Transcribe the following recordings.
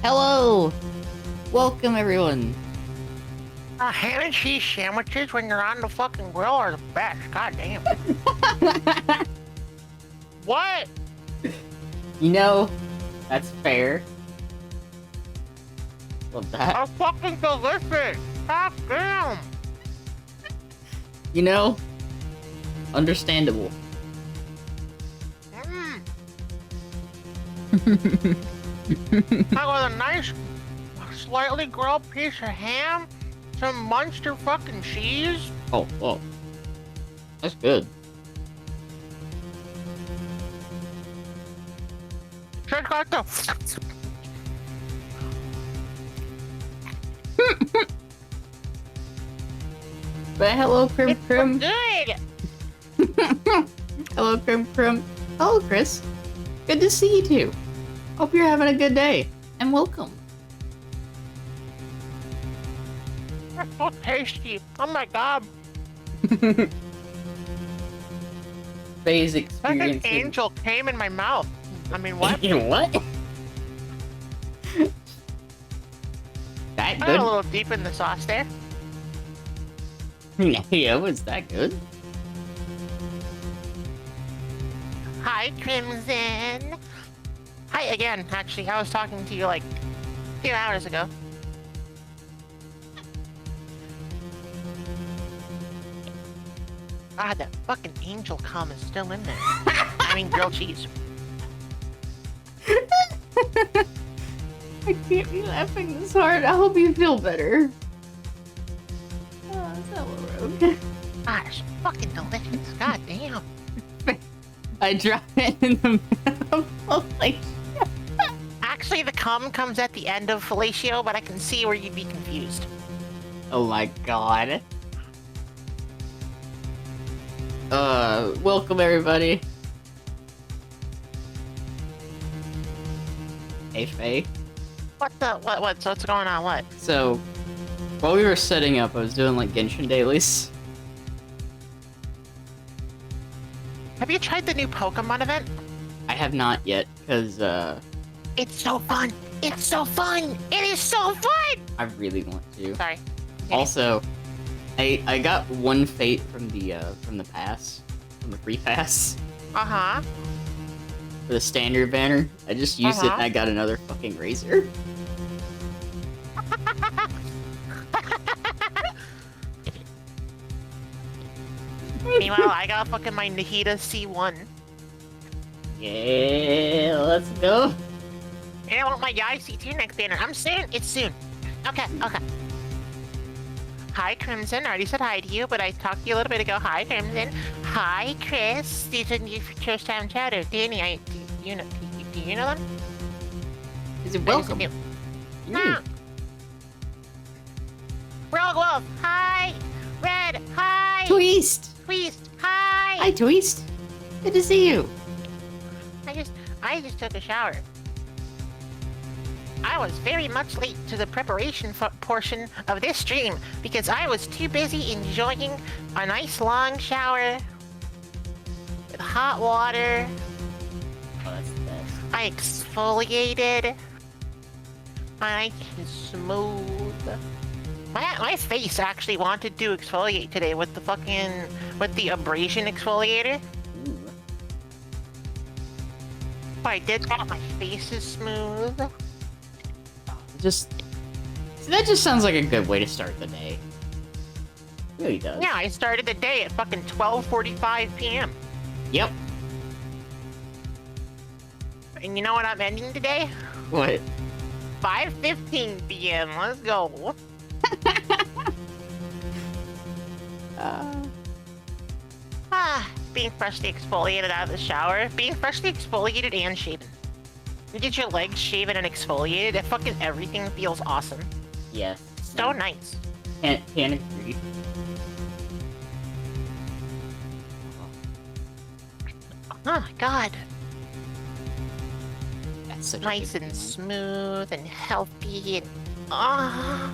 Hello! Welcome, everyone. Ham and cheese sandwiches when you're on the fucking grill are the best. God damn. What? You know, that's fair. Love that. Are fucking delicious. God damn. You know, understandable. I got a nice, slightly grilled piece of ham, some monster fucking cheese. Oh, whoa. That's good. Just got the. But hello, Crim It's Crim. good. Hello, Crim Crim. Hello, Chris. Good to see you too. Hope you're having a good day. And welcome. That's so tasty. Oh my god. Faece Like an experiencing. angel came in my mouth. I mean, what? What? That I got a good? little deep in the sauce there. Yeah, was that good? Hi, Crimson. Hi again. Actually, I was talking to you like 2 hours ago. God, that fucking angel cum is still in there. I mean, grilled cheese. I can't be laughing this hard. I hope you feel better. Oh, that's a little rogue. God, it's fucking delicious. God damn. I drop it in the middle of like. Actually, the cum comes at the end of fellatio, but I can see where you'd be confused. Oh my god. Welcome everybody. Hey Faye. What's going on? What? So, while we were setting up, I was doing like Genshin dailies. Have you tried the new Pokemon event? I have not yet, because, It's so fun! It's so fun! It is so fun! I really want to. Sorry. Also, I got one fate from the pass, from the free pass, Uh-huh. for the standard banner. I just used it and Uh-huh. I got another fucking razor. Meanwhile, I got fucking my Nahida C1. Yeah, let's go. And I want my Yai C2 next banner. I'm soon. It's soon. Okay. Hi, Crimson. I already said hi to you, but I talked to you a little bit ago. Hi, Crimson. Hi, Chris. These are your first time chatter. Danny, do you know them? Is it welcome? You. Mm. Rogue Wolf. Hi. Red. Hi. Twist! Twist. Hi. Hi, Twist. Good to see you. I just took a shower. I was very much late to the preparation portion of this stream because I was too busy enjoying a nice long shower with hot water. Oh, that's the best. I exfoliated. Nice and smooth. My face actually wanted to exfoliate today with the abrasion exfoliator. Ooh. But I did that. My face is smooth. That just sounds like a good way to start the day. It really does. Yeah, I started the day at fucking 12:45 p.m. Yep. And you know what I'm ending today? What? 5:15 p.m. Let's go. Being freshly exfoliated out of the shower. Being freshly exfoliated and shaven. You get your legs shaven and exfoliated. It fucking everything feels awesome. Yes. So nice. Can't agree. Oh god. That's such Nice a good and feeling. smooth and healthy and ah.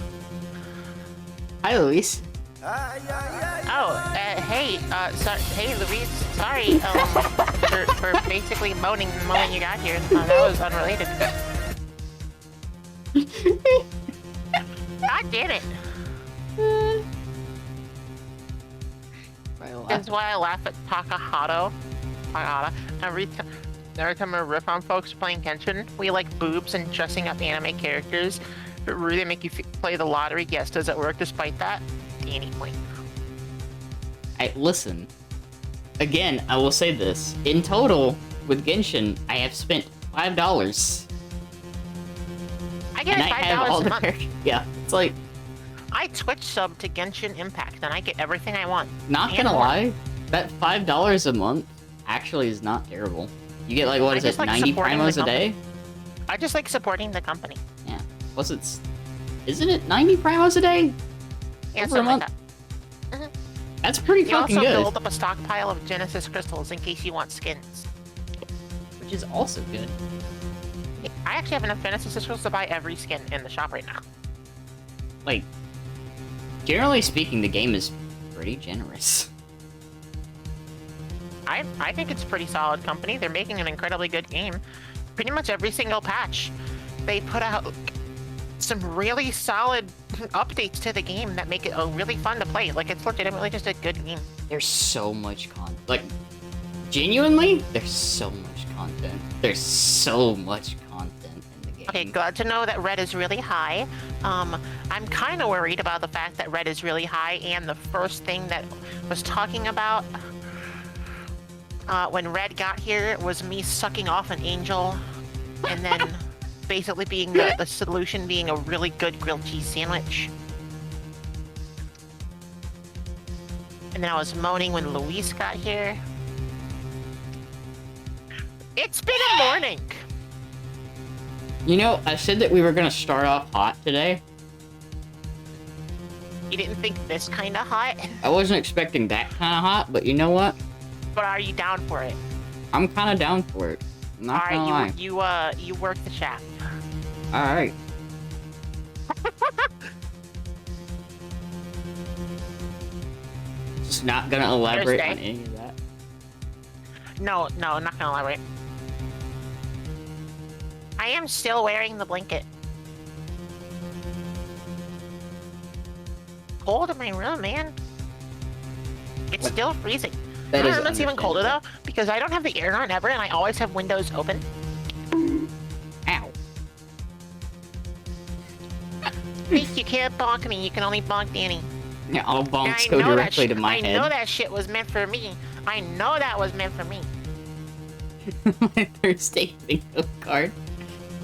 Hi, Luis. Hey, hey, Louise. Sorry, for basically moaning the moment you got here. That was unrelated. God damn it. That's why I laugh at Takahata. Every time I riff on folks playing Genshin, we like boobs and dressing up anime characters. But really make you play the lottery. Yes, does it work despite that? Danny point. Hey, listen. Again, I will say this. In total, with Genshin, I have spent $5. I get $5 a month. Yeah, it's like... I Twitch sub to Genshin Impact, and I get everything I want. Not gonna lie, that $5 a month actually is not terrible. You get like, what is it, like 90 primos a day? I just like supporting the company. Yeah. Plus it's... Isn't it 90 primos a day? Yeah, Over a month? like that. Mm-hmm. That's pretty fucking good. You also build up a stockpile of Genesis crystals in case you want skins. Which is also good. I actually have enough Genesis crystals to buy every skin in the shop right now. Like, generally speaking, the game is pretty generous. I think it's pretty solid company. They're making an incredibly good game. Pretty much every single patch, they put out some really solid updates to the game that make it really fun to play. Like, it's legitimately just a good game. There's so much content. Like, genuinely, there's so much content. There's so much content in the game. Okay, glad to know that red is really high. I'm kind of worried about the fact that red is really high, and the first thing that was talking about when red got here was me sucking off an angel, and then basically being the solution being a really good grilled cheese sandwich. And then I was moaning when Luis got here. It's been a morning! You know, I said that we were gonna start off hot today. You didn't think this kind of hot? I wasn't expecting that kind of hot, but you know what? But are you down for it? I'm kind of down for it. I'm not gonna lie. Alright, you work the shaft. Alright. Just not gonna elaborate on any of that. No, not gonna elaborate. I am still wearing the blanket. Cold in my room, man. It's still freezing. That is it's even colder though, because I don't have the air on ever, and I always have windows open. Ow. You can't bonk me, you can only bonk Danny. Yeah, all bonks go directly to my head. I know that shit was meant for me. I know that was meant for me. My Thursday bingo card.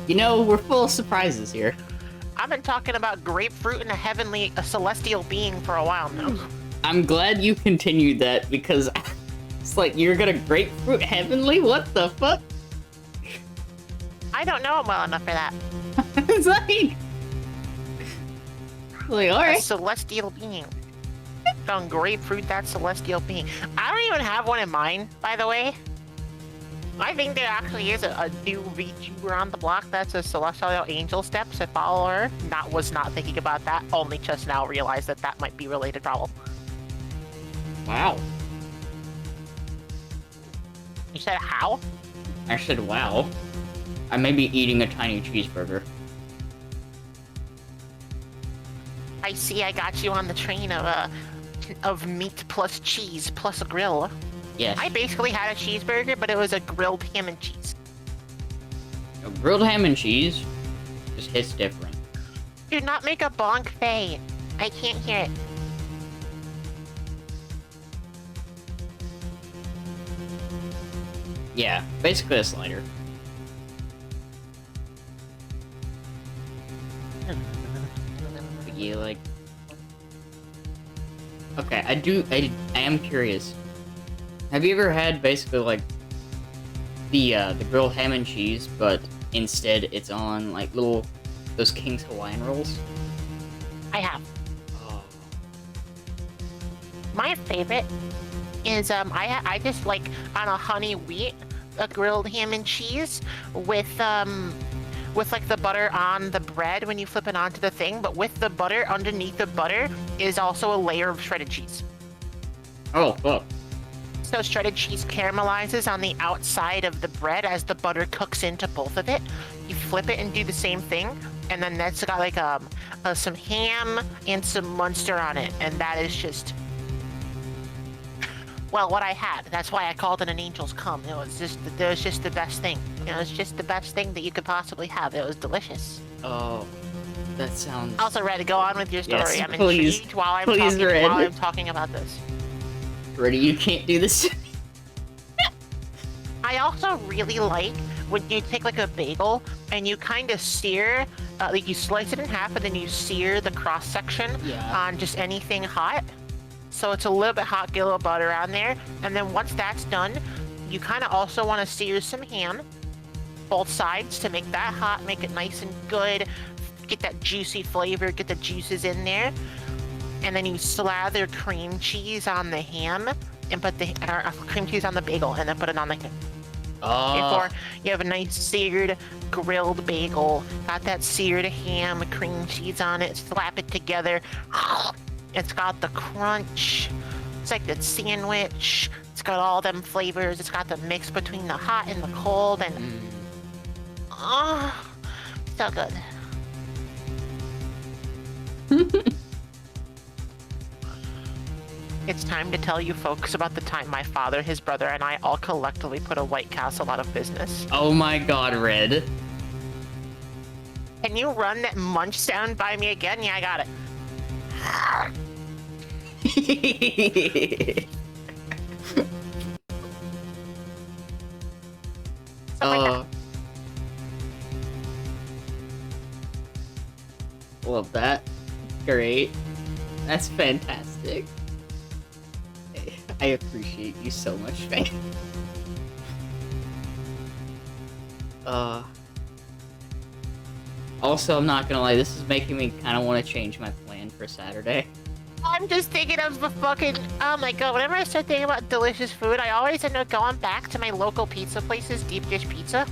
You know, we're full of surprises here. I've been talking about grapefruit and a celestial being for a while now. I'm glad you continued that, because it's like, you're gonna grapefruit heavenly? What the fuck? I don't know him well enough for that. It's like, alright. A celestial being. Found grapefruit, that celestial being. I don't even have one in mind, by the way. I think there actually is a new VTuber on the block that's a celestial angel steps. I follow her. Was not thinking about that. Only just now realized that might be related trouble. Wow. You said how? I said wow. I may be eating a tiny cheeseburger. I see. I got you on the train of meat plus cheese plus a grill. Yes. I basically had a cheeseburger, but it was a grilled ham and cheese. A grilled ham and cheese just hits different. Do not make a bonk fey. I can't hear it. Yeah, basically a slider. Yeah, like... Okay, I am curious. Have you ever had basically like the grilled ham and cheese, but instead it's on like those King's Hawaiian rolls? I have. Oh. My favorite is I just like on a honey wheat a grilled ham and cheese with like the butter on the bread when you flip it onto the thing, but with the butter underneath the butter is also a layer of shredded cheese. Oh, fuck. So shredded cheese caramelizes on the outside of the bread as the butter cooks into both of it. You flip it and do the same thing. and then that's got like some ham and some Munster on it, and that is just, well, what I had. That's why I called it an angel's cum. It was just the best thing. It was just the best thing that you could possibly have. It was delicious. Oh, that sounds... Also, Red, go on with your story. Yes, I'm please. intrigued while Red. I'm talking about this. Reddy, you can't do this. I also really like when you take like a bagel and you kind of sear, like you slice it in half and then you sear the cross section on just anything hot. So it's a little bit hot, get a little butter on there. And then once that's done, you kind of also want to sear some ham, both sides, to make that hot, make it nice and good, get that juicy flavor, get the juices in there. And then you slather cream cheese on the ham and put the cream cheese on the bagel and then put it on the before you have a nice seared grilled bagel, got that seared ham, cream cheese on it, slap it together. It's got the crunch. It's like the sandwich. It's got all them flavors. It's got the mix between the hot and the cold, and so good. It's time to tell you folks about the time my father, his brother, and I all collectively put a White Castle out of business. Oh my god, Red. Can you run that munch sound by me again? Yeah, I got it. Love that. Great. That's fantastic. I appreciate you so much, Faye. Also, I'm not gonna lie, this is making me kind of want to change my plan for Saturday. I'm just thinking of the fucking, oh my god, whenever I start thinking about delicious food, I always end up going back to my local pizza place's deep dish pizza.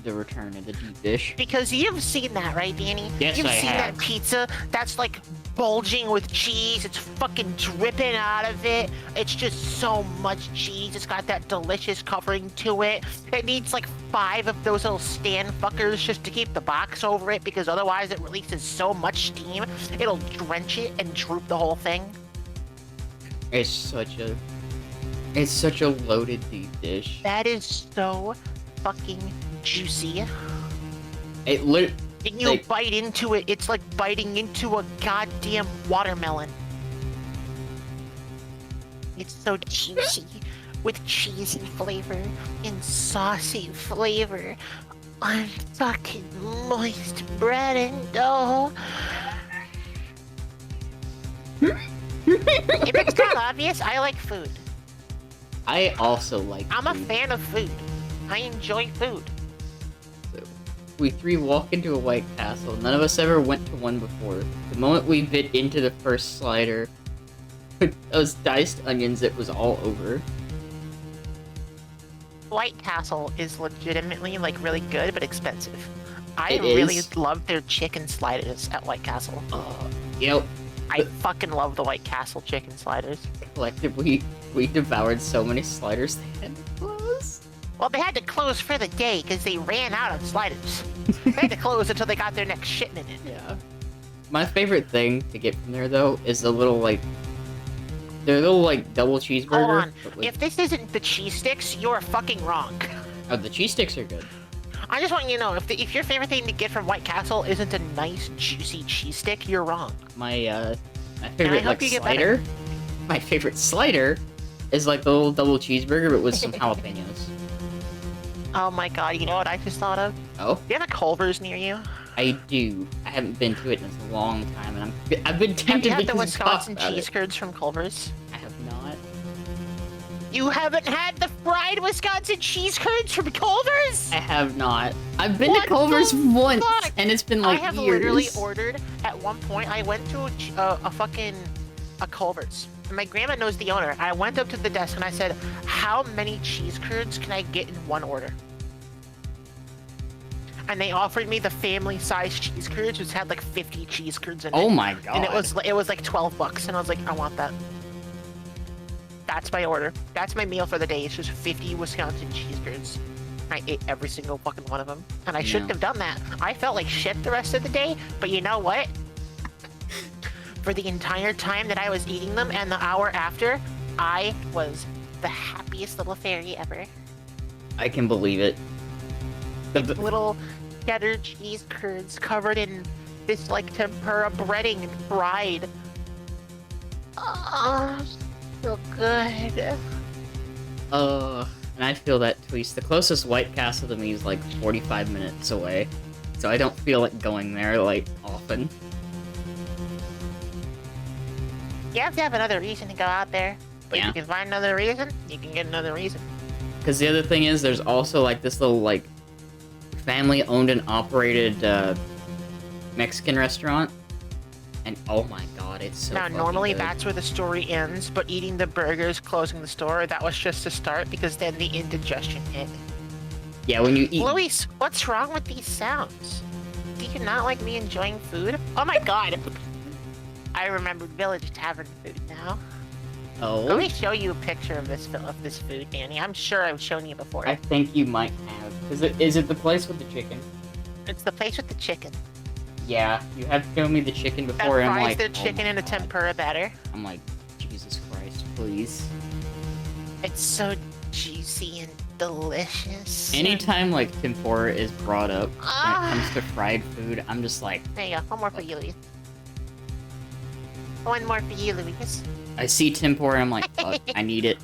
The return of the deep dish. Because you've seen that, right, Danny? Yes, You've I seen have. that pizza that's like bulging with cheese. It's fucking dripping out of it. It's just so much cheese. It's got that delicious covering to it. It needs like 5 of those little stand fuckers just to keep the box over it, because otherwise it releases so much steam, it'll drench it and droop the whole thing. It's such a loaded deep dish. That is so fucking juicy. It And you bite into it, it's like biting into a goddamn watermelon. It's so juicy, with cheesy flavor and saucy flavor on fucking moist bread and dough. If it's not obvious, I like food. I also like I'm food. a fan of food. I enjoy food. So, we 3 walk into a White Castle. None of us ever went to one before. The moment we bit into the first slider, with those diced onions, it was all over. White Castle is legitimately like really good but expensive. I It really is. love their chicken sliders at White Castle. Yep. I fucking love the White Castle chicken sliders. Collectively, we devoured so many sliders they had to close. Well, they had to close for the day because they ran out of sliders. They had to close until they got their next shipment in. Yeah. My favorite thing to get from there, though, is the little, like... Their little, like, double cheeseburger. Hold on. but with- If this isn't the cheese sticks, you're fucking wrong. Oh, the cheese sticks are good. I just want you to know, if your favorite thing to get from White Castle isn't a nice, juicy cheese stick, you're wrong. My favorite, hope like, you get slider... My favorite slider is, like, the little double cheeseburger, but with some jalapenos. Oh my god, you know what I just thought of? Oh? Do you have a Culver's near you? I do. I haven't been to it in a long time, and I've been Have tempted you had the because you talked Wisconsin about cheese it. curds from Culver's? I have not. You haven't had the fried Wisconsin cheese curds from Culver's? I have not. I've been What to Culver's the once, fuck? and it's been I like have years. literally ordered, at one point, I went to a Culver's. And my grandma knows the owner. I went up to the desk and I said, how many cheese curds can I get in one order? And they offered me the family-sized cheese curds, which had like 50 cheese curds in it. Oh my god. And it was like $12, and I was like, I want that. That's my order. That's my meal for the day. It's just 50 Wisconsin cheese curds. I ate every single fucking one of them. And I shouldn't have done that. I felt like shit the rest of the day, but you know what? For the entire time that I was eating them and the hour after, I was the happiest little fairy ever. I can believe it. Little cheddar cheese curds covered in this like tempura breading and fried. Oh, so good. And I feel that twist. The closest White Castle to me is like 45 minutes away, so I don't feel like going there like often. You have to have another reason to go out there. But Yeah. if you can find another reason, you can get another reason. Because the other thing is, there's also like this little like family-owned and operated Mexican restaurant, and oh my god, it's so Now, fucking normally good. that's where the story ends, but eating the burgers, closing the store, that was just the start because then the indigestion hit. Yeah, when you eat. Luis, what's wrong with these sounds? Do you not like me enjoying food? Oh my god! I remembered Village Tavern food now. Let Oh, me show you a picture of this food, Danny. I'm sure I've shown you before. I think you might have. Is it the place with the chicken? It's the place with the chicken. Yeah, you have shown me the chicken That before, and I'm fries like, their oh chicken my in a God. tempura batter. I'm like, Jesus Christ, please. It's so juicy and delicious. Anytime like tempura is brought up when Ah. it comes to fried food, I'm just like, There you go. One more for you, Luis. One more for you, Luis. I see tempura, and I'm like, fuck, I need it.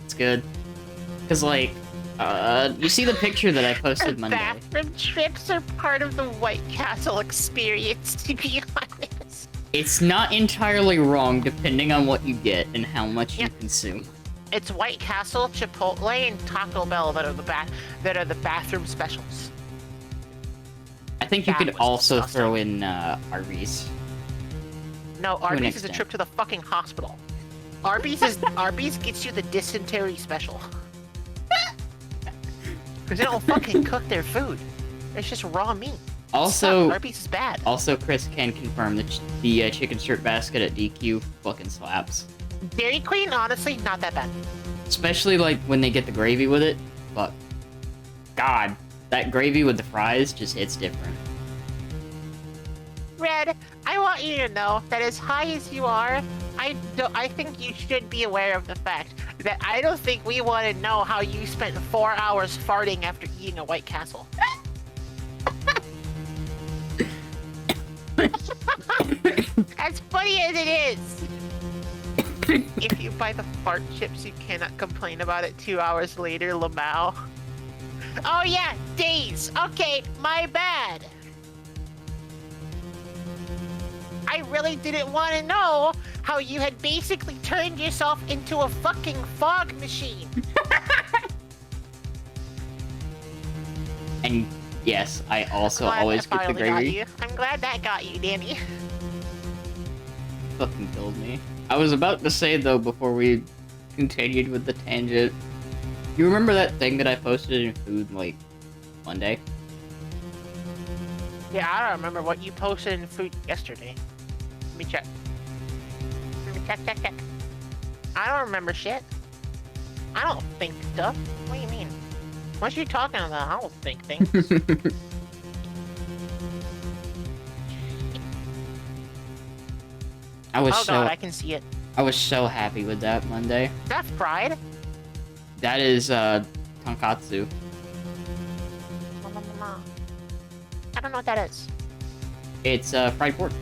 It's good. Cause like, you see the picture that I posted Monday. Bathroom trips are part of the White Castle experience, to be honest. It's not entirely wrong, depending on what you get and how much you consume. It's White Castle, Chipotle, and Taco Bell that are the bathroom specials. I think you That could was also disgusting. throw in Arby's. No, an Arby's is a extent. trip to the fucking hospital. Arby's gets you the dysentery special. Because they don't fucking cook their food. It's just raw meat. Also, Arby's is bad. also, Chris can confirm that the chicken strip basket at DQ fucking slaps. Dairy Queen, honestly, not that bad. Especially like when they get the gravy with it. But God, that gravy with the fries just hits different. Red, I want you to know that as high as you are, I think you should be aware of the fact that I don't think we want to know how you spent 4 hours farting after eating a White Castle. As funny as it is. If you buy the fart chips, you cannot complain about it 2 hours later, Lamau. Oh yeah, days. Okay, my bad. I really didn't want to know how you had basically turned yourself into a fucking fog machine. And yes, I also Glad always that get the finally got gravy. you. I'm glad that got you, Danny. Fucking killed me. I was about to say though before we continued with the tangent. You remember that thing that I posted in food like Monday? Yeah, I don't remember what you posted in food yesterday. Let me check. Let me check. I don't remember shit. I don't think stuff. What do you mean? What you talking about? I don't think things. I was Oh so god, I can see it. I was so happy with that Monday. Is that fried? That is tonkatsu. I don't know what that is. It's fried pork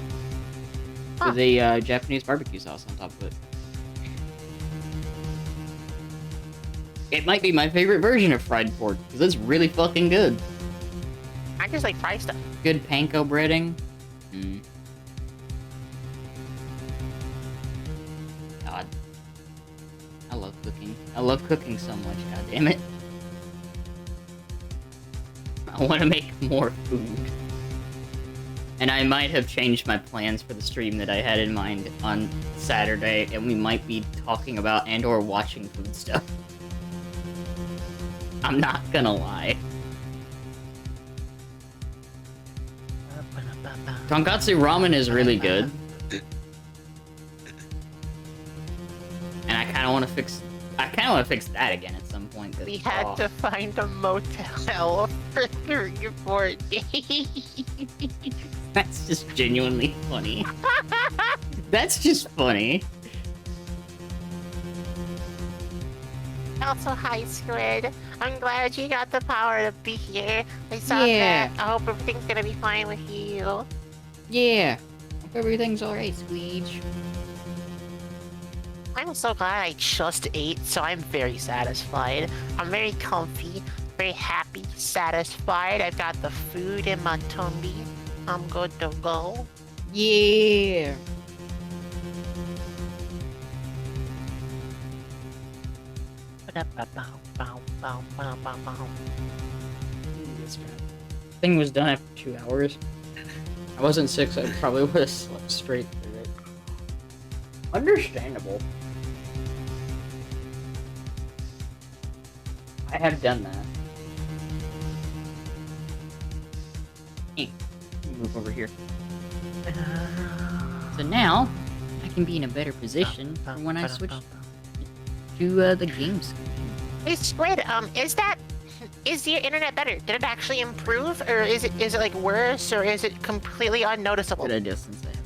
Huh. with a Japanese barbecue sauce on top of it. It might be my favorite version of fried pork because it's really fucking good. I just like fried stuff. Good panko breading. God, I love cooking. I love cooking so much. God damn it. I want to make more food. And I might have changed my plans for the stream that I had in mind on Saturday, and we might be talking about and or watching food stuff. I'm not gonna lie. Tonkatsu ramen is really good. And I kind of want to fix... I kind of want to fix that again at some point. 'Cause, We had to find a motel for 3 or 4 days. That's just genuinely funny. That's just funny. Also, hi, Squid. I'm glad you got the power to be here. I saw Yeah. that. I hope everything's gonna be fine with you. Yeah. Hope everything's alright, Squeege. I'm so glad I just ate, so I'm very satisfied. I'm very comfy, very happy, satisfied. I've got the food in my tummy. I'm good to go. Yeah. This thing was done after 2 hours. I wasn't sick, so I probably would have slept straight through it. Understandable. I have done that. Hey, move over here. So now, I can be in a better position for when I switch to the games. Hey, Squid, is your internet better? Did it actually improve, or is it like worse, or is it completely unnoticeable? Good idea since I have.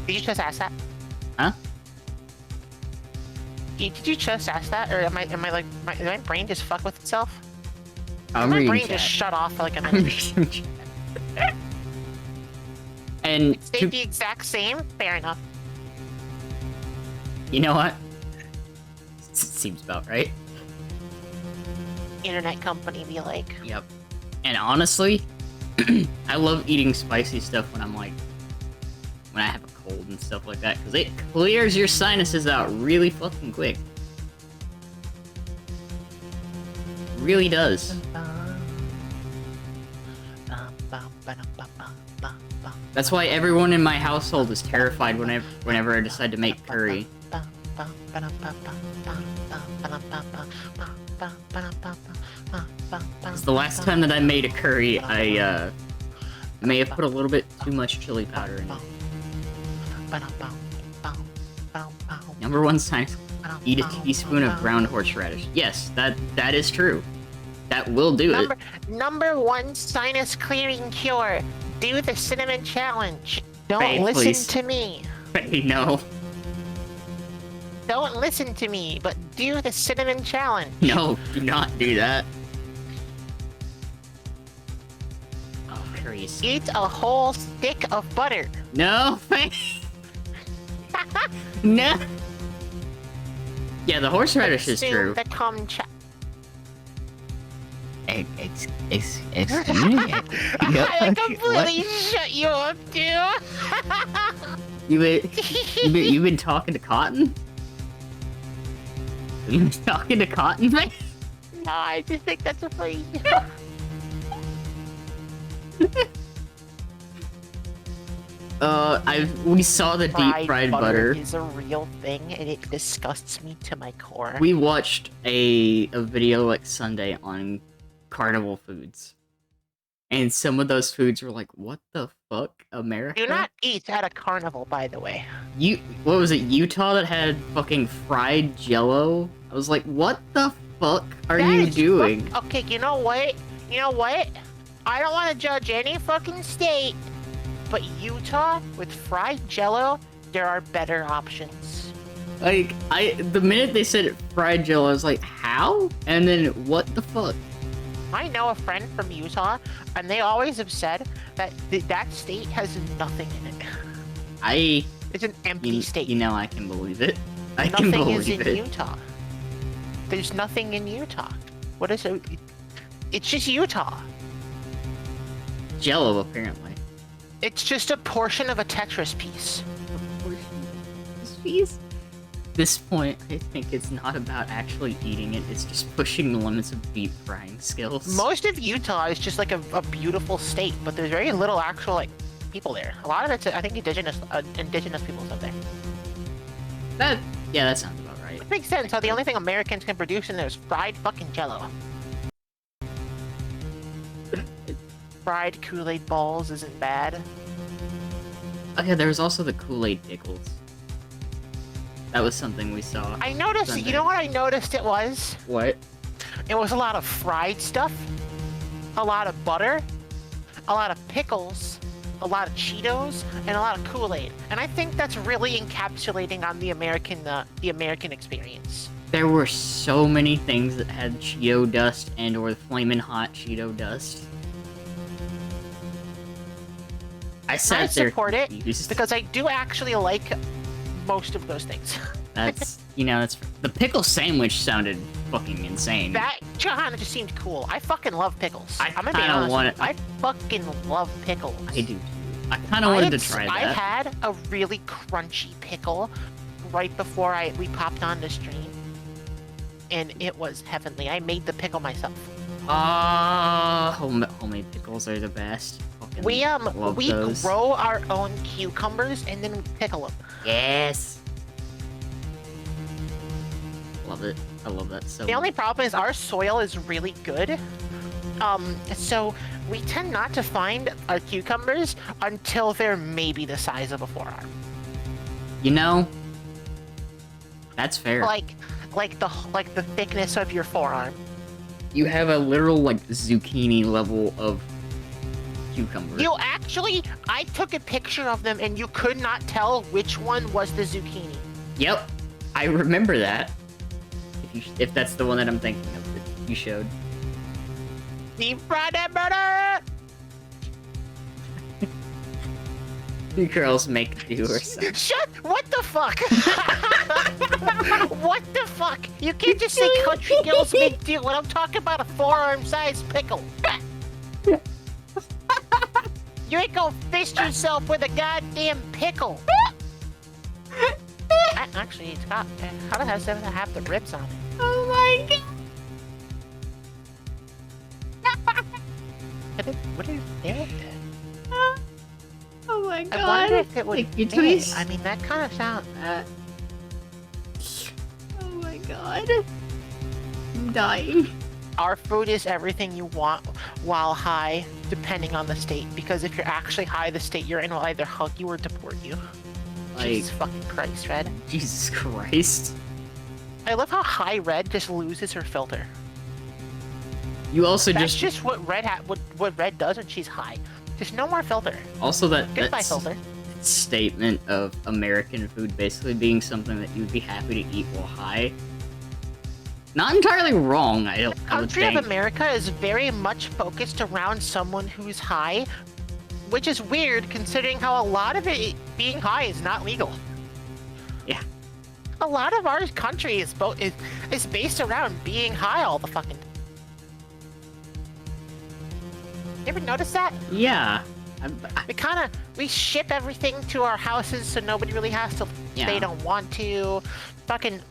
Did you just ask that? Huh? Did you just ask that, or am I like did my brain just fuck with itself? I'm My reading brain chat. just shut off for like a I'm minute. reading chat. And It stayed the exact same. Fair enough. you know what? Seems about right. Internet company be like, Yep. And honestly, I love eating spicy stuff when when I have a cold and stuff like that, because it clears your sinuses out really fucking quick. Really does. That's why everyone in my household is terrified whenever I decide to make curry. Because the last time that I made a curry, I may have put a little bit too much chili powder in it. Number one sign: eat a teaspoon of ground horseradish. Yes, that is true. That will do it. Number 1 sinus clearing cure. Do the cinnamon challenge. Don't Faye, listen please. to me. Hey, no. Don't listen to me, but do the cinnamon challenge. No, do not do that. Oh, curry is... Eat a whole stick of butter. No, Faye. No. Yeah, the horseradish is Consume true. the kumcha. Excuse me? I completely shut you up, dude. You've been talking to Cotton? You been talking to Cotton, Faye? No, I just think that's a funny. We saw the deep fried butter. is a real thing, and it disgusts me to my core. We watched a video like Sunday on carnival foods. And some of those foods were like, what the fuck, America? Do not eat at a carnival, by the way. What was it, Utah that had fucking fried jello? I was like, what the fuck are That you is doing? Okay, you know what? You know what? I don't want to judge any fucking state, but Utah with fried jello, there are better options. Like, the minute they said fried jello, I was like, how? And then, what the fuck? I know a friend from Utah, and they always have said that that state has nothing in it. It's an empty state. You know, I can believe it. I can Nothing believe is in it. Utah. There's nothing in Utah. What is it? It's just Utah. Jello, apparently. It's just a portion of a Tetris piece. This point, I think it's not about actually eating it, it's just pushing the limits of deep frying skills. Most of Utah is just like a beautiful state, but there's very little actual like people there. A lot of it's, I think, indigenous people live there. Yeah, that sounds about right. It makes sense how the only thing Americans can produce in there is fried fucking jello. Fried Kool-Aid balls isn't bad. Okay, there was also the Kool-Aid pickles. That was something we saw. I noticed. Sunday. You know what I noticed? It was. What? It was a lot of fried stuff, a lot of butter, a lot of pickles, a lot of Cheetos, and a lot of Kool-Aid. And I think that's really encapsulating on the American experience. There were so many things that had Cheeto dust and/or flaming hot Cheeto dust. I sat there support it confused. because I do actually like most of those things. That's, you know, that's the pickle sandwich sounded fucking insane. That kind of just seemed cool. I fucking love pickles. I I'm gonna be kinda honest. want it. I fucking love pickles. I do too. I kind of wanted to try that. I had a really crunchy pickle right before we popped on the stream, and it was heavenly. I made the pickle myself. Homemade pickles are the best. Fucking We love those. grow our own cucumbers and then we pickle them. Yes. Love it. I love that so The only much. problem is our soil is really good. So we tend not to find cucumbers until they're maybe the size of a forearm. You know, that's fair. Like the thickness of your forearm. You have a literal, like, zucchini level of cucumber. You actually, I took a picture of them and you could not tell which one was the zucchini. Yep. I remember that. If that's the one that I'm thinking of that you showed. Deep fried that butter! You girls make do or something. Shut! What the fuck? What the fuck? You can't just say country girls make do when I'm talking about a forearm-sized pickle. You ain't gonna fist yourself with a goddamn pickle. Actually, it's got. How does it have the ribs on it? Oh my god. What is that? Oh my god. I wonder if it would Thank you, fit. Twist. I mean, that kind of sounds. Oh my god. I'm dying. Our food is everything you want while high, depending on the state. Because if you're actually high, the state you're in will either hug you or deport you. Like, Jesus fucking Christ, Red. Jesus Christ. I love how high Red just loses her filter. You also That's just just what what Red does when she's high. Just no more filter. also that Goodbye, filter. statement of American food basically being something that you'd be happy to eat while high. Not entirely wrong, I would Country think. of America is very much focused around someone who's high, which is weird considering how a lot of it being high is not legal. Yeah. A lot of our country is based around being high all the fucking. You ever notice that? Yeah. We ship everything to our houses so nobody really has to. Yeah. They don't want to. Fucking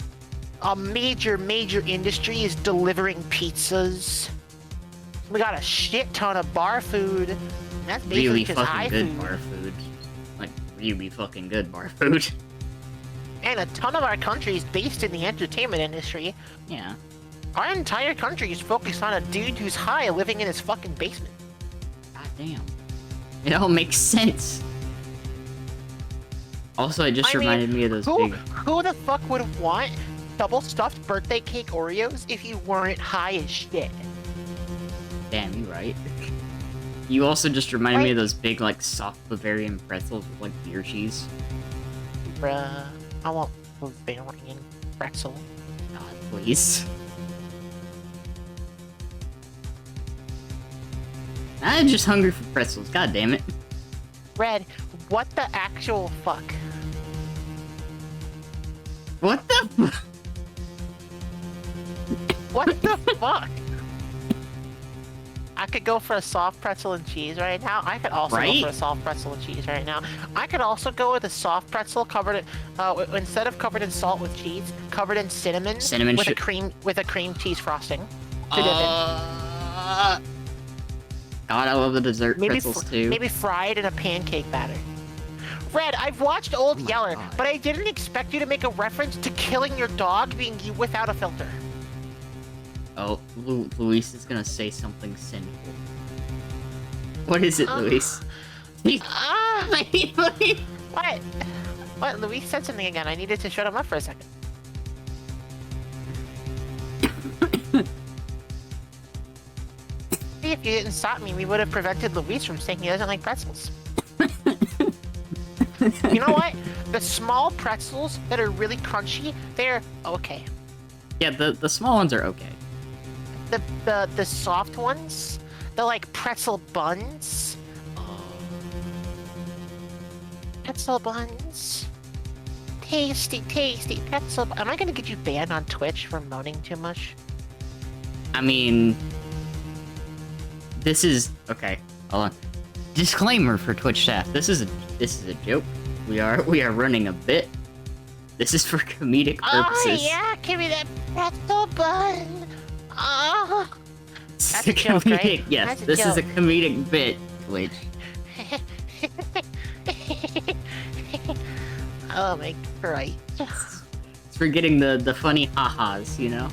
a major industry is delivering pizzas. We got a shit ton of bar food. That's basically Really just high fucking good food. bar food. Like, really fucking good bar food. And a ton of our country is based in the entertainment industry. Yeah. Our entire country is focused on a dude who's high living in his fucking basement. God damn. It all makes sense. Also, it just reminded me of those big... Who the fuck would want double stuffed birthday cake Oreos if you weren't high as shit? Damn, you right. You also just reminded me of those big, like, soft Bavarian pretzels with, like, beer cheese. Bruh, I want Bavarian pretzel. God, please. I'm just hungry for pretzels, god damn it. Red, what the actual fuck? What the f- What the fuck? I could go for a soft pretzel and cheese right now. I could also go for a soft pretzel and cheese right now. I could also go with a soft pretzel covered in, instead of covered in salt with cheese, covered in cinnamon, with a cream cheese frosting. To dip in. God, I love the dessert pretzels too. Maybe fried in a pancake batter. Red, I've watched Old Yeller, but I didn't expect you to make a reference to killing your dog being you without a filter. Oh, Luis is gonna say something sinful. What is it, Luis? What? What? Luis said something again. I needed to shut him up for a second. See, if you didn't stop me, we would have prevented Luis from saying he doesn't like pretzels. You know what? The small pretzels that are really crunchy, they're okay. Yeah, the small ones are okay. The soft ones, the like pretzel buns. Pretzel buns. Tasty, tasty pretzel. Am I gonna get you banned on Twitch for moaning too much? I mean, this is okay. Hold on. Disclaimer for Twitch staff: this is a joke. We are running a bit. This is for comedic purposes. Oh yeah, give me that pretzel bun. Oh, That's a joke, right? Yes, That's a this is a joke. comedic bit, Twitch. Oh my Christ. It's for getting the funny ha-has, you know?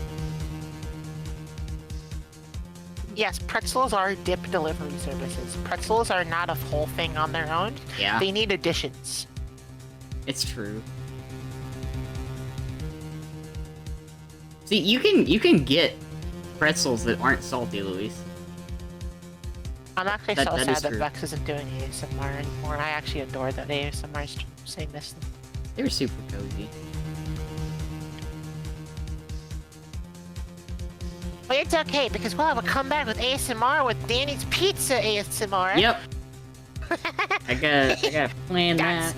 Yes, pretzels are dip delivery services. Pretzels are not a whole thing on their own. Yeah. They need additions. It's true. See, you can get pretzels that aren't salty, Luis. I'm actually That so is sad that true. Vex isn't doing ASMR anymore. I actually adore that ASMR streams. I miss them. They were super cozy. But it's okay because we'll have a comeback with ASMR with Danny's Pizza ASMR. Yep. I gotta plan that.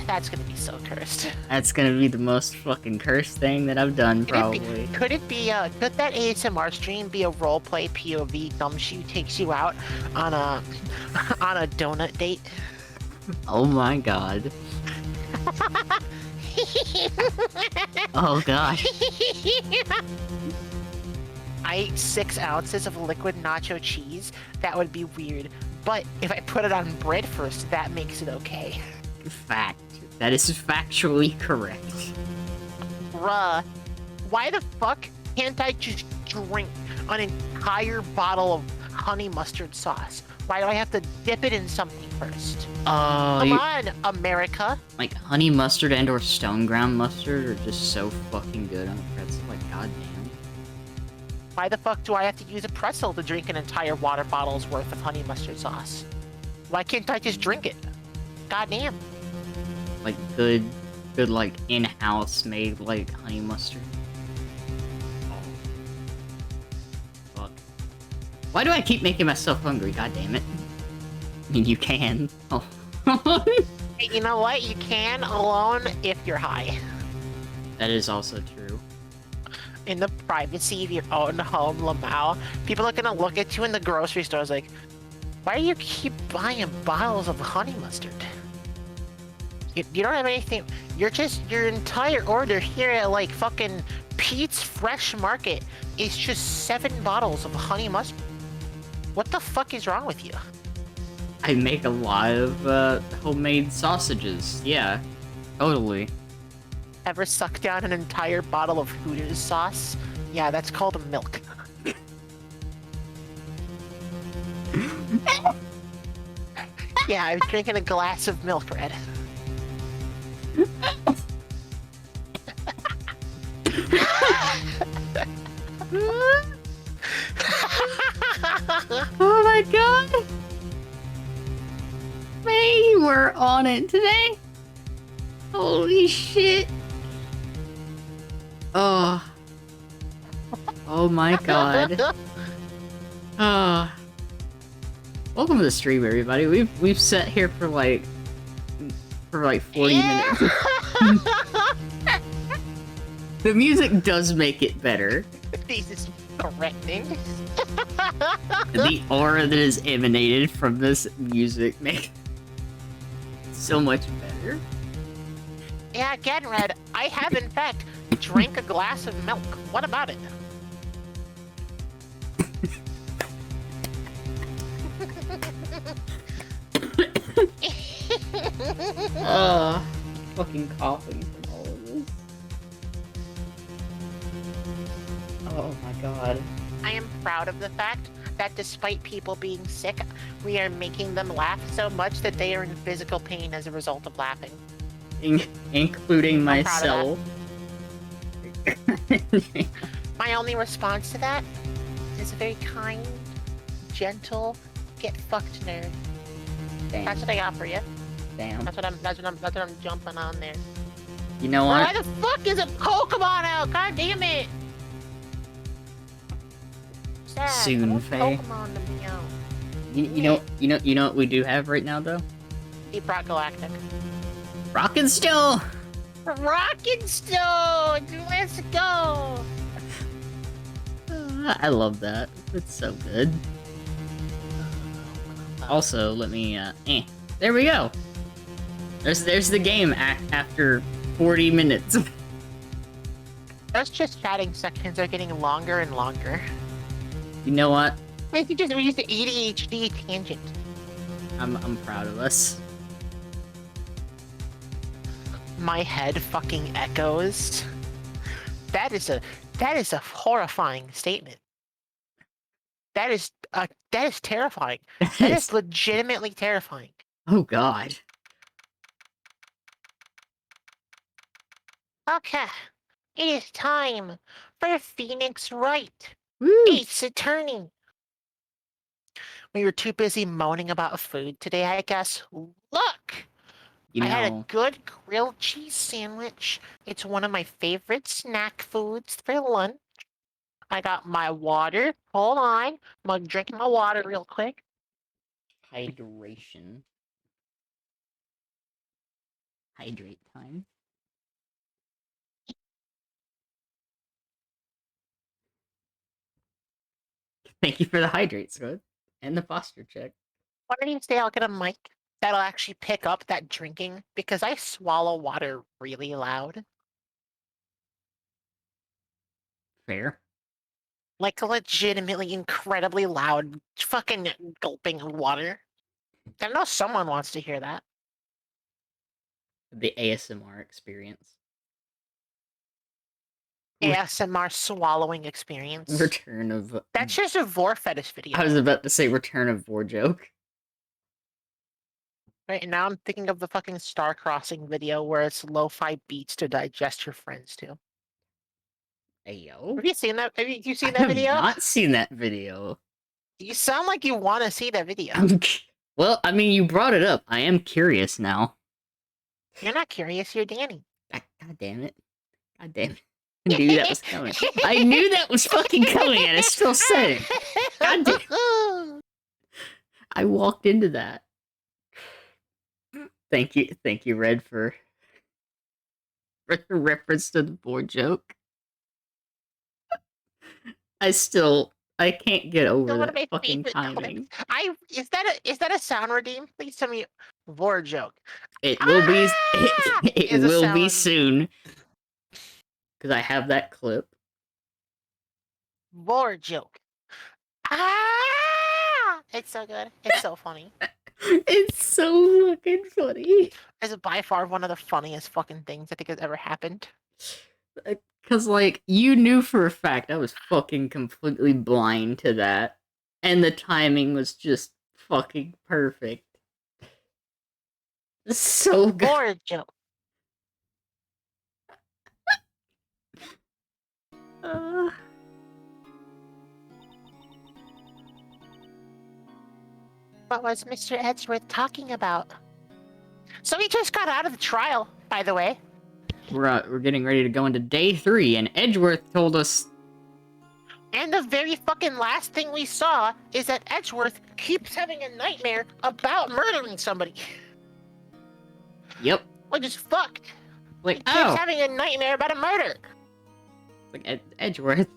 That's gonna be so cursed. That's gonna be the most fucking cursed thing that I've done, probably. Could that ASMR stream be a roleplay POV Gumshoe takes you out on a on a donut date? Oh my god. Oh gosh. I ate 6 ounces of liquid nacho cheese. That would be weird. But if I put it on bread first, that makes it okay. Fact. That is factually correct. Bruh, why the fuck can't I just drink an entire bottle of honey mustard sauce? Why do I have to dip it in something first? Come on, America. Like honey mustard and or stone ground mustard are just so fucking good on a pretzel. Like goddamn. Why the fuck do I have to use a pretzel to drink an entire water bottle's worth of honey mustard sauce? Why can't I just drink it? Goddamn. Like good like in-house made like honey mustard. Oh. Fuck. Why do I keep making myself hungry? God damn it. I mean, you can. Oh. Hey, you know what? You can alone if you're high. That is also true. In the privacy of your own home, Lamau, people are gonna look at you in the grocery stores like, why do you keep buying bottles of honey mustard? You don't have anything. Your entire order here at like fucking Pete's Fresh Market is just 7 bottles of honey mustard. What the fuck is wrong with you? I make a lot of homemade sausages. Yeah, totally. Ever suck down an entire bottle of Hooters sauce? Yeah, that's called a milk. Yeah, I was drinking a glass of milk, Red. Oh my god! May we're on it today. Holy shit! Oh. Oh my god. Welcome to the stream, everybody. We've sat here for like 40 minutes. The music does make it better. Jesus, threatening. The aura that is emanated from this music makes it so much better. Yeah, again, Red, I have in fact drank a glass of milk. What about it? Fucking coughing from all of this. Oh my god. I am proud of the fact that despite people being sick, we are making them laugh so much that they are in physical pain as a result of laughing. including I'm proud of myself. My only response to that is a very kind, gentle, get fucked nerd. Damn. That's what I got for you. Damn. That's what I'm jumping on there. You know Bro, what? why the fuck is a Pokemon out? God damn it! Sad. Soon, I want Faye. Pokemon to be out. You know what we do have right now though? Deep Rock Galactic. Rockin' Stone! Rockin' Stone! Let's go! I love that. It's so good. Also, let me, there we go! There's the game after 40 minutes. Those just chatting sections are getting longer and longer. You know what? We used the ADHD tangent. I'm proud of us. My head fucking echoes. That is a horrifying statement. That is terrifying. That is legitimately terrifying. Oh god. Okay, it is time for Phoenix Wright, Woo! Faece Attorney. We were too busy moaning about food today, I guess. Look! You I had a know, good grilled cheese sandwich. It's one of my favorite snack foods for lunch. I got my water. Hold on. I'm drinking my water real quick. hydration. Hydrate time. Thank you for the hydrate, Scott. And the posture check. One of these days I'll get a mic that'll actually pick up that drinking because I swallow water really loud. Fair. Like legitimately incredibly loud fucking gulping of water. I know someone wants to hear that. The ASMR experience. ASMR swallowing experience. Return of... That's just a vor fetish video. I was about to say return of Vor joke. Right now I'm thinking of the fucking Star Crossing video where it's lo-fi beats to digest your friends to. Hey, yo. Have you seen that? Have you seen I that have video? not seen that video. You sound like you want to see that video. Well, I mean, you brought it up. I am curious now. You're not curious, you're Danny. God damn it. God damn it. I knew that was coming. I knew that was fucking coming, and I still said it. God damn. I walked into that. Thank you, Red, for the reference to the board joke. I can't get over One of that my fucking favorite timing. clips. Is that a sound redeem? Please tell me vor joke. It will be. It Is a will sound be redeem. soon. Because I have that clip. Vor joke. Ah! It's so good. It's so funny. It's so fucking funny. It's by far one of the funniest fucking things I think has ever happened. Because, like, you knew for a fact I was fucking completely blind to that. And the timing was just fucking perfect. So good. Vor joke. What was Mr. Edgeworth talking about? So he just got out of the trial, by the way. We're getting ready to go into day 3, and Edgeworth told us... And the very fucking last thing we saw is that Edgeworth keeps having a nightmare about murdering somebody. Yep. Which is fucked. Like, He keeps having a nightmare about a murder. Like, Edgeworth.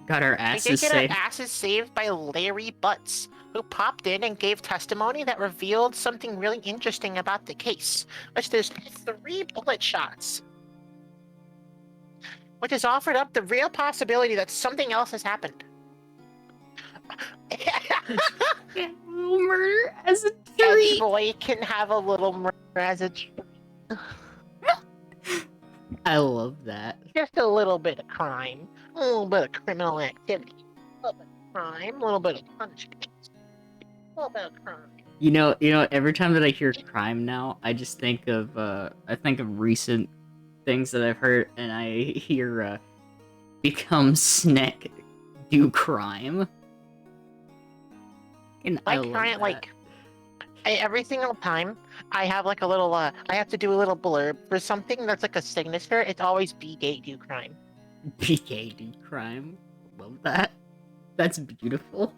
Got our asses We did get saved. our asses saved by Larry Butts, who popped in and gave testimony that revealed something really interesting about the case, which there's 3 bullet shots, which has offered up the real possibility that something else has happened. A little murder as a Edge treat. boy can have a little murder as a treat. I love that. Just a little bit of crime, a little bit of criminal activity, a little bit of crime, a little bit of punishment, a little bit of crime. Every time that I hear crime now, I just think of recent things that I've heard, and I hear become snack do crime. And I love Trying that. like every single time I have like a little I have to do a little blurb for something that's like a signature. It's always B-Gate do crime. PK do crime. Love that. That's beautiful.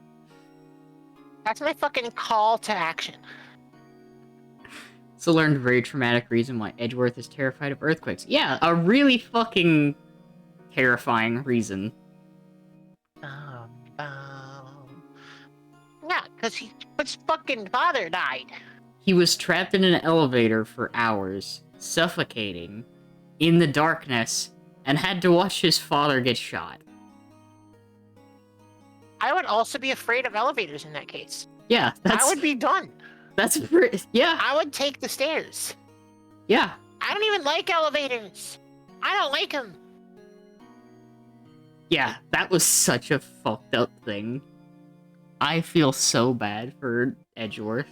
That's my fucking call to action. So learned a very traumatic reason why Edgeworth is terrified of earthquakes. Yeah, a really fucking terrifying reason. Yeah, because his fucking father died. He was trapped in an elevator for hours, suffocating, in the darkness, and had to watch his father get shot. I would also be afraid of elevators in that case. Yeah, I would be done. Yeah. I would take the stairs. Yeah. I don't even like elevators. I don't like them. Yeah, that was such a fucked up thing. I feel so bad for Edgeworth.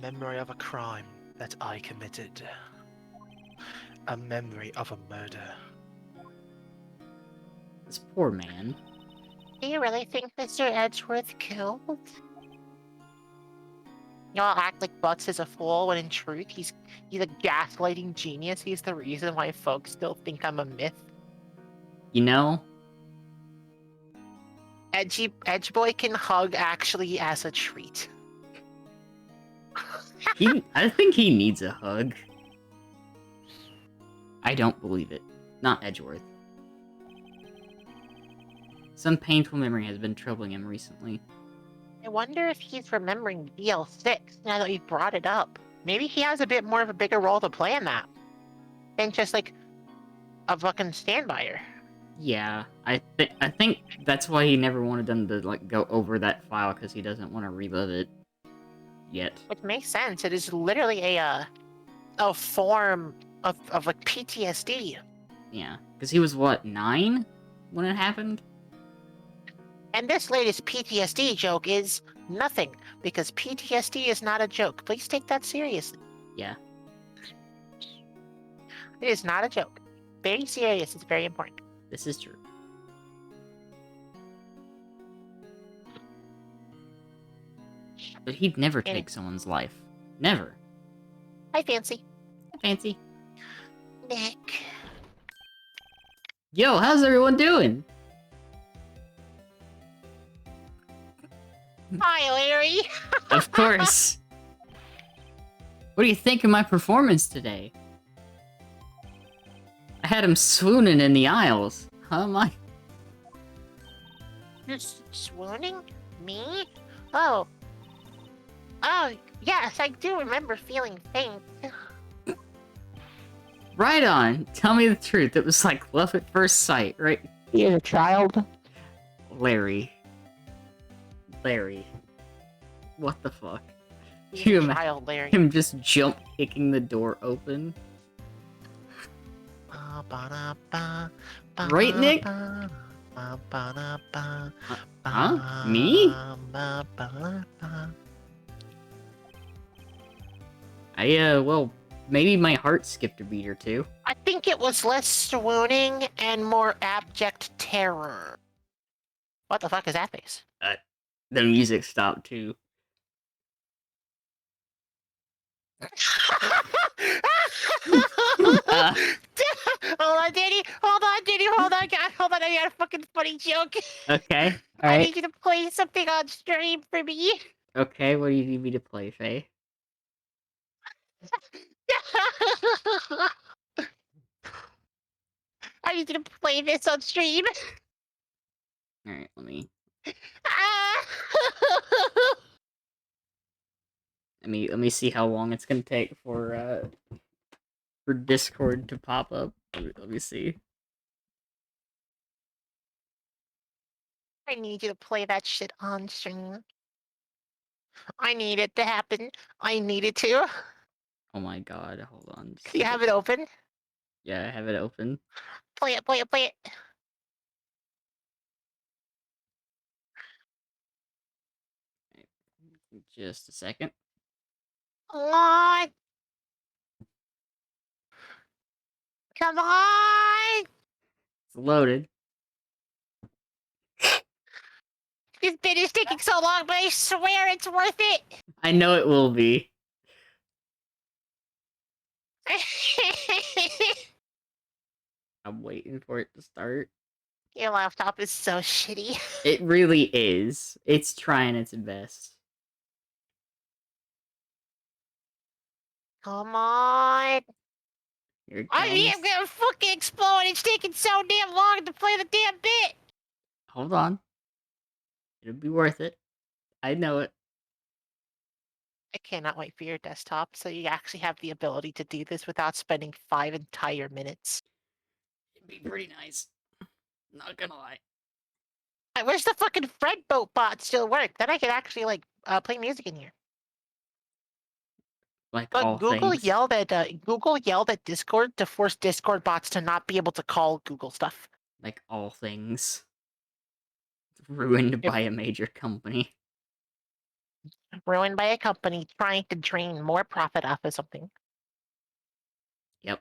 Memory of a crime that I committed. A memory of a murder. This poor man. Do you really think Mr. Edgeworth killed? Y'all act like Butts is a fool when in truth he's a gaslighting genius. He's the reason why folks still think I'm a myth. You know, Edgeboy can hug actually as a treat. I think he needs a hug. I don't believe it. Not Edgeworth. Some painful memory has been troubling him recently. I wonder if he's remembering DL6 now that you brought it up. Maybe he has a bit more of a bigger role to play in that than just like a fucking standbyer. Yeah, I think that's why he never wanted them to like go over that file, because he doesn't want to relive it yet. Which makes sense. It is literally a form of like PTSD. Yeah, because he was what, 9 when it happened? And this latest PTSD joke is nothing, because PTSD is not a joke. Please take that seriously. Yeah. It is not a joke. Very serious. It's very important. This is true. But he'd never take someone's life. Never. Hi, Fancy. Fancy. Nick. Yo, how's everyone doing? Hi, Larry. Of course. What do you think of my performance today? I had him swooning in the aisles. Huh, my? Just swooning? Me? Oh. Oh, yes, I do remember feeling faint. Right on. Tell me the truth. It was like love at first sight, right? You're a child? Larry. What the fuck? You're a child, Larry. Him just jump kicking the door open. Right, Nick? Huh? Me? Well, maybe my heart skipped a beat or two. I think it was less swooning and more abject terror. What the fuck is that face? The music stopped too. Hold on, Danny. Hold on, God. Hold on, I got a fucking funny joke. Okay, I alright. need you to play something on stream for me. Okay, what do you need me to play, Faye? I need you to play this on stream. Alright, let me see how long it's gonna take for Discord to pop up. Let me see. I need you to play that shit on stream. I need it to happen. I need it to. Oh my god, hold on. Do you have it open? Yeah, I have it open. Play it, play it, play it. Just a second. Come on! Come on! It's loaded. This bit is taking so long, but I swear it's worth it! I know it will be. I'm waiting for it to start. Your laptop is so shitty. It really is. It's trying its best. Come on! Here it I comes. am gonna fucking explode! It's taking so damn long to play the damn bit! Hold on. It'll be worth it. I know it. I cannot wait for your desktop, so you actually have the ability to do this without spending 5 entire minutes. It'd be pretty nice. Not gonna lie. I wish the fucking Fred boat bot still worked. Then I could actually like play music in here. Like But all Google things. yelled at Discord to force Discord bots to not be able to call Google stuff. Like all things. Ruined Yep. by a major company. Ruined by a company trying to drain more profit off of something. Yep.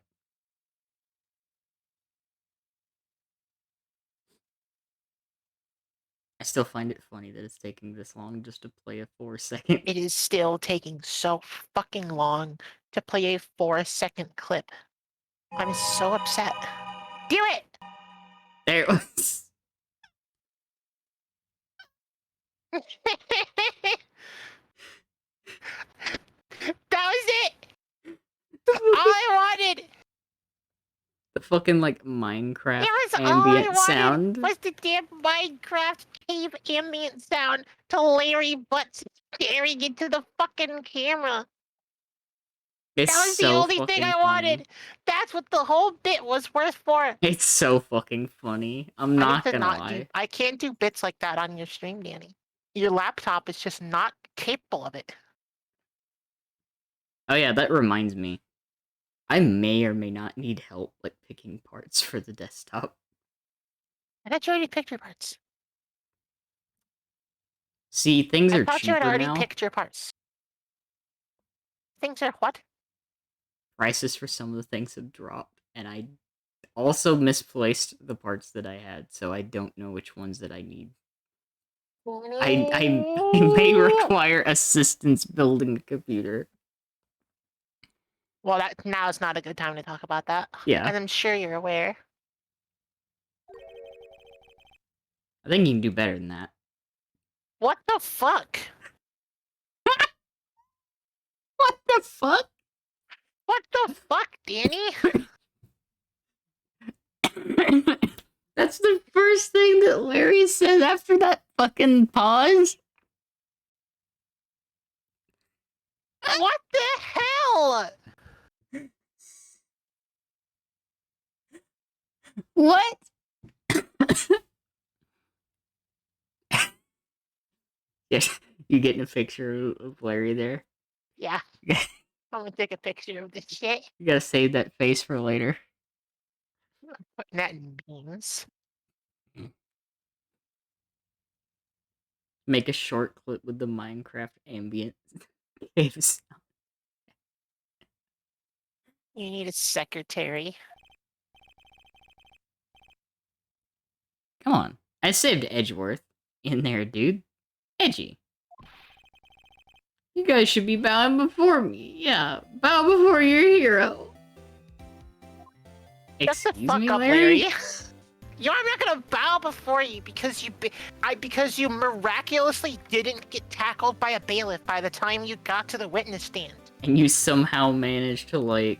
I still find it funny that it's taking this long just to play a 4-second. It is still taking so fucking long to play a 4-second clip. I'm so upset. Do it! There it was. That was it! All I wanted! The fucking like Minecraft That was all I ambient wanted sound. was the damn Minecraft cave ambient sound to Larry Butts staring into the fucking camera. It's That was the so only thing fucking I funny. wanted. That's what the whole bit was worth for. It's so fucking funny. I'm I need not to gonna not lie. do. I can't do bits like that on your stream, Danny. Your laptop is just not capable of it. Oh yeah, that reminds me. I may or may not need help like picking parts for the desktop. I thought you already picked your parts. See, things I are thought you had cheaper already now. picked your parts. Things are what? Prices for some of the things have dropped, and I also misplaced the parts that I had, so I don't know which ones that I need. I may require assistance building a computer. Well, now is not a good time to talk about that. Yeah. And I'm sure you're aware. I think you can do better than that. What the fuck? What the fuck? What the fuck, Danny? That's the first thing that Larry said after that fucking pause. What the hell? What? Yes, you getting a picture of Larry there? Yeah. I'm gonna take a picture of this shit. You gotta save that face for later. Putting that in beans. Make a short clip with the Minecraft ambient caves. You need a secretary. Come on. I saved Edgeworth in there, dude. Edgy. You guys should be bowing before me. Yeah, bow before your hero. Shut the Excuse fuck me, up, Larry? Yo, I'm not gonna bow before you because you miraculously didn't get tackled by a bailiff by the time you got to the witness stand. And you somehow managed to, like...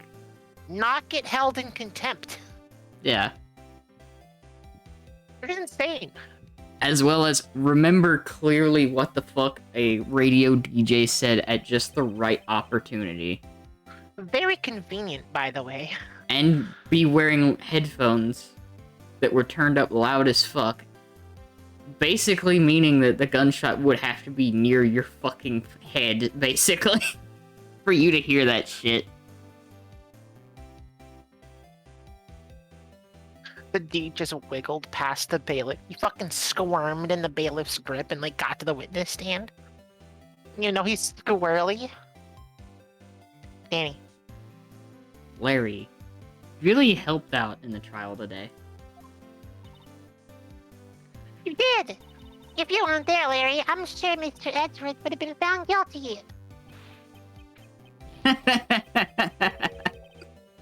Not get held in contempt. Yeah. You're insane. As well as remember clearly what the fuck a radio DJ said at just the right opportunity. Very convenient, by the way. And be wearing headphones that were turned up loud as fuck. Basically meaning that the gunshot would have to be near your fucking head, basically. For you to hear that shit. The dude just wiggled past the bailiff. He fucking squirmed in the bailiff's grip and, like, got to the witness stand. You know he's squirrely. Dani. Larry really helped out in the trial today. You did! If you weren't there, Larry, I'm sure Mr. Edgeworth would have been found guilty.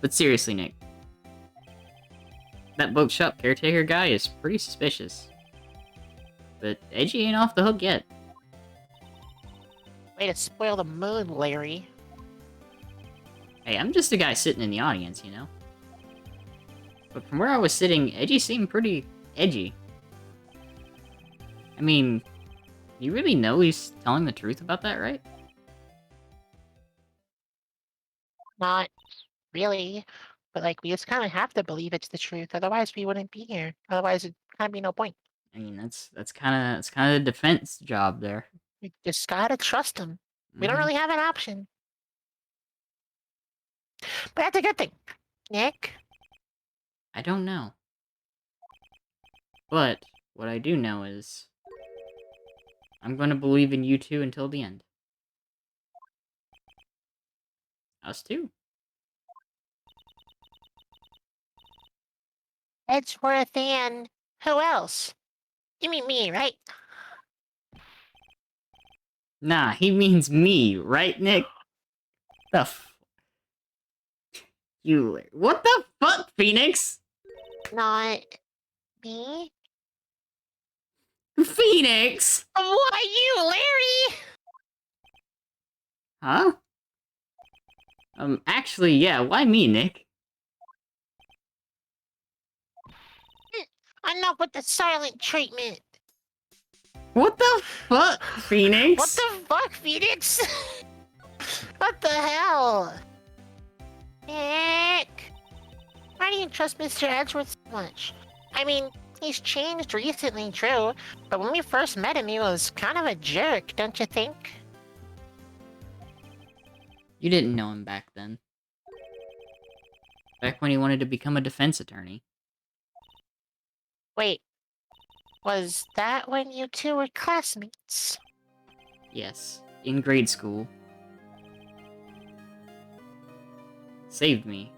But seriously, Nick. That bookshop caretaker guy is pretty suspicious. But Edgy ain't off the hook yet. Way to spoil the mood, Larry. Hey, I'm just a guy sitting in the audience, you know? But from where I was sitting, Edgy seemed pretty edgy. I mean, you really know he's telling the truth about that, right? Not really. But, like, we just kind of have to believe it's the truth. Otherwise, we wouldn't be here. Otherwise, it'd kind of be no point. I mean, that's kind of the defense job there. We just gotta trust him. We don't Mhm. really have an option. But that's a good thing. Nick? I don't know. But what I do know is I'm going to believe in you two until the end. Us too. Edgeworth and who else? You mean me, right? Nah, he means me, right, Nick? You... What the fuck, Phoenix? Not me? Phoenix! Why you, Larry? Huh? Actually, yeah, why me, Nick? Enough with the silent treatment. What the fuck, Phoenix? What the fuck, Phoenix? What the hell? Nick! Why do you trust Mr. Edgeworth so much? I mean, he's changed recently, true, but when we first met him, he was kind of a jerk, don't you think? You didn't know him back then. Back when he wanted to become a defense attorney. Wait, was that when you two were classmates? Yes, in grade school. Saved me.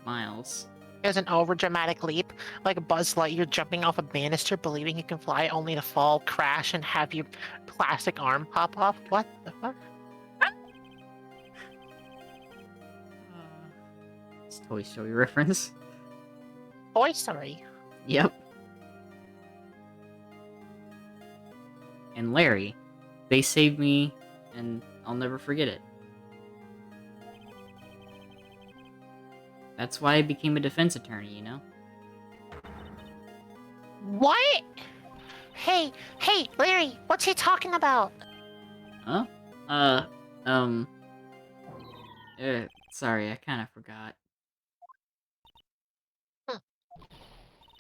Miles. It was an overdramatic leap, like Buzz Lightyear jumping off a banister believing he can fly only to fall, crash, and have your plastic arm pop off. What the fuck? It's a Toy Story reference. Toy Story. Yep. And Larry. They saved me, and I'll never forget it. That's why I became a defense attorney, you know? What? Hey, Larry, what's he talking about? Huh? Sorry, I kind of forgot.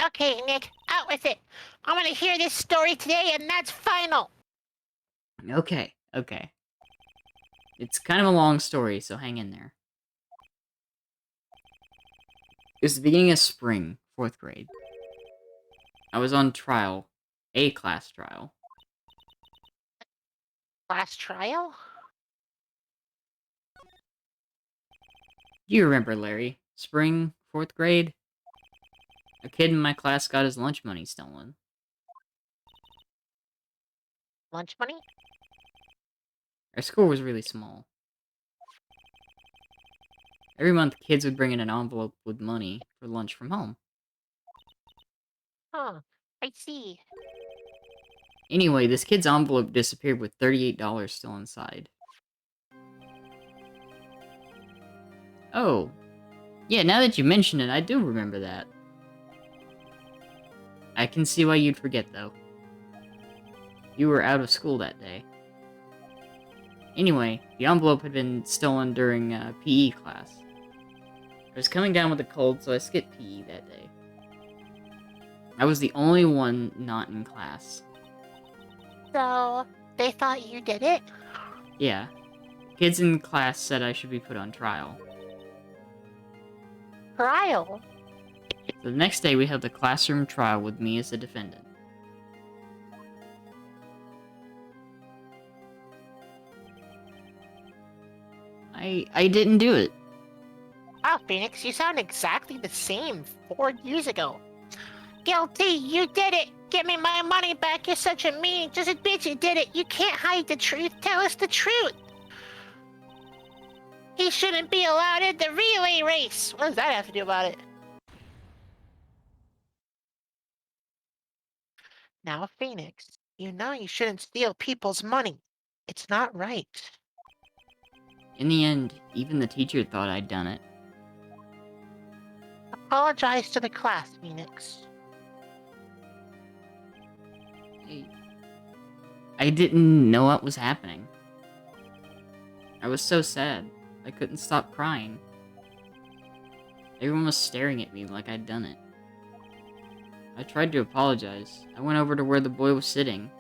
Okay, Nick, out with it. I'm gonna hear this story today, and that's final. Okay. It's kind of a long story, so hang in there. It was the beginning of spring, 4th grade. I was on trial. A class trial. Class trial? You remember, Larry. Spring, 4th grade? A kid in my class got his lunch money stolen. Lunch money? Our school was really small. Every month, kids would bring in an envelope with money for lunch from home. Huh, I see. Anyway, this kid's envelope disappeared with $38 still inside. Oh. Yeah, now that you mention it, I do remember that. I can see why you'd forget, though. You were out of school that day. Anyway, the envelope had been stolen during PE class. I was coming down with a cold, so I skipped PE that day. I was the only one not in class. So, they thought you did it? Yeah. Kids in class said I should be put on trial. Trial? So the next day we held a classroom trial with me as the defendant. I didn't do it. Wow, Phoenix, you sound exactly the same 4 years ago. Guilty, you did it! Give me my money back, you're such a meanie. Just admit you did it. You can't hide the truth. Tell us the truth. He shouldn't be allowed in the relay race. What does that have to do about it? Now, Phoenix, you know you shouldn't steal people's money. It's not right. In the end, even the teacher thought I'd done it. Apologize to the class, Phoenix. I didn't know what was happening. I was so sad. I couldn't stop crying. Everyone was staring at me like I'd done it. I tried to apologize. I went over to where the boy was sitting.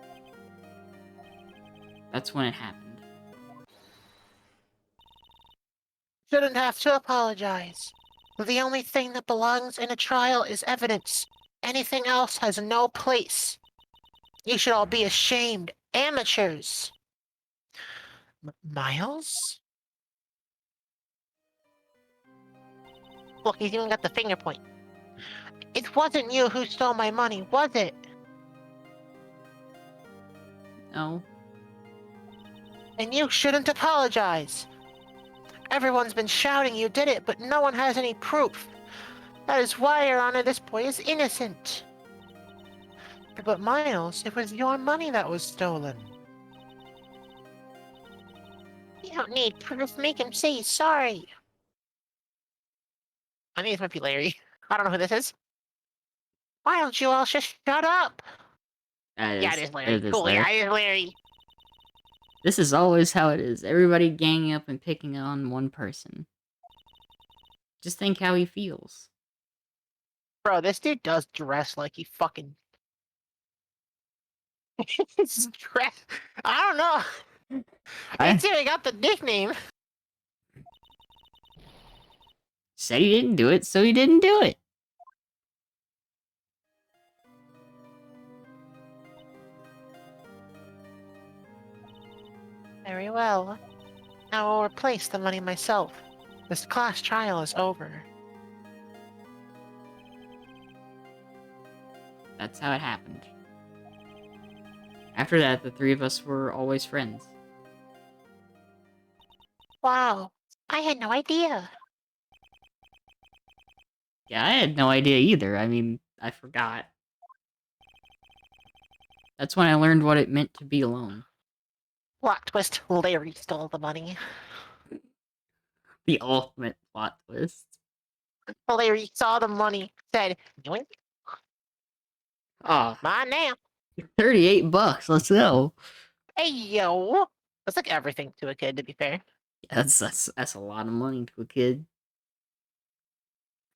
That's when it happened. Shouldn't have to apologize. The only thing that belongs in a trial is evidence. Anything else has no place. You should all be ashamed. Amateurs. Miles? Look, he's even got the finger point. It wasn't you who stole my money, was it? No. And you shouldn't apologize. Everyone's been shouting you did it, but no one has any proof. That is why, Your Honor, this boy is innocent. But Miles, it was your money that was stolen. You don't need proof. Make him say he's sorry. I think this might be Larry. I don't know who this is. Why don't you all just shut up? Yeah, it is Larry. It is Cool, Larry. yeah, it is Larry. This is always how it is. Everybody ganging up and picking on one person. Just think how he feels. Bro, this dude does dress like he fucking... His dress... I don't know. It's even got the nickname. Said he didn't do it, so he didn't do it. Very well. I will replace the money myself. This class trial is over. That's how it happened. After that, the three of us were always friends. Wow, I had no idea. Yeah, I had no idea either. I mean, I forgot. That's when I learned what it meant to be alone. Plot twist, Larry stole the money. The ultimate plot twist. Larry saw the money, said, yoink, Ah, mine now. 38 bucks, let's go. Hey, yo. That's like everything to a kid, to be fair. That's a lot of money to a kid.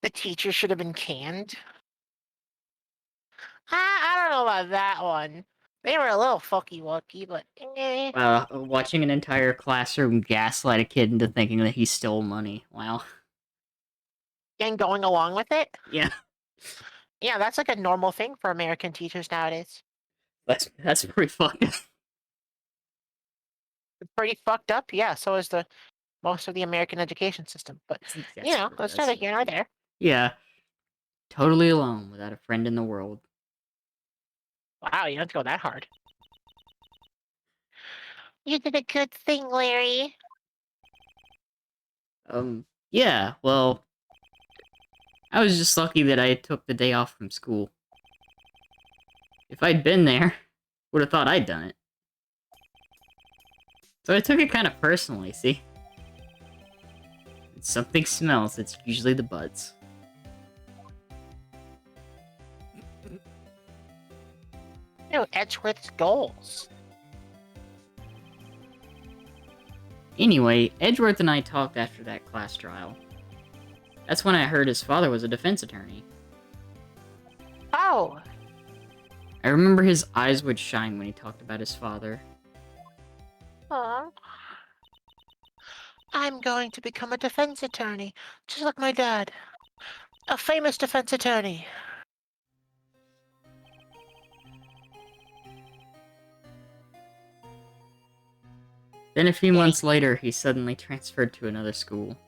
The teacher should have been canned. I don't know about that one. They were a little fucky-wucky, but eh. Watching an entire classroom gaslight a kid into thinking that he stole money. Wow. And going along with it? Yeah, Yeah, that's like a normal thing for American teachers nowadays. that's pretty fucked up. It's pretty fucked up, yeah, so is the most of the American education system. But, you know, that's neither here nor there. Yeah. Totally alone, without a friend in the world. Wow, you don't have to go that hard. You did a good thing, Larry. Yeah, well... I was just lucky that I took the day off from school. If I'd been there, would have thought I'd done it. So I took it kind of personally, see? When something smells, it's usually the buds. Ew, Edgeworth's goals. Anyway, Edgeworth and I talked after that class trial. That's when I heard his father was a defense attorney. Oh! I remember his eyes would shine when he talked about his father. Aw. I'm going to become a defense attorney, just like my dad. A famous defense attorney. Then a few months later, he suddenly transferred to another school.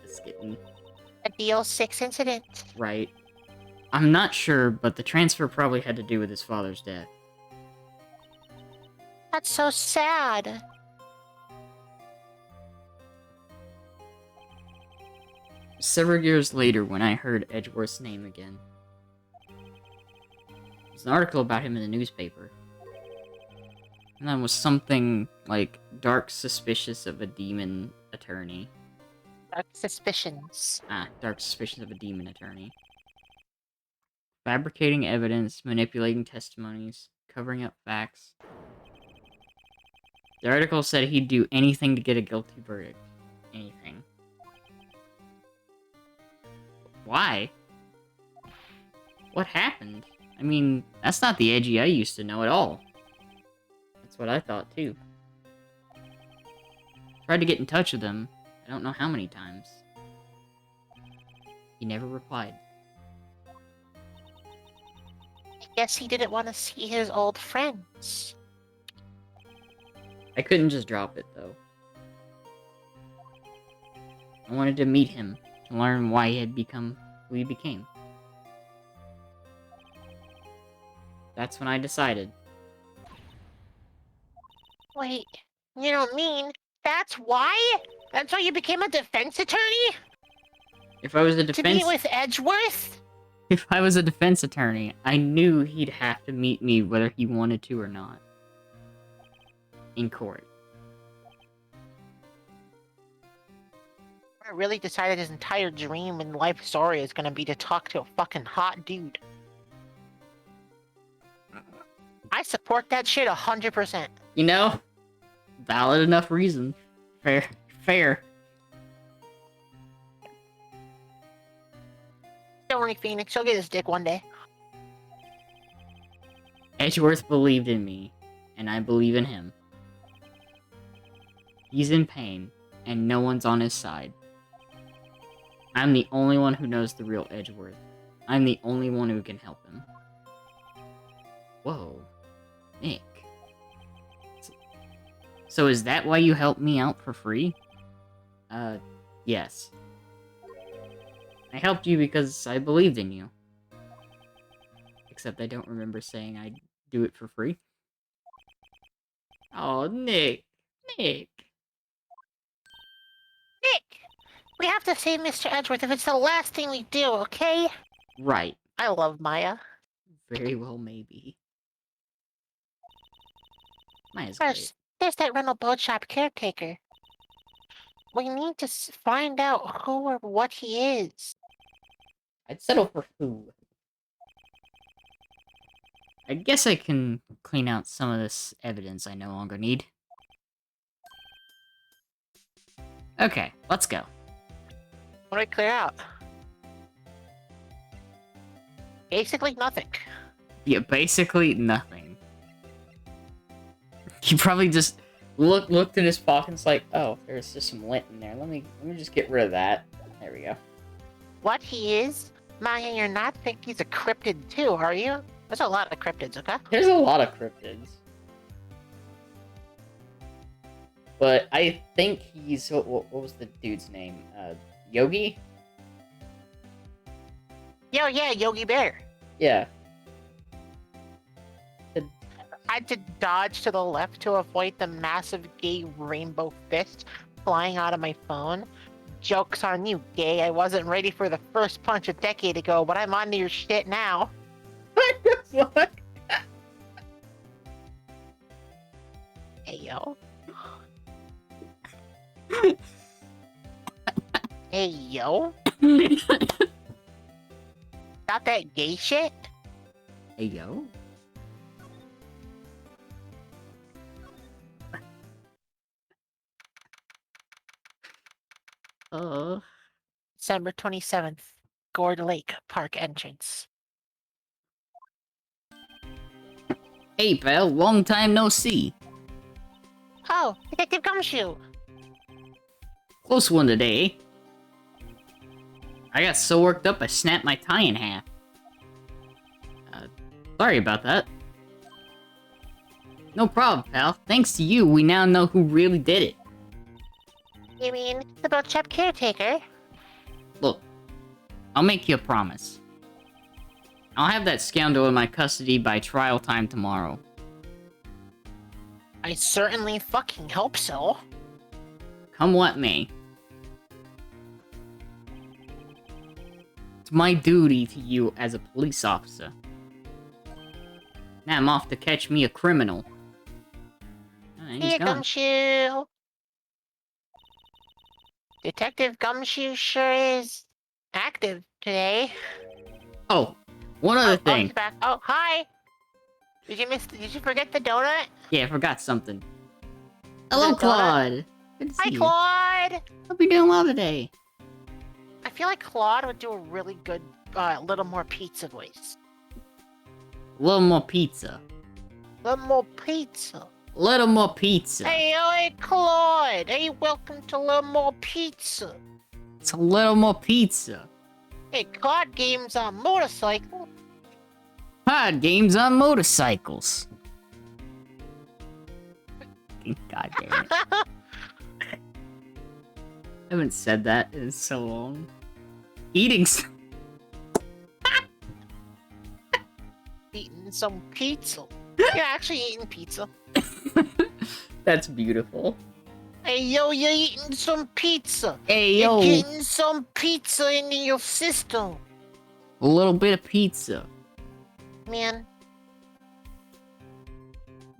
It's getting A DL6 incident. right. I'm not sure, but the transfer probably had to do with his father's death. That's so sad. Several years later, when I heard Edgeworth's name again, there's an article about him in the newspaper. And that was something like dark suspicious of a demon attorney. Dark suspicions. Dark suspicions of a demon attorney. Fabricating evidence, manipulating testimonies, covering up facts. The article said he'd do anything to get a guilty verdict. Anything. Why? What happened? I mean, that's not the Edgy I used to know at all. That's what I thought, too. Tried to get in touch with him. I don't know how many times. He never replied. I guess he didn't want to see his old friends. I couldn't just drop it, though. I wanted to meet him, to learn why he had become who he became. That's when I decided. Wait, you don't mean that's why? That's why you became a defense attorney? If I was a To defense... meet with Edgeworth? If I was a defense attorney, I knew he'd have to meet me whether he wanted to or not. In court. I really decided his entire dream and life story is gonna be to talk to a fucking hot dude. I support that shit 100%. You know? Valid enough reason. Fair. Don't worry, Phoenix, he'll get his dick one day. Edgeworth believed in me, and I believe in him. He's in pain, and no one's on his side. I'm the only one who knows the real Edgeworth. I'm the only one who can help him. Whoa. Nick. So is that why you helped me out for free? Yes. I helped you because I believed in you. Except I don't remember saying I'd do it for free. Oh, Nick. Nick! We have to save Mr. Edgeworth if it's the last thing we do, okay? Right. I love Maya. Very well, maybe. Maya's First, great. there's that rental boat shop caretaker. We need to find out who or what he is. I'd settle for who? I guess I can clean out some of this evidence I no longer need. Okay, let's go. What do we clear out? Basically nothing. Yeah, basically nothing. He probably just looked in his pockets like, oh, there's just some lint in there. Let me just get rid of that. There we go. What he is? Maya, you're not think he's a cryptid too, are you? There's a lot of cryptids, okay? There's a lot of cryptids. But I think he's... What was the dude's name? Yogi? Yeah, Yogi Bear. Yeah. I had to dodge to the left to avoid the massive gay rainbow fist flying out of my phone. Joke's on you, gay. I wasn't ready for the first punch a decade ago, but I'm onto your shit now. What the fuck? Hey, yo. Hey, yo. Not that gay shit? Hey, yo. December 27th, Gourd Lake Park entrance. Hey, pal. Long time no see. Oh, Detective Gumshoe. Close one today, eh? I got so worked up I snapped my tie in half. Sorry about that. No problem, pal. Thanks to you, we now know who really did it. You mean the bookshop caretaker? Look, I'll make you a promise. I'll have that scoundrel in my custody by trial time tomorrow. I certainly fucking hope so. Come what may. It's my duty to you as a police officer. Now I'm off to catch me a criminal. He's Here, gone. Gumshoe. Detective Gumshoe sure is active today. Oh, one other Oh, thing. he's back. Oh, hi. Did you forget the donut? Yeah, I forgot something. Is Hello, it a donut? Claude. Good to see Hi, you. Claude. Hope you're doing well today. I feel like Claude would do a really good Little More Pizza voice. A little more pizza. Little More Pizza. Little more pizza. Hey, Claude. Hey, welcome to Little More Pizza. It's a little more pizza. Hey, card games on motorcycle. Card games on motorcycles. God damn it. I haven't said that in so long. Eating Eating some pizza. You're actually eating pizza. That's beautiful. Hey, yo, you're eating some pizza. Hey, You're yo. getting some pizza into your system. A little bit of pizza. Man,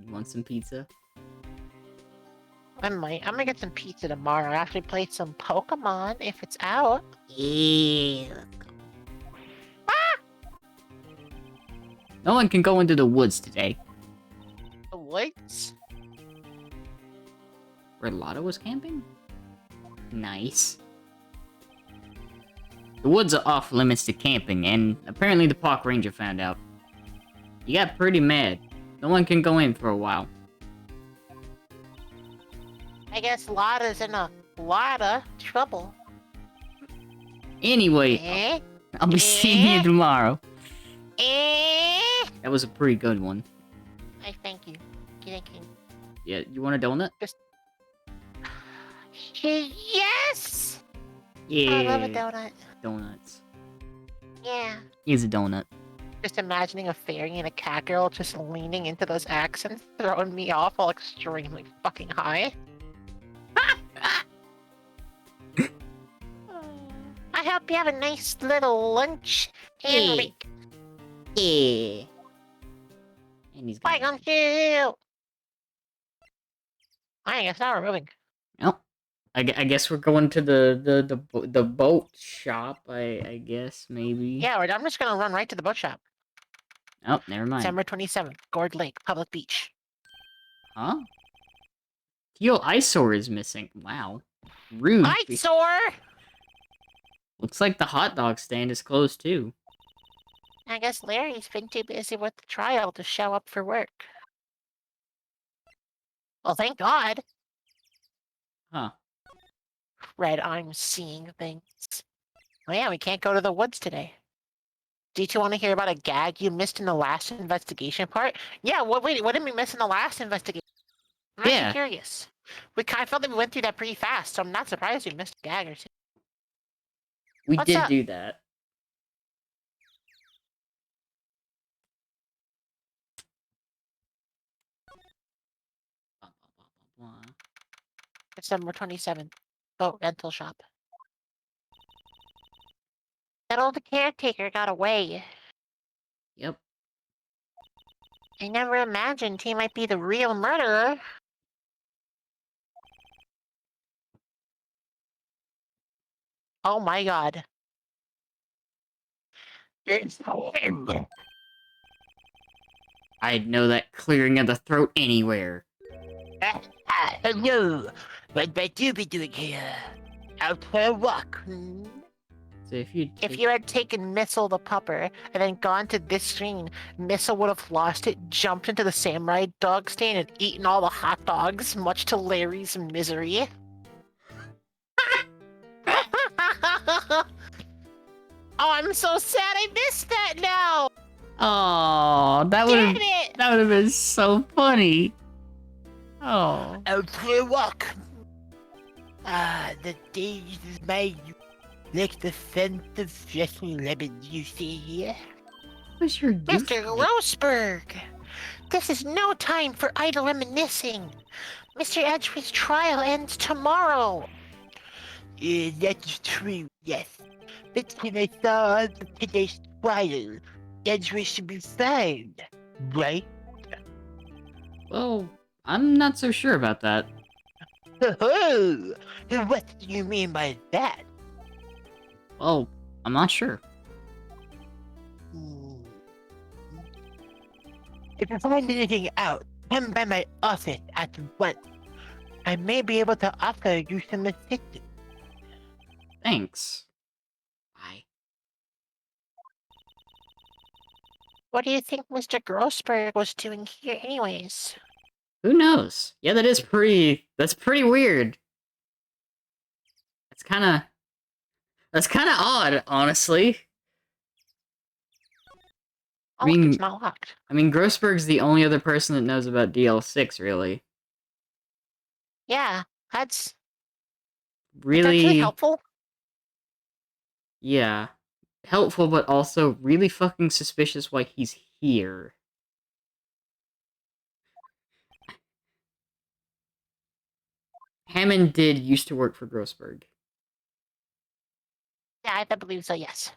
You want some pizza? I might. I'm gonna get some pizza tomorrow after I play some Pokemon if it's out. Yeah, let's go. No one can go into the woods today. The woods? Where Lotta was camping? Nice. The woods are off limits to camping, and apparently the park ranger found out. He got pretty mad. No one can go in for a while. I guess Lotta's in a lot of trouble. Anyway, Eh? I'll be seeing you tomorrow. Eh? That was a pretty good one. I thank you. Thank you. Yeah, you want a donut? Yes! Yeah. I love a donut. Donuts. Yeah. Here's a donut. Just imagining a fairy and a cat girl just leaning into those accents, throwing me off all extremely fucking high. I hope you have a nice little lunch. Hey. Yeah. And he's Bye, gone. Gumshoe! I guess now we're moving. Oh, I guess we're going to the boat shop. I guess maybe. Yeah, I'm just gonna run right to the boat shop. Oh, never mind. December 27th, Gourd Lake, Public Beach. Huh? Teal eyesore is missing. Wow. Rude. Eyesore! Looks like the hot dog stand is closed too. I guess Larry's been too busy with the trial to show up for work. Well, thank God. Huh. Red, I'm seeing things. Oh yeah, we can't go to the woods today. Did you want to hear about a gag you missed in the last investigation part? Yeah, what did we miss in the last investigation? I'm actually curious. I felt that we went through that pretty fast, so I'm not surprised we missed a gag or two. We What's did up? do that. December 27th, boat rental shop. That old caretaker got away. Yep. I never imagined he might be the real murderer. Oh my God. It's him. I'd know that clearing of the throat anywhere. Hello. What might you be doing here? Out for a walk. So If you had taken Missile the pupper and then gone to this screen, Missile would have lost it, jumped into the samurai dog stand, and eaten all the hot dogs, much to Larry's misery. Oh, I'm so sad I missed that now! Oh, that Damn would it! have been so funny. Oh. Okay, walk. The days is made like the scent of freshly lemon, you see here. What's your Mr. Grossberg, this is no time for idle reminiscing. Mr. Edgeworth's trial ends tomorrow. That's true, yes. But when I saw the today's trial, Edgeworth should be fine, right? Well, I'm not so sure about that. Oh, what do you mean by that? Well, I'm not sure. Hmm. If you find anything out, come by my office at once. I may be able to offer you some assistance. Thanks. Bye. What do you think Mr. Grossberg was doing here anyways? Who knows? Yeah, that's pretty weird. That's kinda odd, honestly. Oh, I mean- it's not locked. I mean, Grossberg's the only other person that knows about DL6, really. Yeah, that's actually Really, helpful. yeah. Helpful, but also really fucking suspicious why he's here. Hammond did used to work for Grossberg. Yeah, I believe so, yes.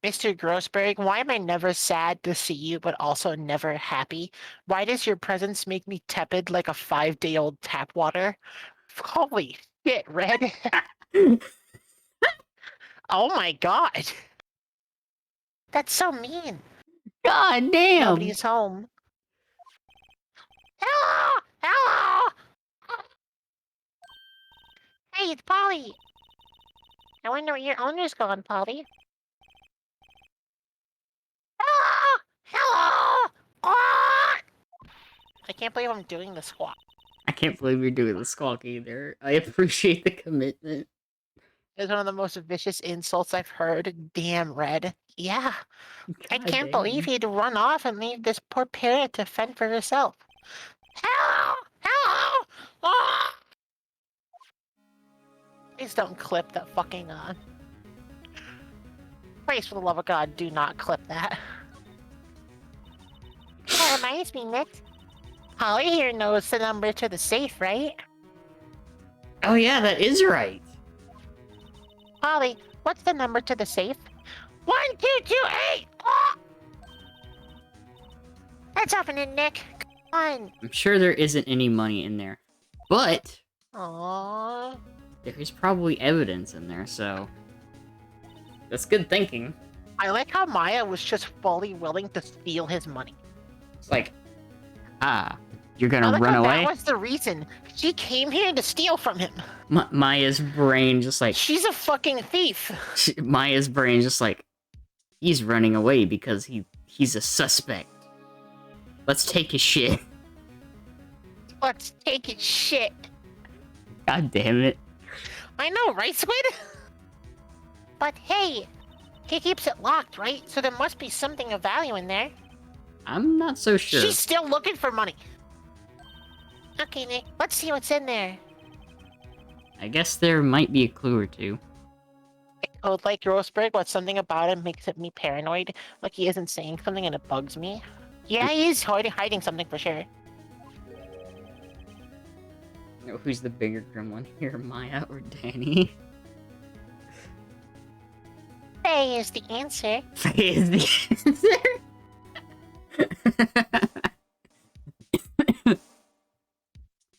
Mr. Grossberg, why am I never sad to see you, but also never happy? Why does your presence make me tepid like a 5-day-old tap water? Holy shit, Red. Oh my god. That's so mean. God damn! Nobody's home. Hello! Hello! Hey, it's Polly. I wonder where your owner's gone, Polly. Hello! Hello! Ah! I can't believe I'm doing the squat. I can't believe you're doing the squawk either. I appreciate the commitment. It's one of the most vicious insults I've heard. Damn, Red. Yeah. I God can't damn. believe he'd run off and leave this poor parrot to fend for herself. Hello! Hello! Ah! Please don't clip that fucking, Please, for the love of God, do not clip that. That reminds me, Nick. Holly here knows the number to the safe, right? Oh yeah, that is right. Holly, what's the number to the safe? 1228! Ah! Let's open it, Nick. Come on. I'm sure there isn't any money in there. But Aww. there is probably evidence in there, so that's good thinking. I like how Maya was just fully willing to steal his money. It's like, you're I gonna like run how away? that was the reason. She came here to steal from him. Maya's brain just like, She's a fucking thief. Maya's brain just like, he's running away because he's a suspect. Let's take his shit. Let's take his shit. God damn it. I know, right, Squid? But hey, he keeps it locked, right? So there must be something of value in there. I'm not so sure. She's still looking for money. Okay, Nick, let's see what's in there. I guess there might be a clue or two. Oh, like Grossberg, but something about him makes me paranoid. Like he isn't saying something and it bugs me. Yeah, he is hiding something for sure. You know, who's the bigger gremlin here, Maya or Dani? Faye is the answer. Faye is the answer.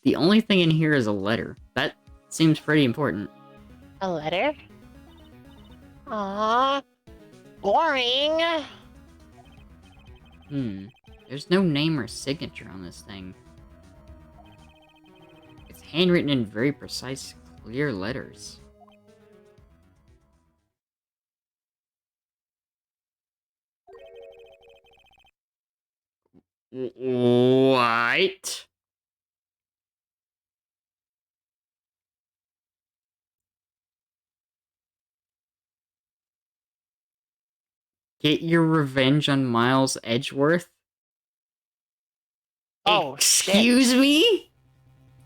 The only thing in here is a letter. That seems pretty important. A letter? Aww. Boring. There's no name or signature on this thing. It's handwritten in very precise, clear letters. What? Get your revenge on Miles Oh, Excuse me?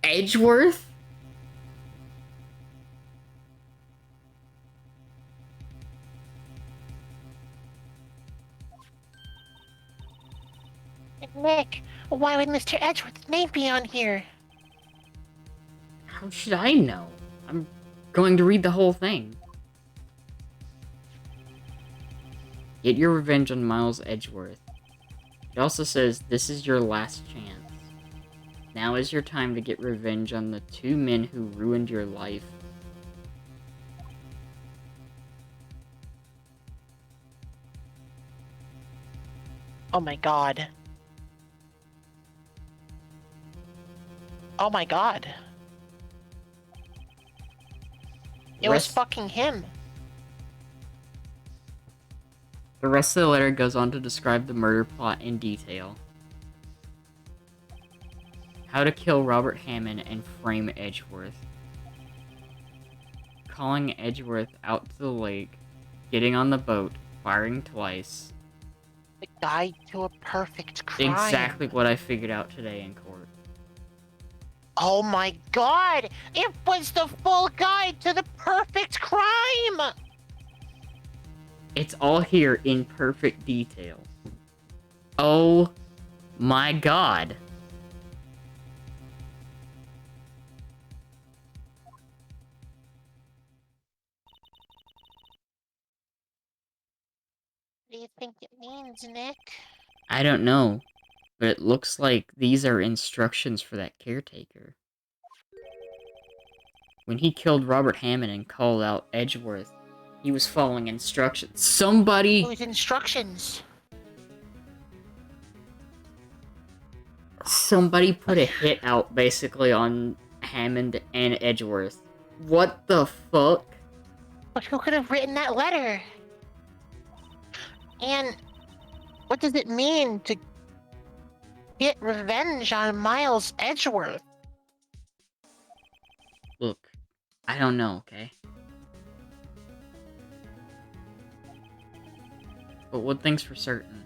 Edgeworth? Nick, why would Mr. Edgeworth's name be on here? How should I know? I'm going to read the whole thing. Get your revenge on Miles Edgeworth. It also says, this is your last chance. Now is your time to get revenge on the 2 men who ruined your life. Oh my god. Oh my god. It was fucking him. The rest of the letter goes on to describe the murder plot in detail. How to kill Robert Hammond and frame Edgeworth. Calling Edgeworth out to the lake, getting on the boat, firing twice. The guide to a perfect crime. Exactly what I figured out today in court. Oh my god! It was the full guide to the perfect crime! It's all here in perfect detail. Oh my god. What do you think it means, Nick? I don't know, but it looks like these are instructions for that caretaker. When he killed Robert Hammond and called out Edgeworth, he was following instructions. Whose instructions? Somebody put a hit out, basically, on Hammond and Edgeworth. What the fuck? But who could have written that letter? And what does it mean to get revenge on Miles Edgeworth? Look, I don't know, okay? But one thing's for certain.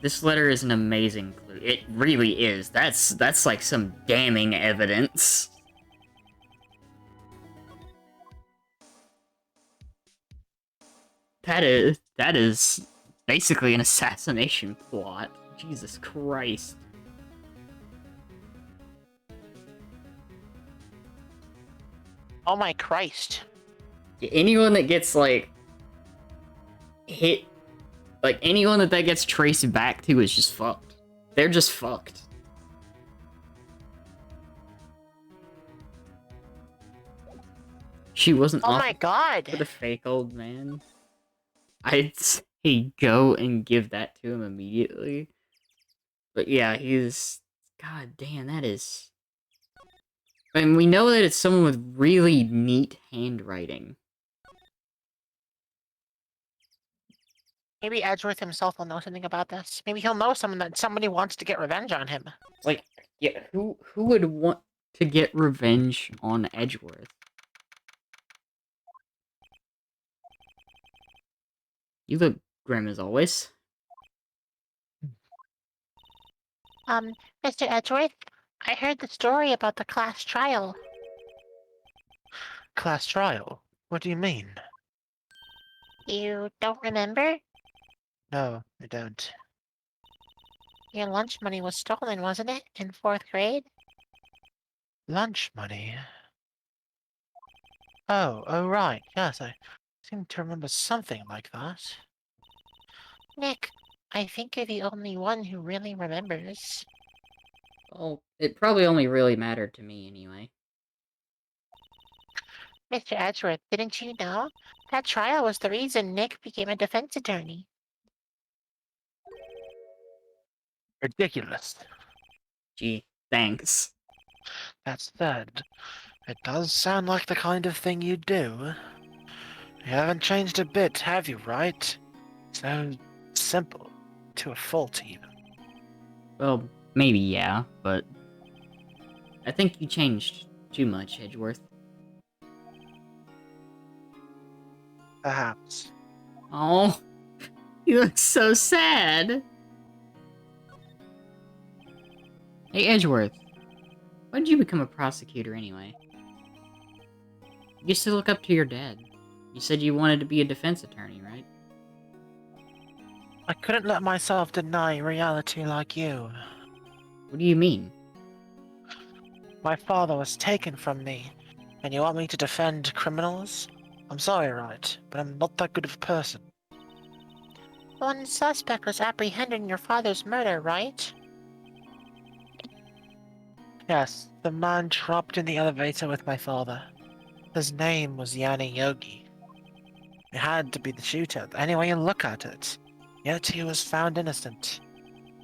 This letter is an amazing clue. It really is. That's like some damning evidence. That is basically an assassination plot. Jesus Christ. Oh my Christ. Anyone that gets, like, hit, like, anyone that gets traced back to is just fucked. They're just fucked. She wasn't Oh off my god. for the fake old man. I'd say go and give that to him immediately. But yeah, he's... God damn, that is... I mean, we know that it's someone with really neat handwriting. Maybe Edgeworth himself will know something about this. Maybe he'll know someone that somebody wants to get revenge on him. It's like, yeah, who would want to get revenge on Edgeworth? You look grim as always. Mr. Edgeworth, I heard the story about the class trial. Class trial? What do you mean? You don't remember? No, I don't. Your lunch money was stolen, wasn't it, in 4th grade? Lunch money? Oh, right, yes, I seem to remember something like that. Nick, I think you're the only one who really remembers. Well, it probably only really mattered to me anyway. Mr. Edgeworth, didn't you know? That trial was the reason Nick became a defense attorney. Ridiculous. Gee, thanks. That said, it does sound like the kind of thing you do. You haven't changed a bit, have you, right? So simple. To a fault, even. Well, maybe yeah, but... I think you changed too much, Edgeworth. Perhaps. Oh, you look so sad. Hey, Edgeworth. Why did you become a prosecutor anyway? You used to look up to your dad. You said you wanted to be a defense attorney, right? I couldn't let myself deny reality like you. What do you mean? My father was taken from me, and you want me to defend criminals? I'm sorry, Wright, but I'm not that good of a person. One suspect was apprehended in your father's murder, right? Yes, the man trapped in the elevator with my father. His name was Dani Yogi. He had to be the shooter, any way you look at it. Yet he was found innocent.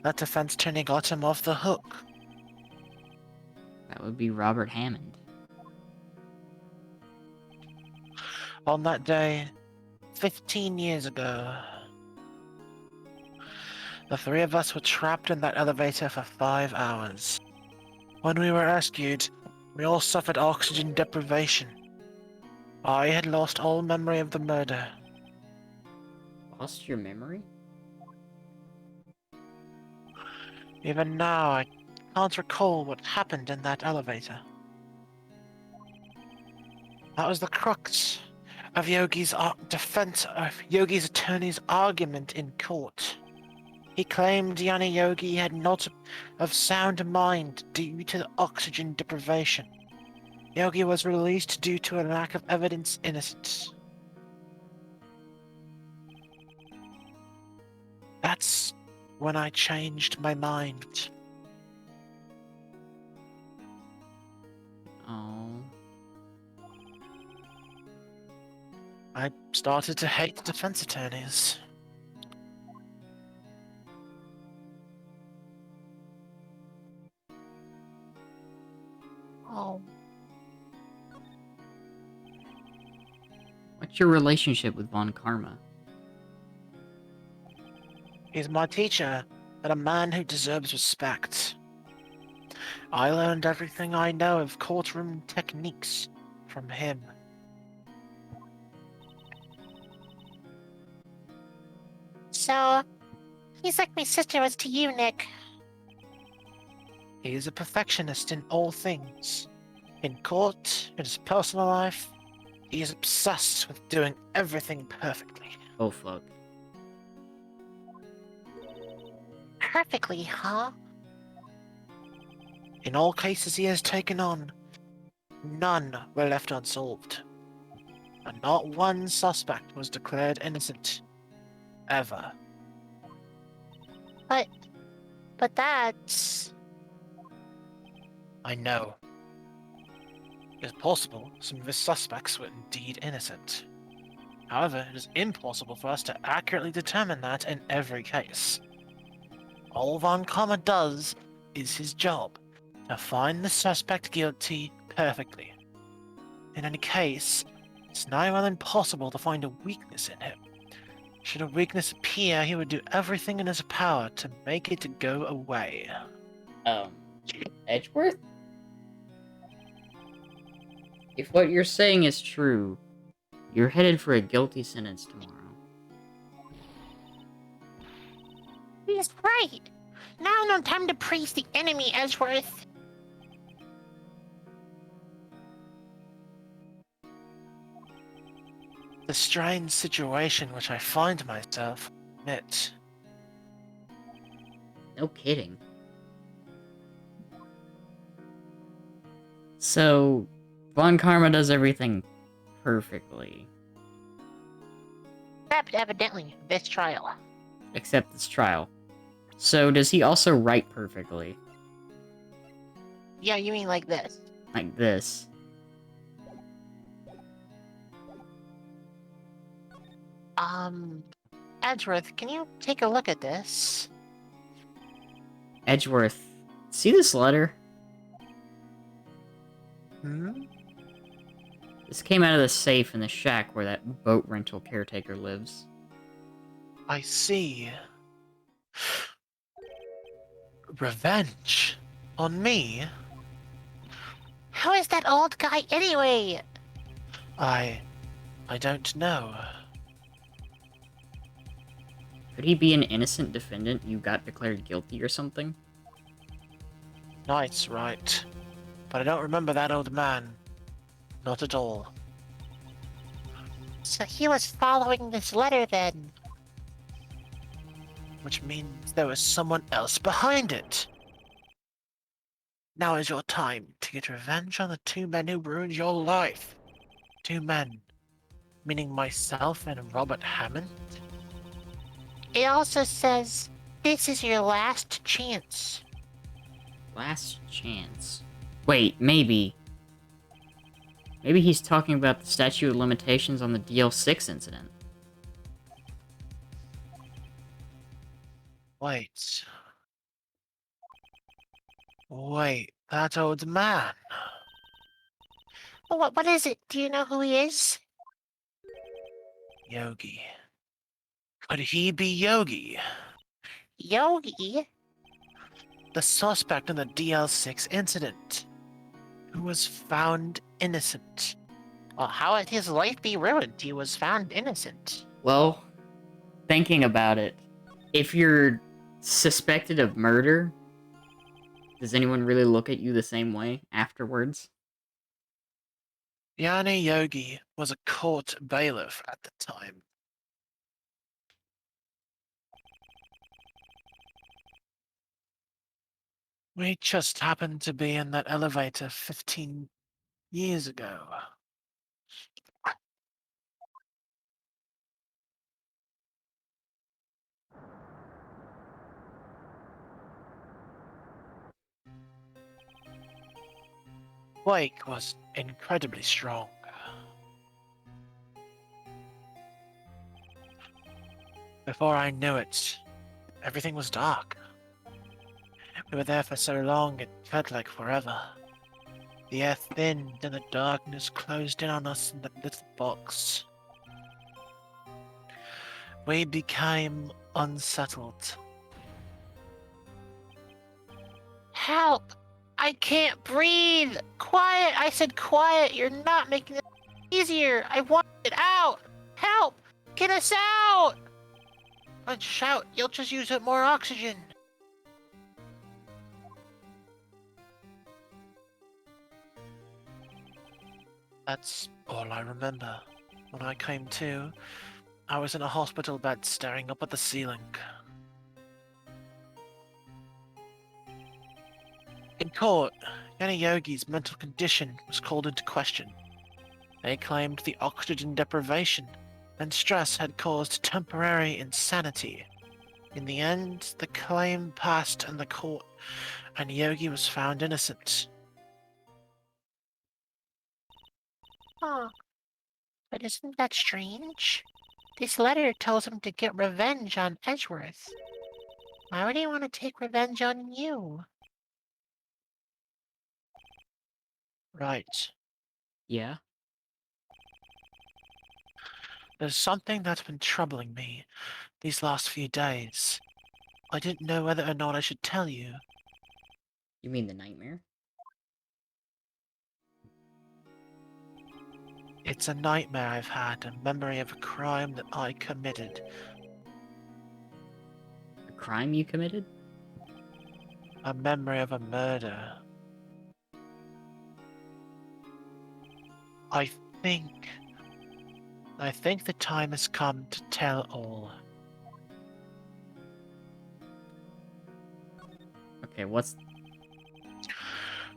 That defense attorney got him off the hook. That would be Robert Hammond. On that day, 15 years ago, the three of us were trapped in that elevator for 5 hours. When we were rescued, we all suffered oxygen deprivation. I had lost all memory of the murder. Lost your memory? Even now, I can't recall what happened in that elevator. That was the crux of Yogi's attorney's argument in court. He claimed Dani Yogi had not of sound mind due to the oxygen deprivation. Yogi was released due to a lack of evidence innocence. That's when I changed my mind. Oh. I started to hate defense attorneys. Oh. What's your relationship with Von Karma? He's my teacher, and a man who deserves respect. I learned everything I know of courtroom techniques from him. So, he's like my sister was to you, Nick. He is a perfectionist in all things. In court, in his personal life, he is obsessed with doing everything perfectly. Oh, fuck. Perfectly, huh? In all cases he has taken on, none were left unsolved. And not one suspect was declared innocent. Ever. But that's... I know. It is possible some of his suspects were indeed innocent. However, it is impossible for us to accurately determine that in every case. All Von Karma does is his job, to find the suspect guilty perfectly. In any case, it's nigh well impossible to find a weakness in him. Should a weakness appear, he would do everything in his power to make it go away. Edgeworth? If what you're saying is true, you're headed for a guilty sentence tomorrow. He's right! Now no time to praise the enemy, Edgeworth. The strange situation which I find myself amid. No kidding. So, Von Karma does everything perfectly. Except, evidently, this trial. Except this trial. So, does he also write perfectly? Yeah, you mean like this. Like this. Edgeworth, can you take a look at this? Edgeworth, see this letter? This came out of the safe in the shack where that boat rental caretaker lives. I see. Revenge? On me? Who is that old guy anyway? I don't know. Could he be an innocent defendant you got declared guilty or something? Nice, right. But I don't remember that old man. Not at all. So he was following this letter then. Which means there was someone else behind it. Now is your time to get revenge on the two men who ruined your life. Two men. Meaning myself and Robert Hammond? It also says, this is your last chance. Last chance. Wait, maybe. Maybe he's talking about the statute of limitations on the DL6 incident. Wait. Wait, that old man. Well, what is it? Do you know who he is? Yogi. Could he be Yogi? Yogi? The suspect in the DL6 incident, who was found innocent. Well, how would his life be ruined? He was found innocent. Well, thinking about it, if you're suspected of murder, does anyone really look at you the same way afterwards? Dani Yogi was a court bailiff at the time. We just happened to be in that elevator 15 years ago. Blake was incredibly strong. Before I knew it, everything was dark. We were there for so long it felt like forever. The air thinned and the darkness closed in on us in the little box. We became unsettled. Help! I can't breathe! Quiet! I said quiet! You're not making it easier! I want it out! Help! Get us out! Don't shout, you'll just use up more oxygen. That's all I remember. When I came to, I was in a hospital bed staring up at the ceiling. In court, Dani Yogi's mental condition was called into question. They claimed the oxygen deprivation and stress had caused temporary insanity. In the end, the claim passed in the court, and Yogi was found innocent. Huh. But isn't that strange? This letter tells him to get revenge on Edgeworth. Why would he want to take revenge on you? Right. Yeah? There's something that's been troubling me these last few days. I didn't know whether or not I should tell you. You mean the nightmare? It's a nightmare I've had, a memory of a crime that I committed. A crime you committed? A memory of a murder. I think the time has come to tell all. Okay, what's...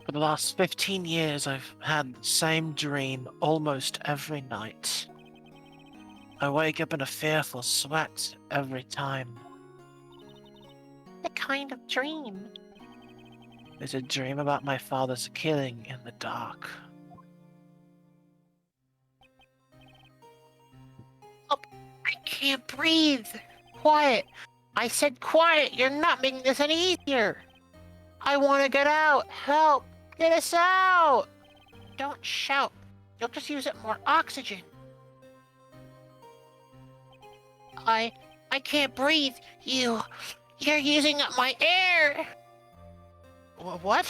For the last 15 years, I've had the same dream almost every night. I wake up in a fearful sweat every time. What kind of dream? It's a dream about my father's killing in the dark. I can't breathe. Quiet. I said quiet. You're not making this any easier. I want to get out. Help. Get us out. Don't shout. You'll just use up more oxygen. I can't breathe. You're using up my air. What?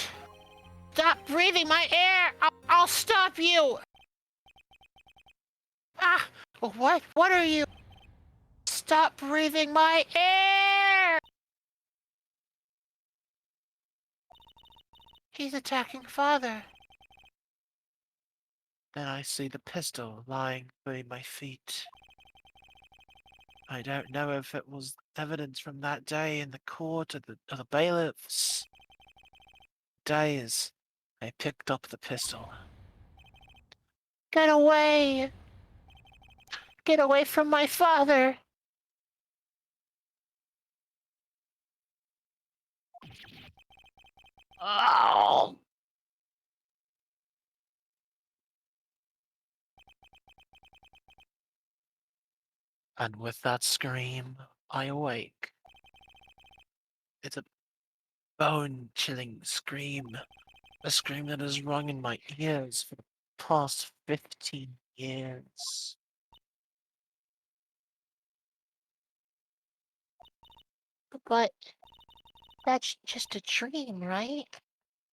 Stop breathing my air. I'll stop you. Ah, what? What are you? Stop breathing my air. He's attacking father. Then I see the pistol lying beneath my feet. I don't know if it was evidence from that day in the court or the bailiffs. Days, I picked up the pistol. Get away! Get away from my father! Oh! And with that scream, I awake. It's a bone-chilling scream. A scream that has rung in my ears for the past 15 years. But that's just a dream, right?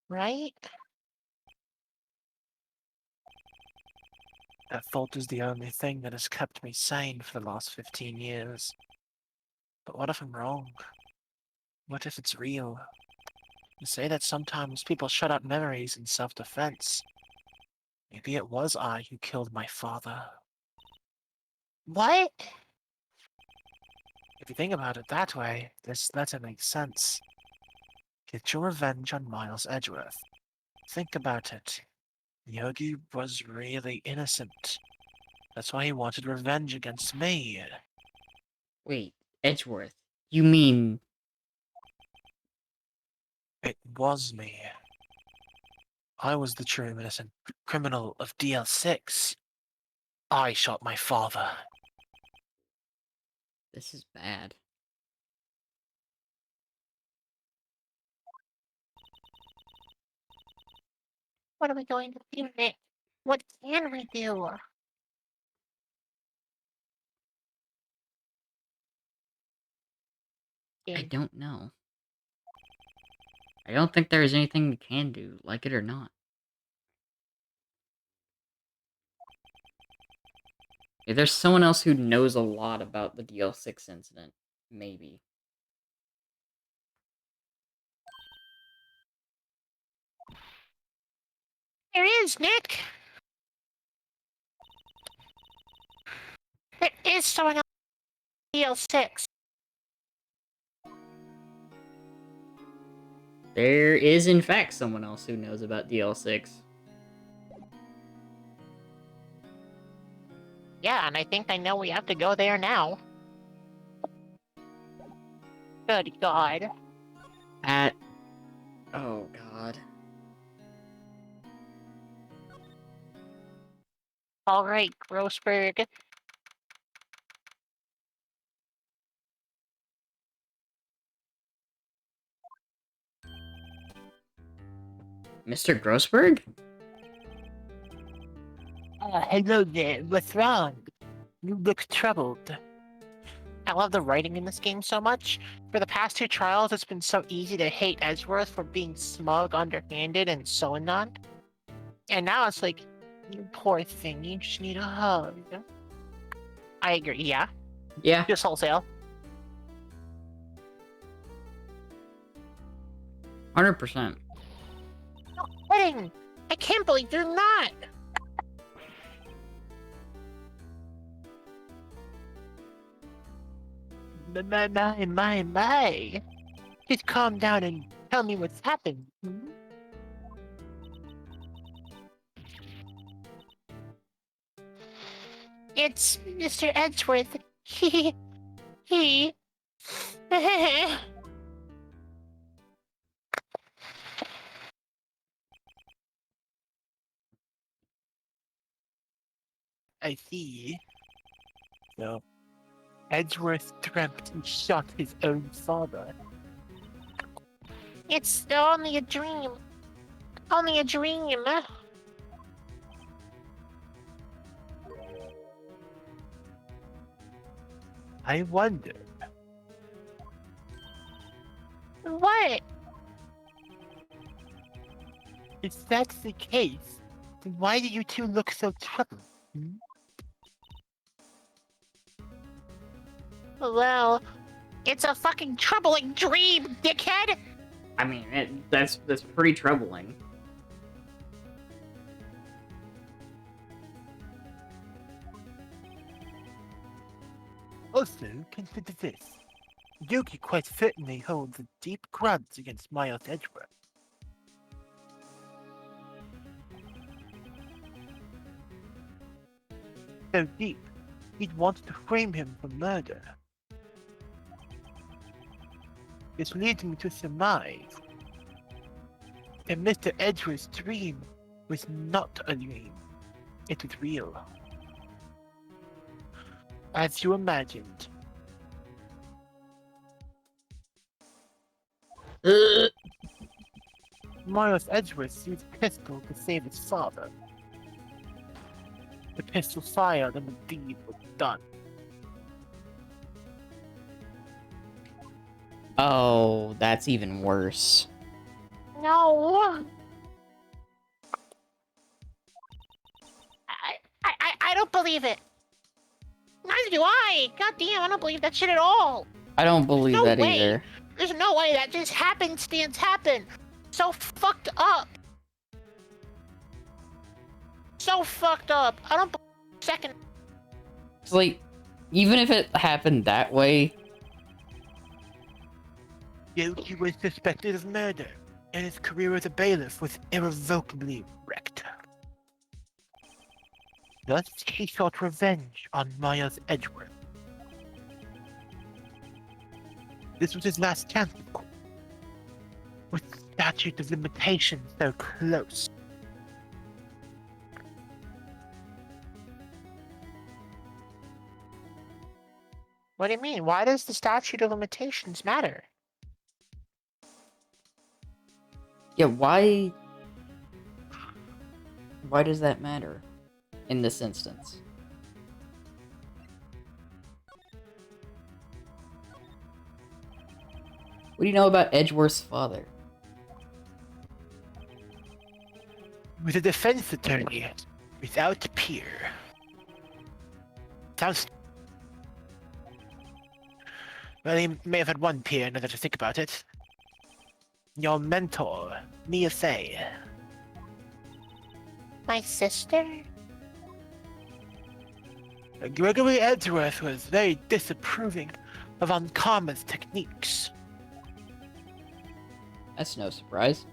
Right? That fault is the only thing that has kept me sane for the last 15 years. But what if I'm wrong? What if it's real? You say that sometimes people shut out memories in self-defense. Maybe it was I who killed my father. What? If you think about it that way, this letter makes sense. Get your revenge on Miles Edgeworth. Think about it. Yogi was really innocent. That's why he wanted revenge against me. Wait, Edgeworth. You mean... It was me. I was the true innocent criminal of DL6. I shot my father. This is bad. What are we going to do next? What can we do? I don't know. I don't think there is anything we can do, like it or not. If there's someone else who knows a lot about the DL6 incident, maybe. There is, Nick! There is someone else in DL6. There is, in fact, someone else who knows about DL6. Yeah, and I think I know we have to go there now. Good God. Oh, God. Alright, Grossberg. Mr. Grossberg? Hello there, what's wrong? You look troubled. I love the writing in this game so much. For the past two trials, it's been so easy to hate Edgeworth for being smug, underhanded, and so on. And now it's like, you poor thing, you just need a hug. I agree, yeah. Yeah. Just wholesale. 100%. No kidding! I can't believe you're not! My. Just calm down and tell me what's happened. Hmm? It's Mr. Edgeworth. He... I see. No. Edgeworth dreamt and shot his own father. It's only a dream. Only a dream. I wonder. What? If that's the case, then why do you two look so troubled? Hmm? Well, it's a fucking troubling dream, dickhead! I mean, that's pretty troubling. Also, consider this. Yogi quite certainly holds a deep grudge against Miles Edgeworth. So deep, he'd want to frame him for murder. This leads me to surmise that Mr. Edgeworth's dream was not a dream. It was real. As you imagined. Miles Edgeworth used a pistol to save his father. The pistol fired and the deed was done. Oh, that's even worse. No. I don't believe it. Neither do I. God damn, I don't believe that shit at all. I don't believe No that way. either. There's no way that just happenstance happened. So fucked up. So fucked up. I don't believe second. It's like, even if it happened that way, Yogi was suspected of murder, and his career as a bailiff was irrevocably wrecked. Thus, he sought revenge on Miles Edgeworth. This was his last chance, of course. With the statute of limitations so close. What do you mean? Why does the statute of limitations matter? yeah, why does that matter in this instance? What do you know about Edgeworth's father? With a defense attorney without peer. Sounds. Well, he may have had one peer now that I think about it. Your mentor, Mia Faye. My sister? Gregory Edgeworth was very disapproving of Ankama's techniques. That's no surprise.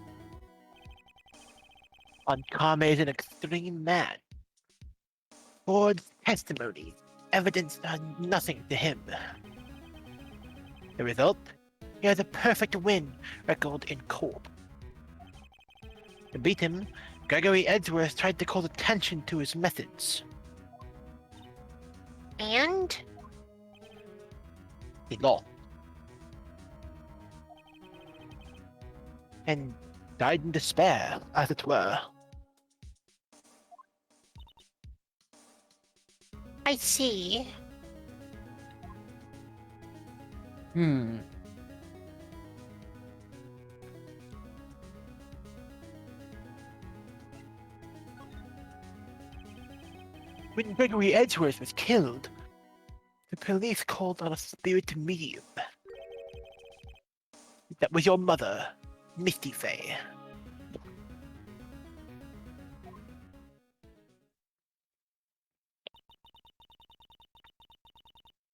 Ankama is an extreme man. Ford's testimony evidence nothing to him. The result? He has a perfect win record in court. To beat him, Gregory Edgeworth tried to call attention to his methods. And? He lost. And died in despair, as it were. I see. Hmm. When Gregory Edgeworth was killed, the police called on a spirit medium. That was your mother, Misty Faye.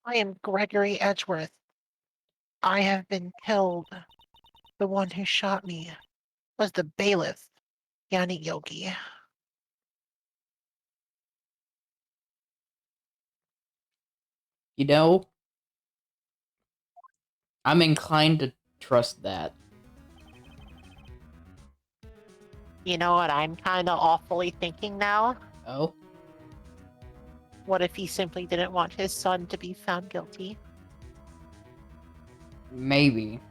I am Gregory Edgeworth. I have been killed. The one who shot me was the bailiff, Yanni Yogi. You know, I'm inclined to trust that. You know what I'm kinda awfully thinking now? Oh? What if he simply didn't want his son to be found guilty? Maybe.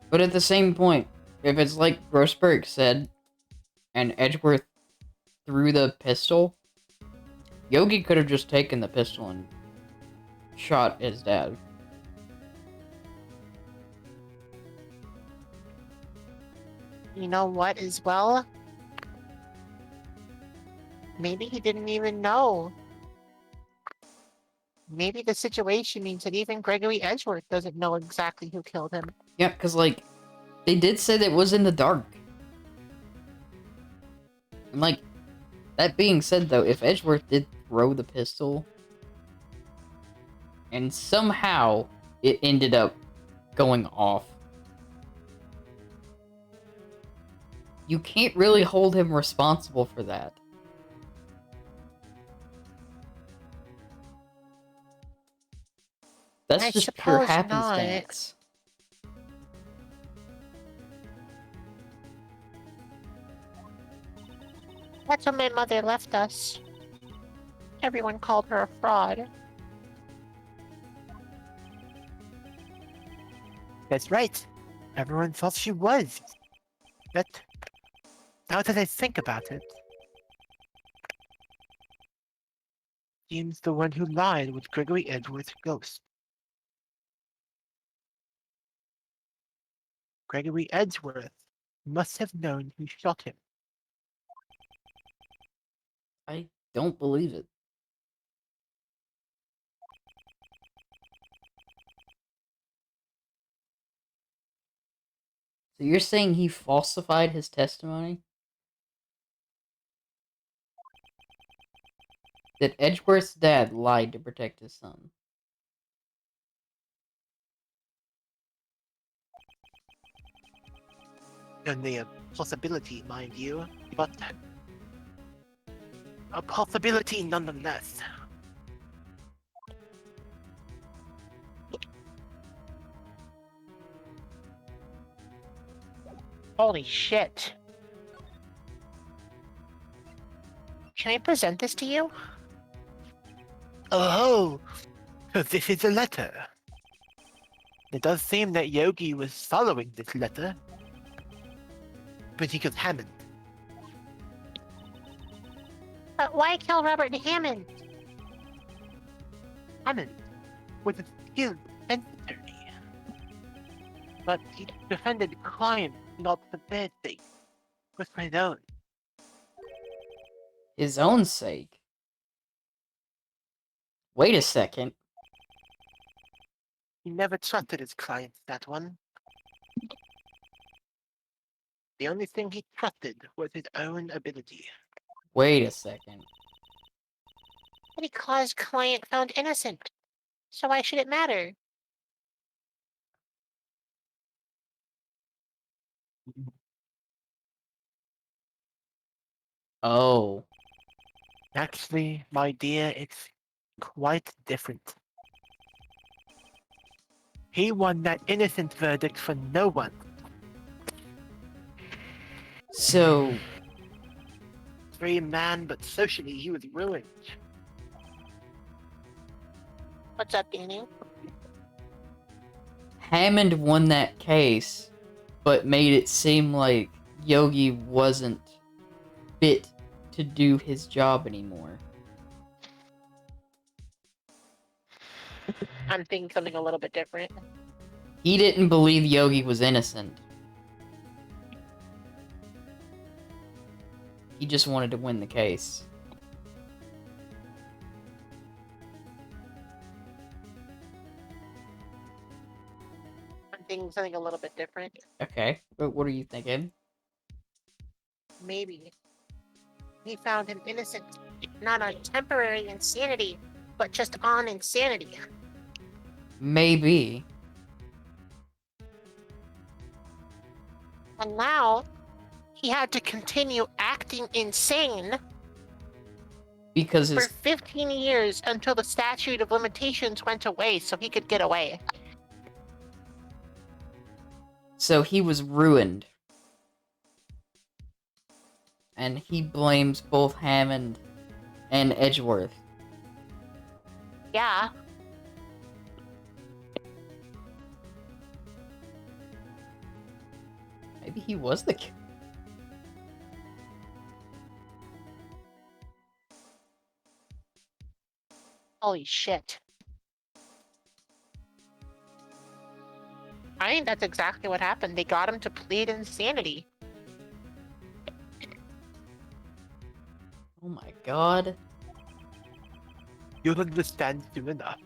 But at the same point, if it's like Grossberg said, and Edgeworth threw the pistol, Yogi could have just taken the pistol and shot his dad. You know what as well? Maybe he didn't even know. Maybe the situation means that even Gregory Edgeworth doesn't know exactly who killed him. Yeah, because, like, they did say that it was in the dark. And, like, that being said, though, if Edgeworth did throw the pistol, and somehow it ended up going off, you can't really hold him responsible for that. That's I just pure suppose happenstance. That's when my mother left us. Everyone called her a fraud. That's right. Everyone thought she was. But now that I think about it, seems the one who lied was Gregory Edgeworth's ghost. Gregory Edgeworth must have known who shot him. I don't believe it. So you're saying he falsified his testimony? That Edgeworth's dad lied to protect his son? Only a possibility, mind you, but a possibility nonetheless. Holy shit. Can I present this to you? Oh, this is a letter. It does seem that Yogi was following this letter. But he killed Hammond. But why kill Robert Hammond? Hammond was a skilled defense attorney. But he defended the client not for their sake, but for his own. His own sake? Wait a second. He never trusted his clients, that one. The only thing he trusted was his own ability. Wait a second. But he caused client found innocent. So why should it matter? Oh. Actually, my dear, it's quite different. He won that innocent verdict for no one. So, Free man, but socially he was ruined. What's up, Danny? Hammond won that case, but made it seem like Yogi wasn't fit to do his job anymore. I'm thinking something a little bit different. He didn't believe Yogi was innocent. He just wanted to win the case. I'm thinking something a little bit different. Okay, but what are you thinking? Maybe. He found him innocent. Not on temporary insanity, but just on insanity. Maybe. And now, he had to continue acting insane Because for his 15 years until the statute of limitations went away so he could get away. so he was ruined. And he blames both Hammond and Edgeworth. Yeah. Maybe he was the Holy shit. I think that's exactly what happened. They got him to plead insanity. Oh my god. You'll understand soon enough.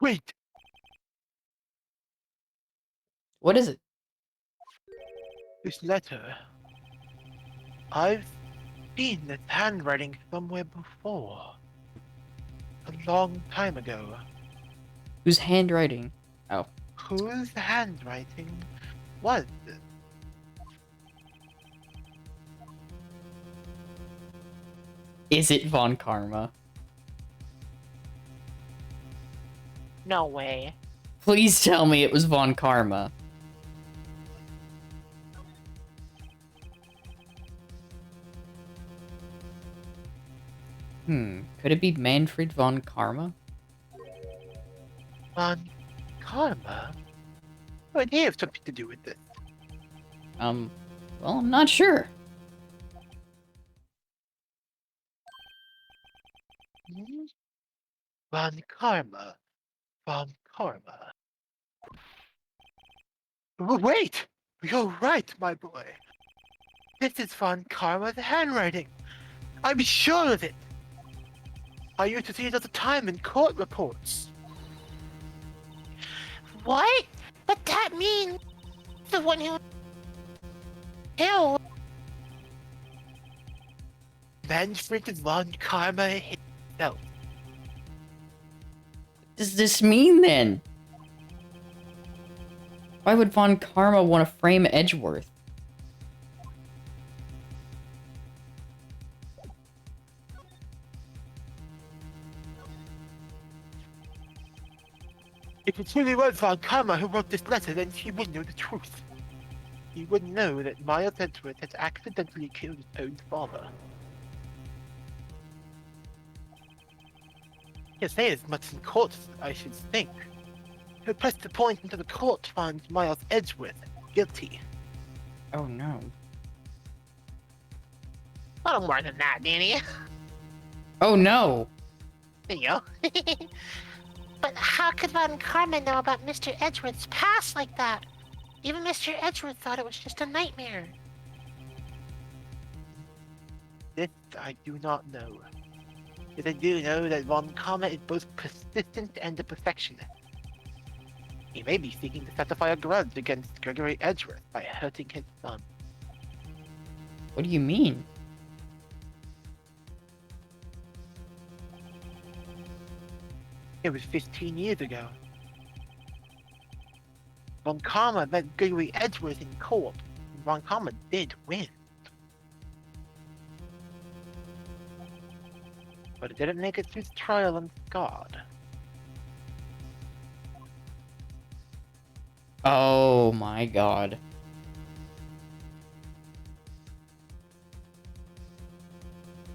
Wait! What is it? This letter. I've seen this handwriting somewhere before. A long time ago. Whose handwriting? Oh. Whose handwriting was this? Is it Von Karma? No way. Please tell me it was Von Karma. Could it be Manfred von Karma? Von Karma? Would he have something to do with this? Well, I'm not sure. Hmm? Von Karma. Von Karma. Wait! You're right, my boy. This is Von Karma's handwriting. I'm sure of it. I used to see it all the time in court reports. What? But that means the one who killed. Manfred von Karma himself. What does this mean, then? Why would Von Karma want to frame Edgeworth? If it really was Von Karma who wrote this letter, then he would know the truth. He would know that Miles Edgeworth had accidentally killed his own father. He'll say as much in court, I should think. He'll press the point until the court finds Miles Edgeworth guilty. Oh no. A little more than that, Danny. Oh no! There you go. But how could Von Karma know about Mr. Edgeworth's past like that? Even Mr. Edgeworth thought it was just a nightmare. This I do not know. But I do know that Von Karma is both persistent and a perfectionist. He may be seeking to satisfy a grudge against Gregory Edgeworth by hurting his son. What do you mean? It was 15 years ago. Von Karma met Gregory Edgeworth in court, and Von Karma did win. But it didn't make it through the trial unscarred. Oh my god.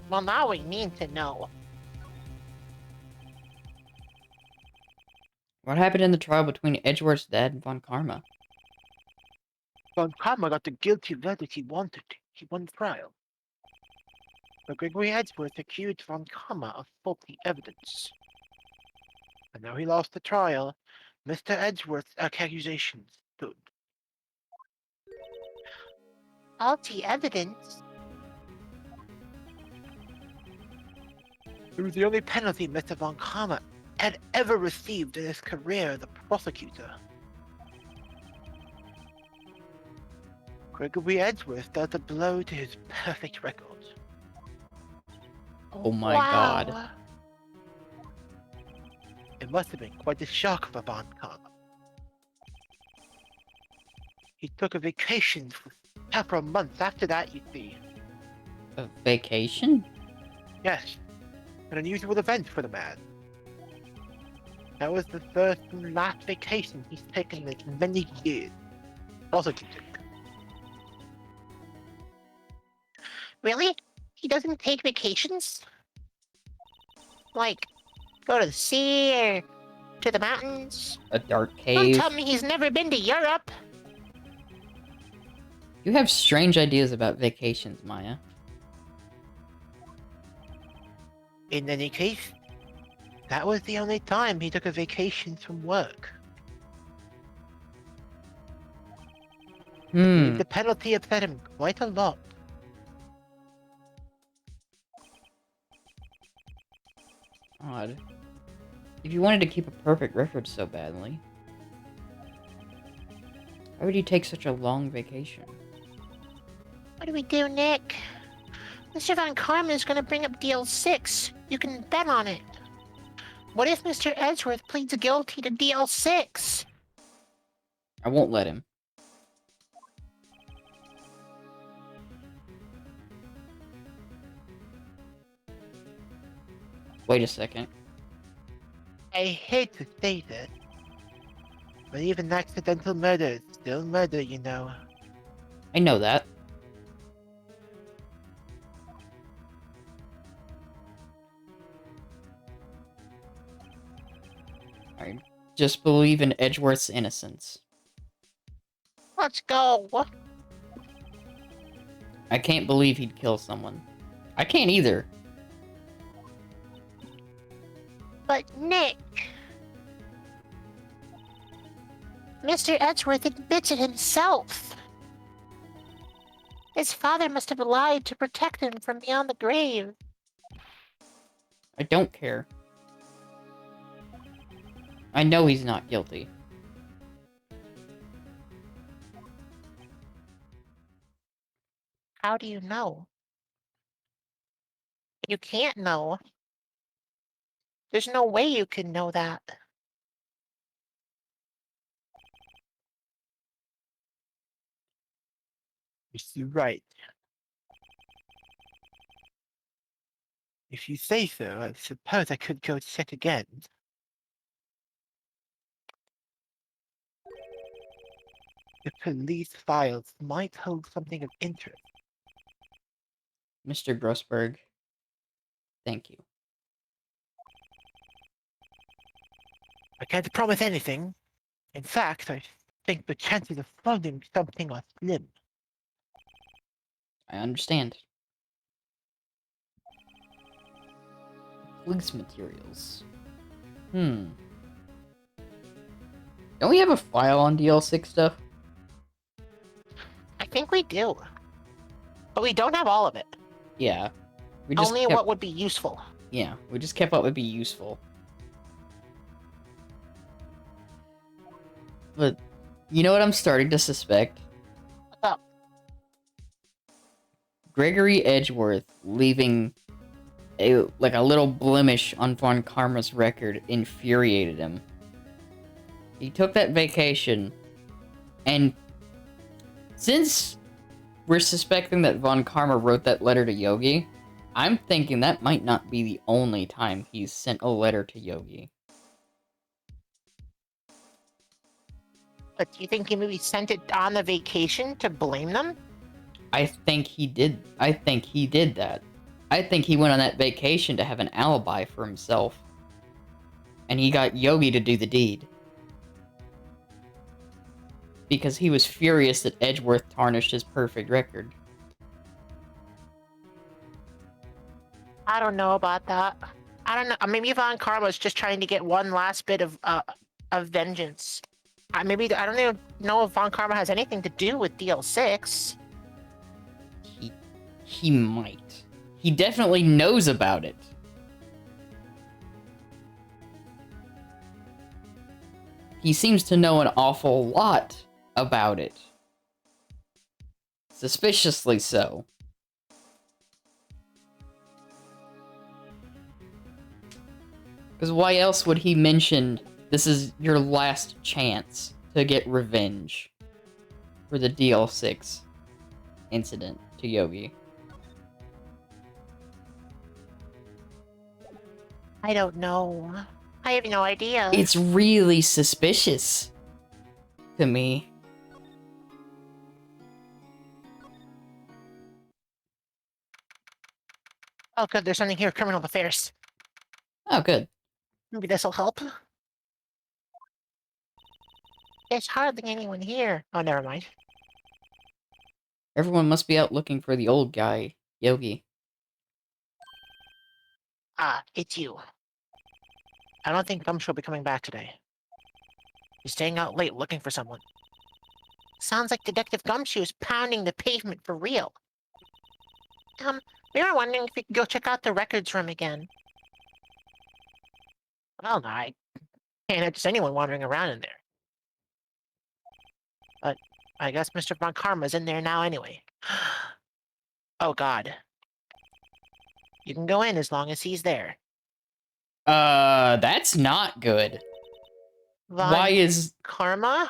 Well, now we need to know. What happened in the trial between Edgeworth's dad and Von Karma? Von Karma got the guilty verdict he wanted. He won the trial. But Gregory Edgeworth accused Von Karma of faulty evidence. And now he lost the trial. Mr. Edgeworth's accusations stood. Faulty evidence? It was the only penalty Mr. Von Karma had ever received in his career as a prosecutor. Gregory Edgeworth dealt a blow to his perfect record. Oh my god. It must have been quite a shock for Von Karma. He took a vacation for several months after that, you see. A vacation? Yes, an unusual event for the man. That was the first and last vacation he's taken in many years. Prosecuting. Really? He doesn't take vacations? Like, go to the sea or to the mountains? A dark Don't cave? tell me he's never been to Europe. You have strange ideas about vacations, Maya. In any case, that was the only time he took a vacation from work. The penalty upset him quite a lot. god. If you wanted to keep a perfect record so badly, why would you take such a long vacation? What do we do, Nick? Mr. Von Karma is going to bring up DL6. You can bet on it. What if Mr. Edgeworth pleads guilty to DL6? I won't let him. Wait a second. I hate to say this, but even accidental murder is still murder, you know. I know that. I just believe in Edgeworth's innocence. Let's go. I can't believe he'd kill someone. I can't either. But Nick... Mr. Edgeworth admits it himself. His father must have lied to protect him from beyond the grave. I don't care. I know he's not guilty. How do you know? You can't know. There's no way you can know that. You're right. If you say so, I suppose I could go check again. The police files might hold something of interest. Mr. Grossberg, thank you. I can't promise anything. In fact, I think the chances of finding something are slim. I understand. Police materials. Don't we have a file on DL6 stuff? I think we do. But we don't have all of it. Yeah. We just Only kept... what would be useful. Yeah, we just kept what would be useful. But, you know what I'm starting to suspect? What's up? Gregory Edgeworth leaving a little blemish on Von Karma's record infuriated him. He took that vacation, and since we're suspecting that Von Karma wrote that letter to Yogi, I'm thinking that might not be the only time he's sent a letter to Yogi. But do you think he maybe sent it on the vacation to blame them? I think he did that. I think he went on that vacation to have an alibi for himself. And he got Yogi to do the deed. Because he was furious that Edgeworth tarnished his perfect record. I don't know about that. I don't know. Maybe Von Karma was just trying to get one last bit of vengeance. I don't even know if Von Karma has anything to do with DL6. He might. He definitely knows about it. He seems to know an awful lot about it. Suspiciously so. Because why else would he mention this is your last chance to get revenge for the DL6 incident to Yogi? I don't know. I have no idea. It's really suspicious to me. Oh, good. There's something here. Criminal affairs. Oh, good. Maybe this'll help. There's hardly anyone here. Oh, never mind. Everyone must be out looking for the old guy, Yogi. Ah, it's you. I don't think Gumshoe will be coming back today. He's staying out late looking for someone. Sounds like Detective Gumshoe is pounding the pavement for real. We were wondering if we could go check out the records room again. Well, no, I can't have just anyone wandering around in there. But I guess Mr. Von Karma's in there now anyway. Oh God. You can go in as long as he's there. That's not good. Why Von is... Karma?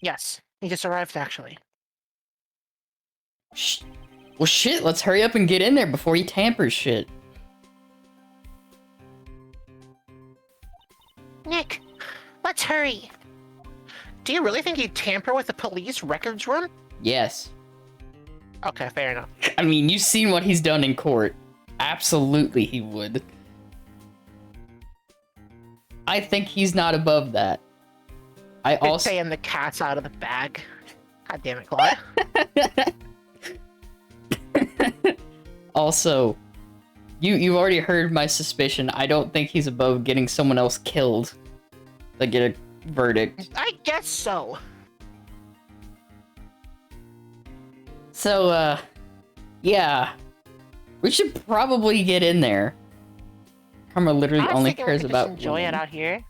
Yes, he just arrived actually. Well, shit, let's hurry up and get in there before he tampers shit. Nick, let's hurry. Do you really think he'd tamper with the police records room? Yes. Okay, fair enough. I mean, you've seen what he's done in court. Absolutely he would. I think he's not above that. I It's also... saying the cat's out of the bag. God damn it, Claude. Also, you've already heard my suspicion. I don't think he's above getting someone else killed to get a verdict. I guess so. So, yeah. We should probably get in there. Karma literally I was only thinking we cares could about just enjoy it winning. out here.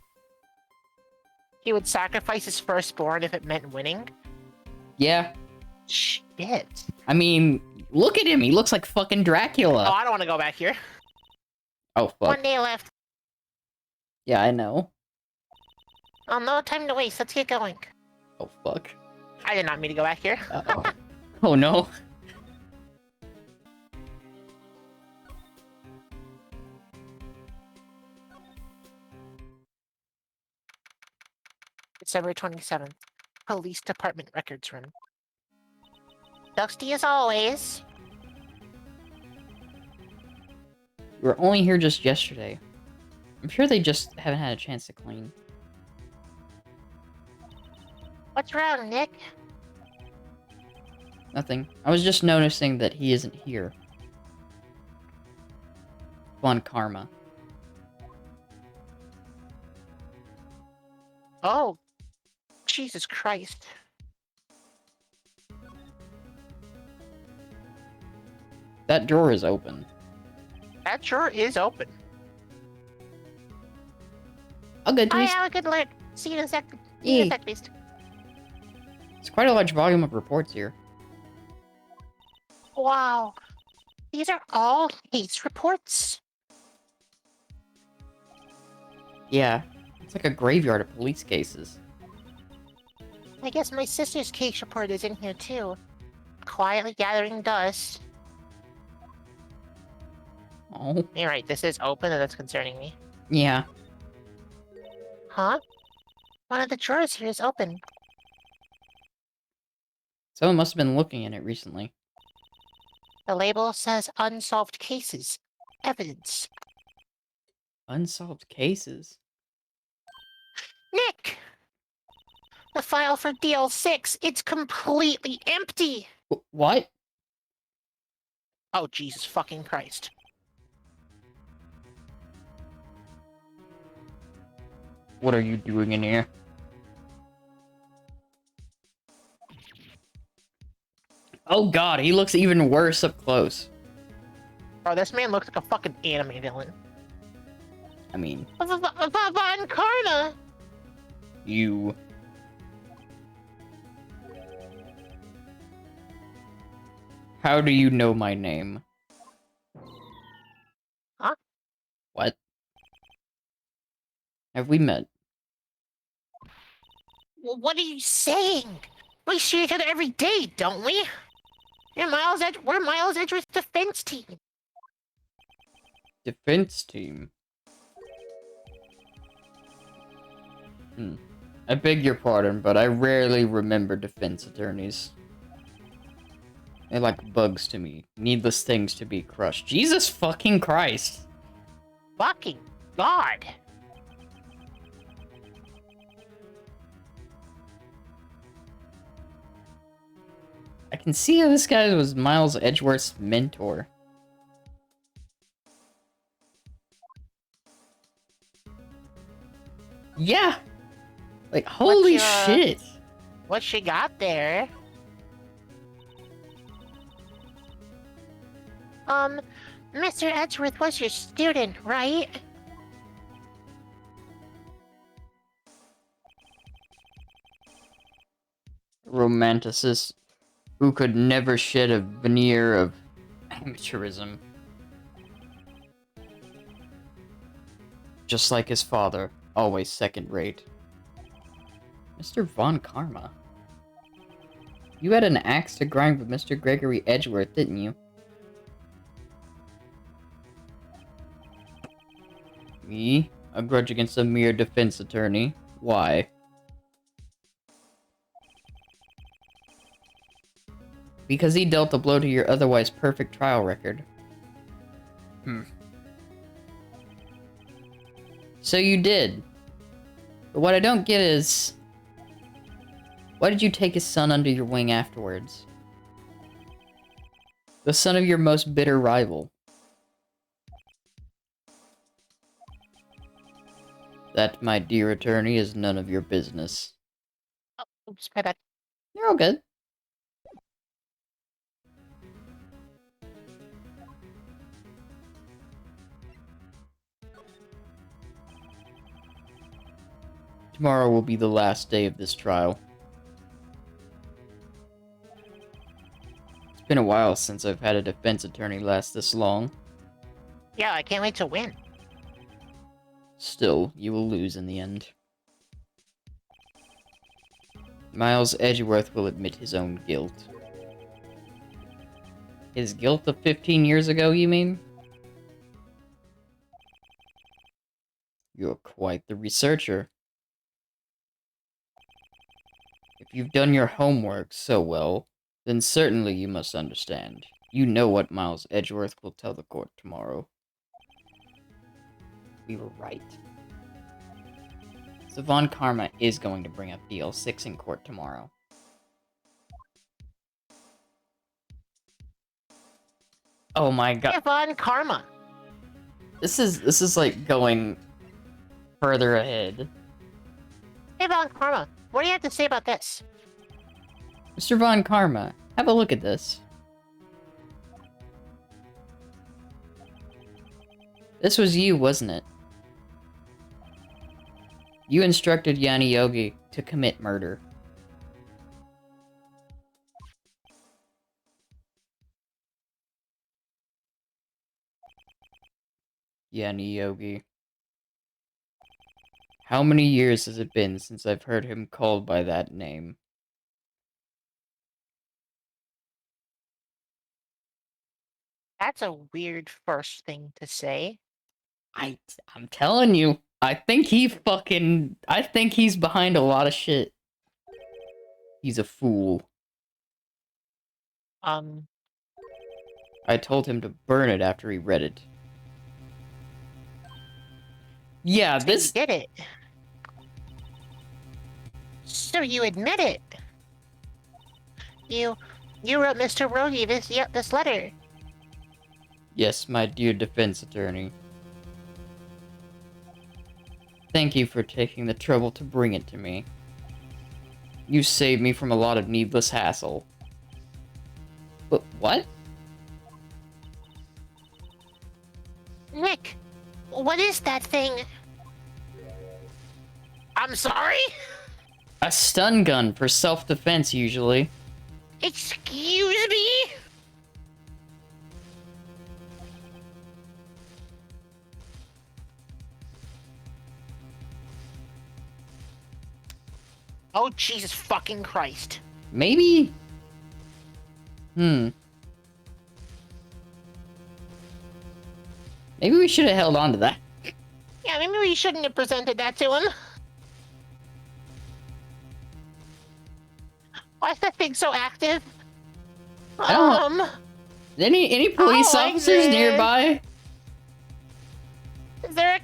He would sacrifice his firstborn if it meant winning. Yeah. Shit. I mean, look at him. He looks like fucking Oh, Dracula. I don't want to go back here. Oh, fuck. 1 day left. Yeah, I know. Oh, no time to waste. Let's get going. Oh, fuck. I did not mean to go back here. Uh-oh. Oh, no. December 27th. Police Department records room. Dusty as always. We were only here just yesterday. I'm sure they just haven't had a chance to clean. What's wrong, Nick? Nothing. I was just noticing that he isn't here. Von Karma. Oh, Jesus Christ. That drawer is open. That drawer is open. I'll get to I these. have a good alert. See you in a sec. See you in a sec, beast. It's quite a large volume of reports here. Wow. These are all case reports. Yeah. It's like a graveyard of police cases. I guess my sister's case report is in here too. Quietly gathering dust. Oh. You're right, this is open and that's concerning me. Yeah. Huh? One of the drawers here is open. Someone must have been looking in it recently. The label says unsolved cases. Evidence. Unsolved cases? Nick! The file for DL6, it's completely empty! What? Oh, Jesus fucking Christ. What are you doing in here? Oh god, he looks even worse up close. Bro, this man looks like a fucking anime villain. I mean, Von Karma! you... How do you know my name? Huh? What? Have we met? Well, what are you saying? We see each other every day, don't we? We're Miles Edgeworth's defense team. Defense team? I beg your pardon, but I rarely remember defense attorneys. They're like bugs to me. Needless things to be crushed. Jesus fucking Christ! Fucking God. I can see how this guy was Miles Edgeworth's mentor. Yeah! Like, holy shit! What she got there? Mr. Edgeworth was your student, right? Romanticist who could never shed a veneer of amateurism. Just like his father, always second-rate. Mr. Von Karma. You had an axe to grind with Mr. Gregory Edgeworth, didn't you? Me? A grudge against a mere defense attorney? Why? Because he dealt a blow to your otherwise perfect trial record. So you did. But what I don't get is... why did you take his son under your wing afterwards? The son of your most bitter rival. That, my dear attorney, is none of your business. Oh, oops, my bad. You're all good. Tomorrow will be the last day of this trial. It's been a while since I've had a defense attorney last this long. Yeah, I can't wait to win. Still, you will lose in the end. Miles Edgeworth will admit his own guilt. His guilt of 15 years ago, you mean? You're quite the researcher. If you've done your homework so well, then certainly you must understand. You know what Miles Edgeworth will tell the court tomorrow. We were right. So Von Karma is going to bring up DL6 in court tomorrow. Oh my god. Hey, Von Karma. This is like going further ahead. Hey, Von Karma. What do you have to say about this? Mr. Von Karma, have a look at this. This was you, wasn't it? You instructed Yanni Yogi to commit murder. Yanni Yogi. How many years has it been since I've heard him called by that name? That's a weird first thing to say. I'm telling you, I think he's behind a lot of shit. He's a fool. I told him to burn it after he read it. Yeah, So this... you did it. So you admit it. You wrote Mr. Rogi this letter. Yes, my dear defense attorney. Thank you for taking the trouble to bring it to me. You saved me from a lot of needless hassle. But what? Nick, what is that thing? I'm sorry? A stun gun for self-defense, usually. Excuse me? Oh, Jesus fucking Christ. Maybe? Maybe we should have held on to that. Yeah, maybe we shouldn't have presented that to him. Why is that thing so active? I don't know. Any police like officers this. nearby? Is there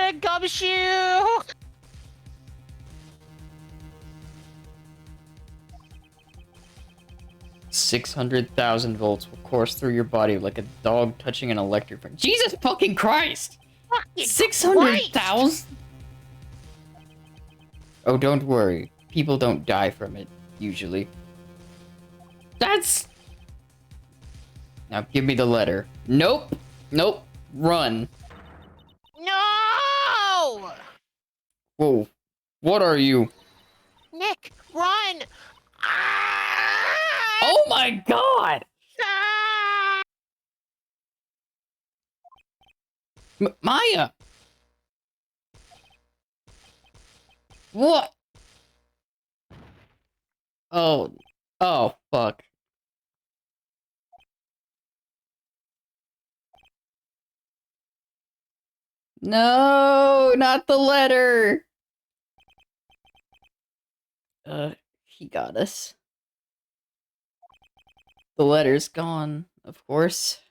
a gumshoe? 600,000 volts will course through your body like a dog touching an electric fence. Jesus fucking Christ! 600,000? Oh, don't worry. People don't die from it, usually. That's... Now give me the letter. Nope! Nope. Run. No! Whoa. What are you? Nick, run! Ah! Oh my god! Ah! Maya! What? Oh. Oh, fuck. No, not the letter! He got us. The letter's gone, of course.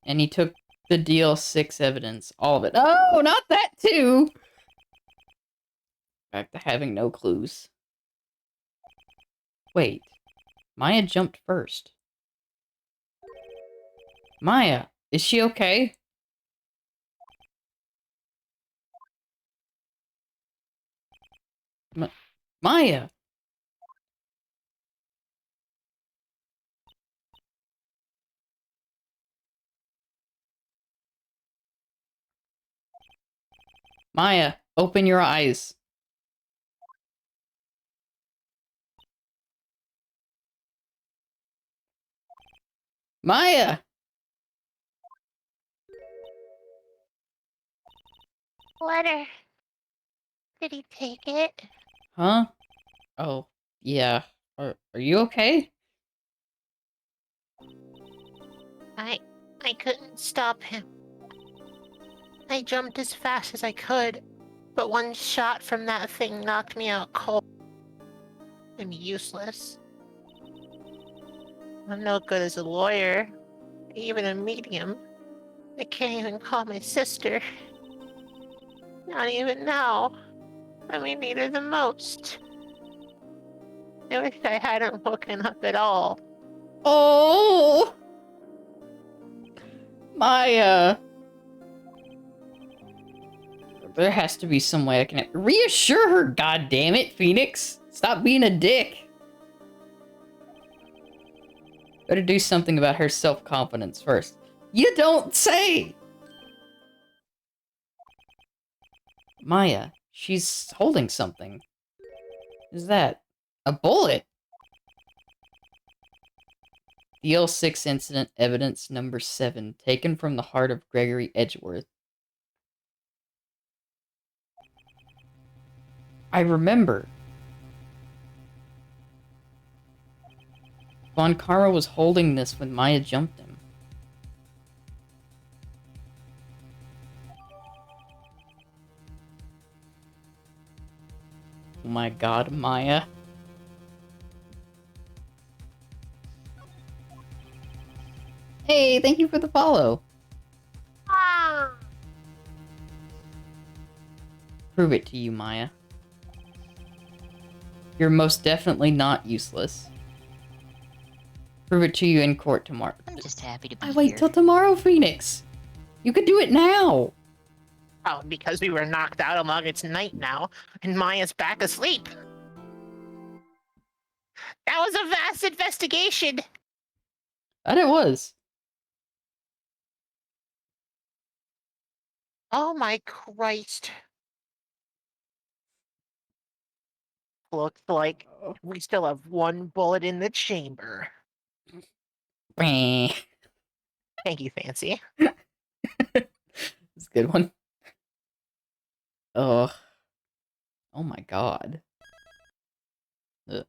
And he took the DL6 evidence, all of it. Oh, not that too! Back to having no clues. Wait, Maya jumped first. Maya, is she okay? Maya! Maya, open your eyes. Maya! Letter. Did he take it? Huh? Oh, yeah. Are you okay? I couldn't stop him. I jumped as fast as I could, but one shot from that thing knocked me out cold. I'm useless. I'm no good as a lawyer, even a medium. I can't even call my sister. Not even now. I may need her the most. I wish I hadn't woken up at all. Oh! Maya! There has to be some way I can reassure her, goddammit, Phoenix! Stop being a dick! Better do something about her self-confidence first. You don't say! Maya, she's holding something. Is that a bullet? DL6 incident evidence number 7, taken from the heart of Gregory Edgeworth. I remember. Von Kara was holding this when Maya jumped him. Oh my god, Maya. Hey, thank you for the follow. Ah! Prove it to you, Maya. You're most definitely not useless. Prove it to you in court tomorrow. I'm just happy to be I wait here. till tomorrow, Phoenix. You could do it now. Oh, because we were knocked out along it's night now, and Maya's back asleep. That was a vast investigation. And it was. Oh my Christ. Looks like we still have one bullet in the chamber. It's Thank you, Fancy. a good one. Ugh. Oh my god. Ugh.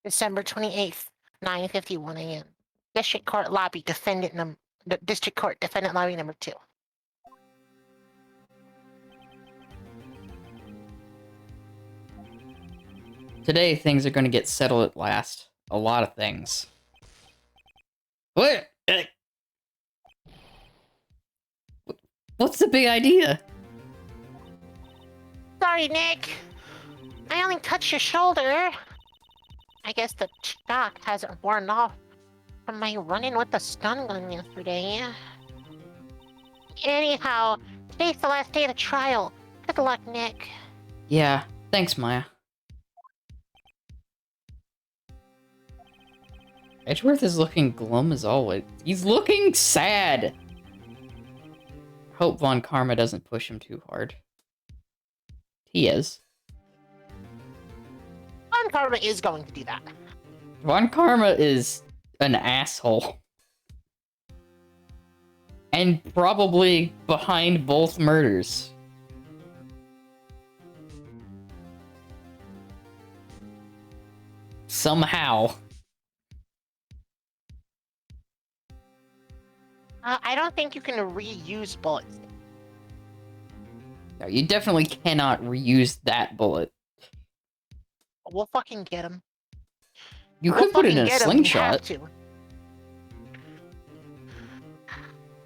December 28th, 9:51 a.m. District Court Lobby, District Court Defendant Lobby number 2. Today, things are gonna get settled at last. A lot of things. What? What's the big idea? Sorry, Nick. I only touched your shoulder. I guess the shock hasn't worn off from my run-in with the stun gun yesterday. Anyhow, today's the last day of the trial. Good luck, Nick. Yeah, thanks, Maya. Edgeworth is looking glum as always. He's looking sad! Hope Von Karma doesn't push him too hard. He is. Von Karma is going to do that. Von Karma is an asshole. And probably behind both murders. Somehow. I don't think you can reuse bullets. No, you definitely cannot reuse that bullet. We'll fucking get him. You could put it in a slingshot. We have to.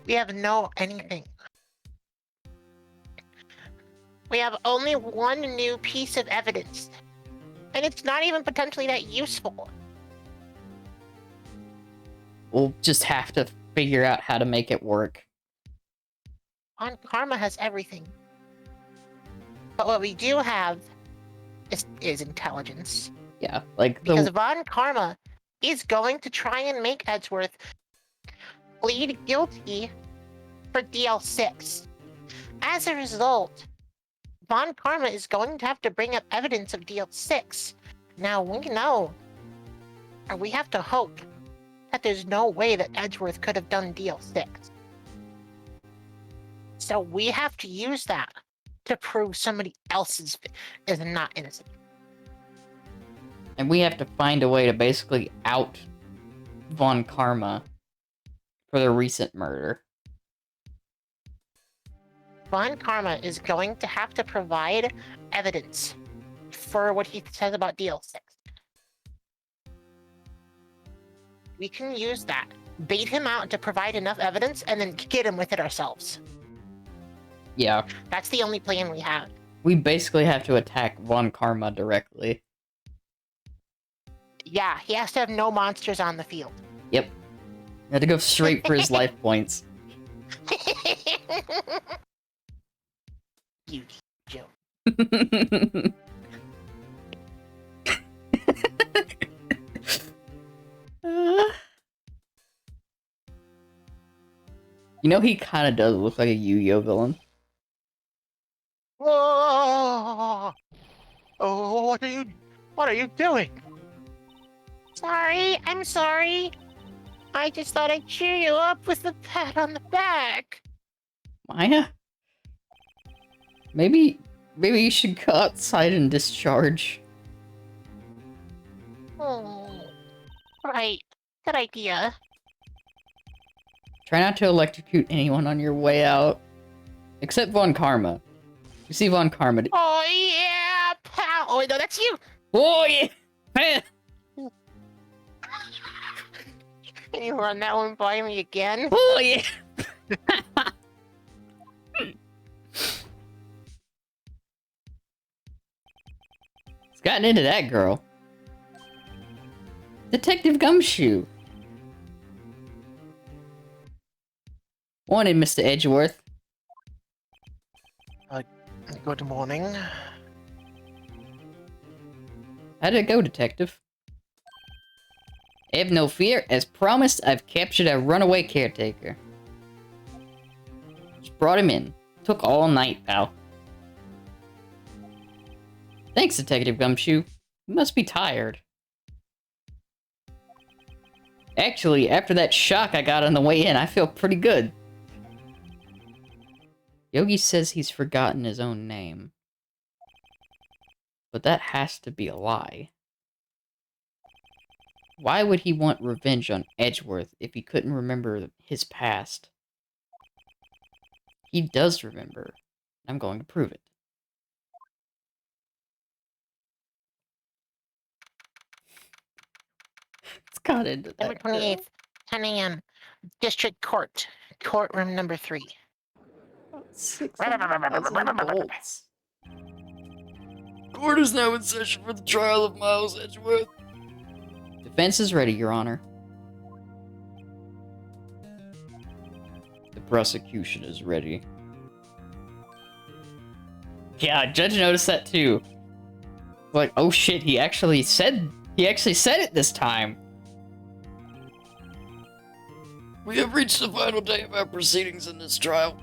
We have no anything. We have only one new piece of evidence. And it's not even potentially that useful. We'll just have to figure out how to make it work. Von Karma has everything. But what we do have is intelligence. Yeah, like Because Von Karma is going to try and make Edgeworth plead guilty for DL6. As a result, Von Karma is going to have to bring up evidence of DL6. Now, we know, or we have to hope, that there's no way that Edgeworth could have done DL6. So we have to use that to prove somebody else is not innocent. And we have to find a way to basically out Von Karma for the recent murder. Von Karma is going to have to provide evidence for what he says about DL6. We can use that, bait him out to provide enough evidence, and then get him with it ourselves. Yeah. That's the only plan we have. We basically have to attack Von Karma directly. Yeah, he has to have no monsters on the field. Yep. We have to go straight for his life points. You joke. You know, he kind of does look like a Yu-Gi-Oh villain. Whoa! Oh, what are you doing? Sorry, I'm sorry. I just thought I'd cheer you up with a pat on the back. Maya? Maybe you should go outside and discharge. Oh, right. Good idea. Try not to electrocute anyone on your way out. Except Von Karma. You see Von Karma. Oh, yeah, pal. Oh, no, that's you. Oh, yeah! Can you run that one by me again? Oh, yeah! He's gotten into that girl. Detective Gumshoe. Wanted, Mr. Edgeworth. Good morning. How did it go, Detective? Have no fear. As promised, I've captured a runaway caretaker. Just brought him in. Took all night, pal. Thanks, Detective Gumshoe. You must be tired. Actually, after that shock I got on the way in, I feel pretty good. Yogi says he's forgotten his own name. But that has to be a lie. Why would he want revenge on Edgeworth if he couldn't remember his past? He does remember. I'm going to prove it. It's got into Number that. 28th, 10 a.m. District Court. Courtroom number 3. 600,000 volts. Court is now in session for the trial of Miles Edgeworth. Defense is ready, Your Honor. The prosecution is ready. Yeah, judge noticed that too. Like, oh shit, he actually said it this time. We have reached the final day of our proceedings in this trial.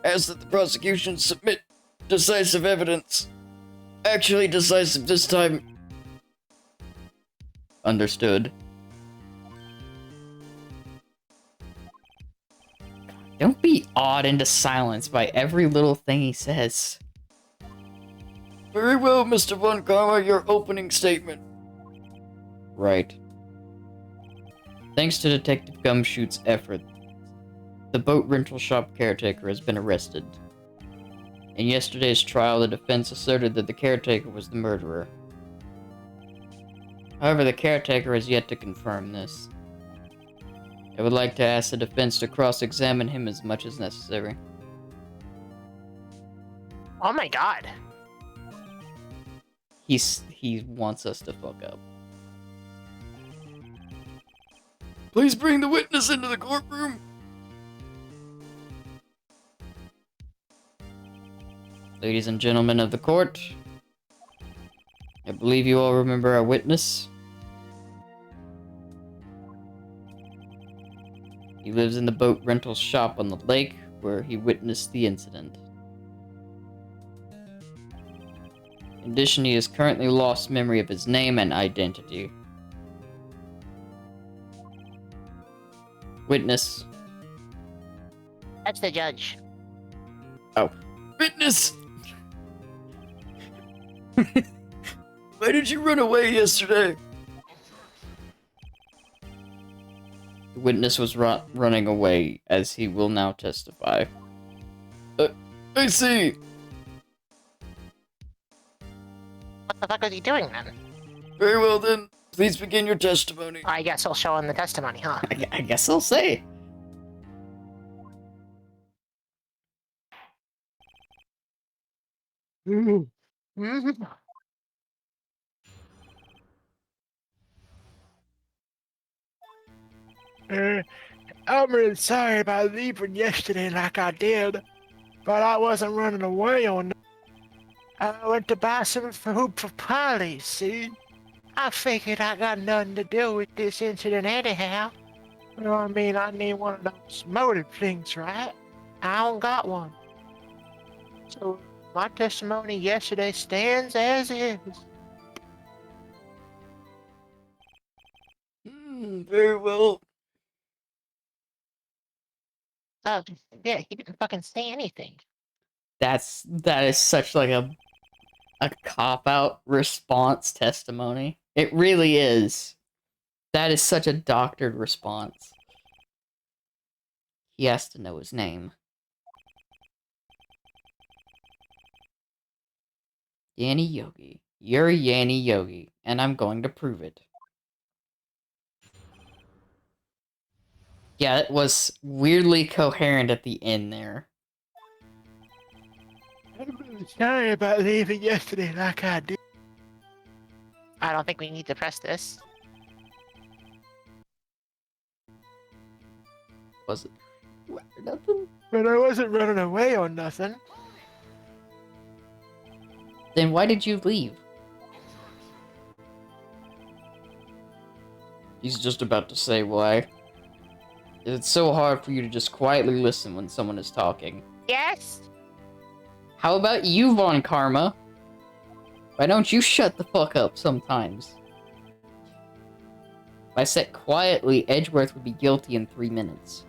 Ask that the prosecution submit decisive evidence. Actually decisive this time. Understood. Don't be awed into silence by every little thing he says. Very well, Mr. Von Karma, your opening statement. Right. Thanks to Detective Gumshoot's effort, the boat rental shop caretaker has been arrested. In yesterday's trial, the defense asserted that the caretaker was the murderer. However, the caretaker has yet to confirm this. I would like to ask the defense to cross-examine him as much as necessary. Oh my god. He wants us to fuck up. Please bring the witness into the courtroom. Ladies and gentlemen of the court, I believe you all remember our witness. He lives in the boat rental shop on the lake where he witnessed the incident. In addition, he has currently lost memory of his name and identity. Witness. That's the judge. Oh. Witness! Why did you run away yesterday? The witness was running away, as he will now testify. I see. What the fuck was he doing then? Very well then, please begin your testimony. I guess I'll show him the testimony, huh? I guess I'll say. Mm-hmm. I'm really sorry about leaving yesterday like I did, but I wasn't running away on. I went to buy some food for Polly, see? I figured I got nothing to do with this incident anyhow. You know what I mean? I need one of those motive things, right? I don't got one. So my testimony yesterday stands as is. Very well. Oh, yeah, he didn't fucking say anything. That is such like a cop-out response testimony. It really is. That is such a doctored response. He has to know his name. Yanni Yogi. You're Yanni Yogi, and I'm going to prove it. Yeah, it was weirdly coherent at the end there. I'm really sorry about leaving yesterday like I did. I don't think we need to press this. Was it? Nothing? But I wasn't running away on nothing. Then why did you leave? He's just about to say why. It's so hard for you to just quietly listen when someone is talking. Yes? How about you, Von Karma? Why don't you shut the fuck up sometimes? If I said quietly, Edgeworth would be guilty in 3 minutes.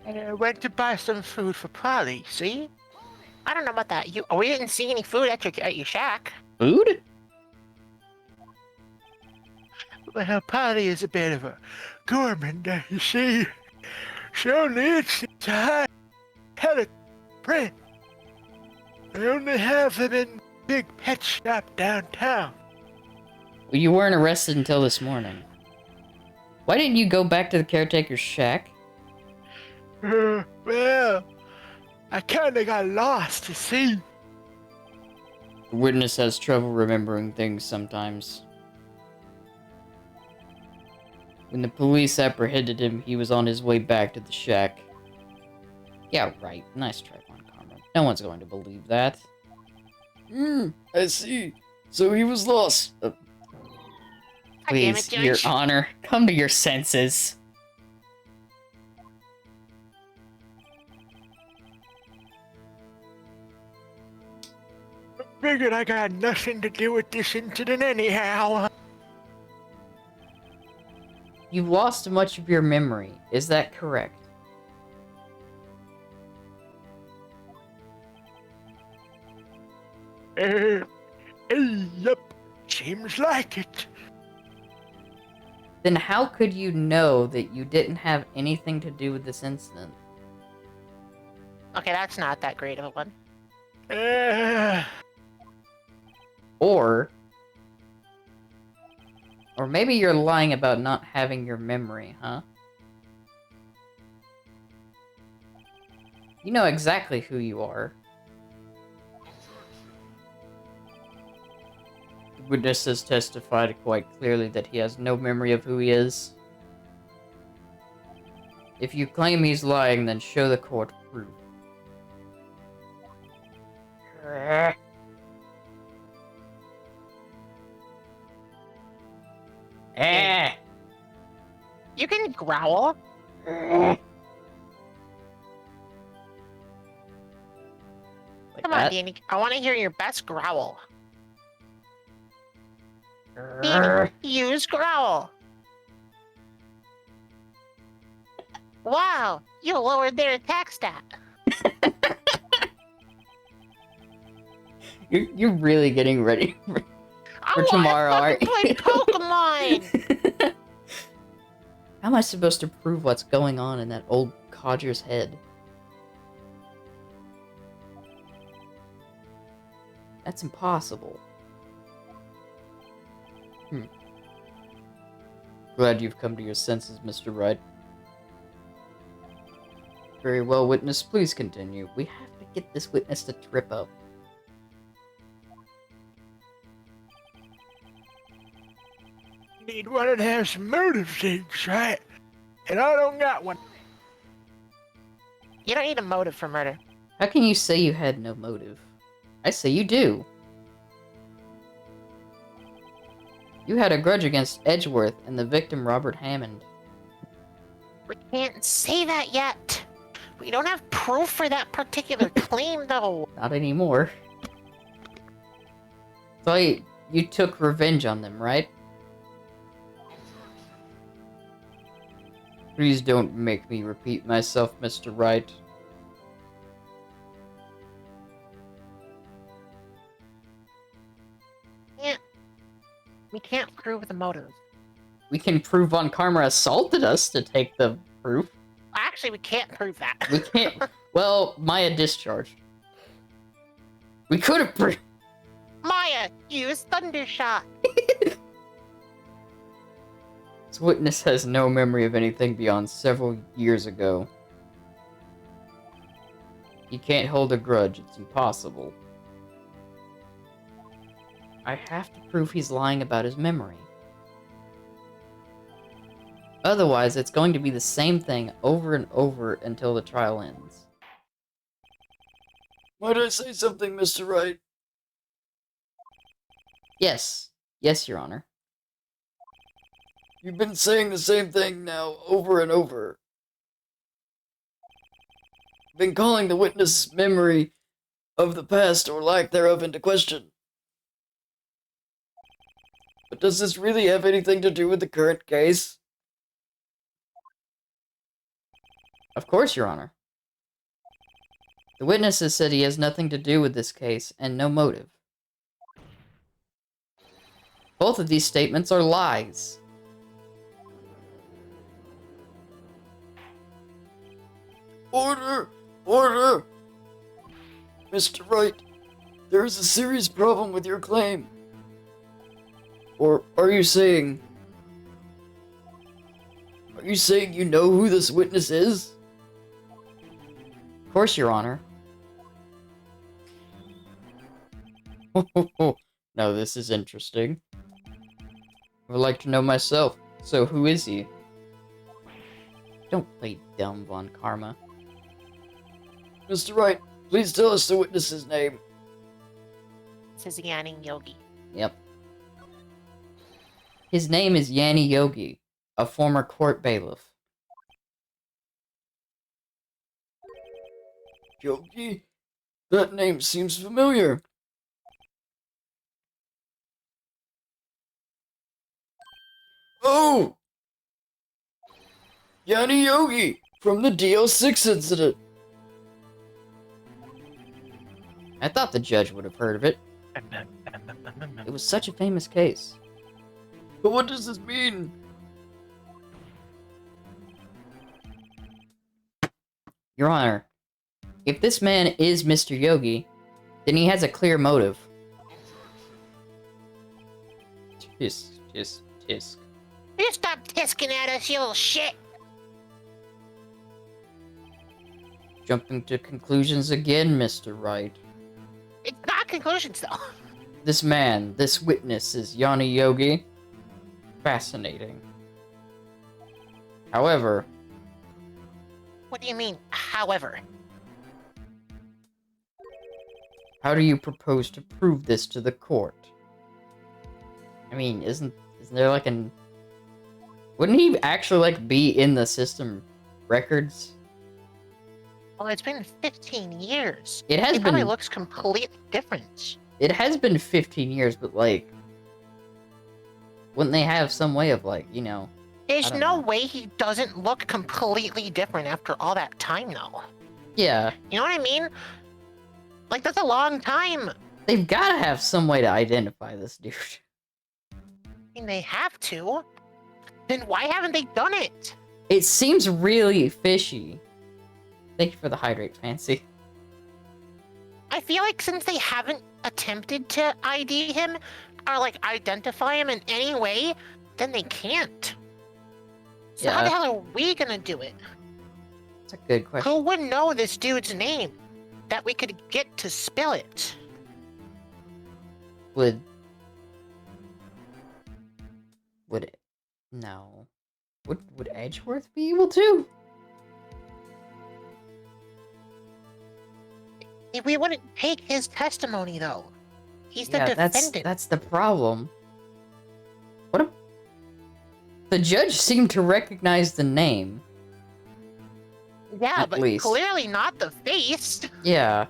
And I went to buy some food for Polly, see? I don't know about that. We didn't see any food at your shack. Food? Well, Polly is a bit of a gourmand, you see. She only eats things I had a print. They only have them in big pet shop downtown. Well, you weren't arrested until this morning. Why didn't you go back to the caretaker's shack? Well, I kinda got lost, you see. The witness has trouble remembering things sometimes. When the police apprehended him, he was on his way back to the shack. Yeah, right. Nice try, Von Karma. No one's going to believe that. I see. So he was lost. God damn it, Please, Your Judge. Honor, come to your senses. Figured I got nothing to do with this incident anyhow. You've lost much of your memory. Is that correct? Yep. Seems like it. Then how could you know that you didn't have anything to do with this incident? Okay, that's not that great of a one. Or maybe you're lying about not having your memory, huh? You know exactly who you are. The witness has testified quite clearly that he has no memory of who he is. If you claim he's lying, then show the court proof. You can growl. Like Come on, that. Danny. I want to hear your best growl. Danny, use growl. Wow, you lowered their attack stat. You're really getting ready for I tomorrow, want aren't to play you? Pokemon. How am I supposed to prove what's going on in that old codger's head? That's impossible. Glad you've come to your senses, Mr. Wright. Very well, witness. Please continue. We have to get this witness to trip up. Need one that has some motive seems, right? And I don't got one. You don't need a motive for murder. How can you say you had no motive? I say you do. You had a grudge against Edgeworth and the victim Robert Hammond. We can't say that yet. We don't have proof for that particular claim, though. Not anymore. So you took revenge on them, right? Please don't make me repeat myself, Mr. Wright. We can't prove the motive. We can prove Von Karma assaulted us to take the proof. Actually, we can't prove that. We can't. Well, Maya discharged. We could have proved. Maya, use Thundershot. This witness has no memory of anything beyond several years ago. He can't hold a grudge. It's impossible. I have to prove he's lying about his memory. Otherwise, it's going to be the same thing over and over until the trial ends. Might I say something, Mr. Wright? Yes. Yes, Your Honor. You've been saying the same thing now over and over. Been calling the witness' memory of the past or lack thereof into question. But does this really have anything to do with the current case? Of course, Your Honor. The witness has said he has nothing to do with this case and no motive. Both of these statements are lies. Order! Order! Mr. Wright, there is a serious problem with your claim. Or are you saying... Are you saying you know who this witness is? Of course, Your Honor. Now this is interesting. I would like to know myself. So who is he? Don't play dumb, Von Karma. Mr. Wright, please tell us the witness's name. This is Yanni Yogi. Yep. His name is Yanni Yogi, a former court bailiff. Yogi? That name seems familiar. Oh! Yanni Yogi, from the DL6 incident. I thought the judge would have heard of it. It was such a famous case. But what does this mean? Your Honor, if this man is Mr. Yogi, then he has a clear motive. Tisk, tisk, tisk. You stop tisking at us, you little shit! Jumping to conclusions again, Mr. Wright. It's not conclusions, though. This man, this witness is Yanni Yogi. Fascinating. However, What do you mean, however? how do you propose to prove this to the court? I mean, isn't there like an... Wouldn't he actually like be in the system records? Well, it's been 15 years. It has He probably been... looks completely different. It has been 15 years, but like... Wouldn't they have some way of like, you know... There's don't no know. way he doesn't look completely different after all that time, though. Yeah, You know what I mean? Like, that's a long time. they've gotta have some way to identify this dude. I mean, they have to. Then why haven't they done it? It seems really fishy. Thank you for the hydrate, Fancy. I feel like since they haven't attempted to ID him or like identify him in any way, then they can't. So how Yeah. the hell are we gonna do it? It's a good question. Who would know this dude's name that we could get to spill it? Would it? No. Would Edgeworth be able to? We wouldn't take his testimony though. He's the Yeah, defendant. that's the problem. What? The judge seemed to recognize the name. Yeah, at but least. clearly not the face. Yeah.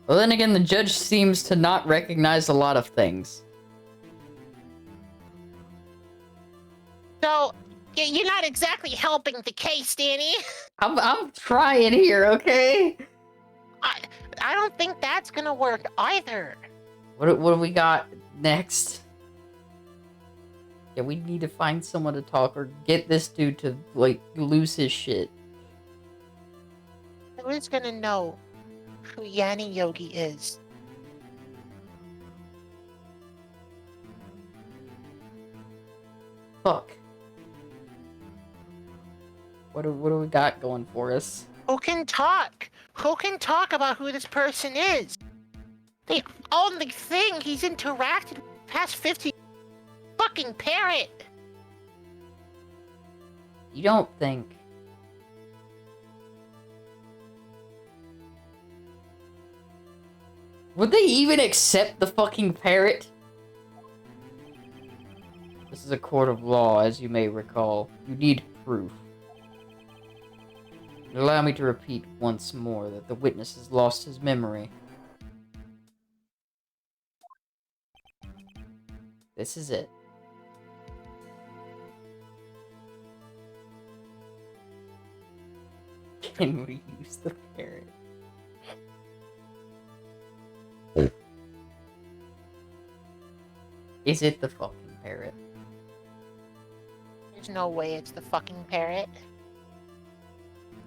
Well, then again, the judge seems to not recognize a lot of things. So you're not exactly helping the case, Danny. I'm trying here, okay? I don't think that's gonna work either. What do we got next? Yeah, we need to find someone to talk or get this dude to, like, lose his shit. Who's gonna know who Yanni Yogi is? Fuck. What do we got going for us? Who can talk? Who can talk about who this person is? The only thing he's interacted with past 50 fucking parrot. You don't think... Would they even accept the fucking parrot? This is a court of law, as you may recall. You need proof. Allow me to repeat once more that the witness has lost his memory. This is it. Can we use the parrot? Is it the fucking parrot? There's no way it's the fucking parrot.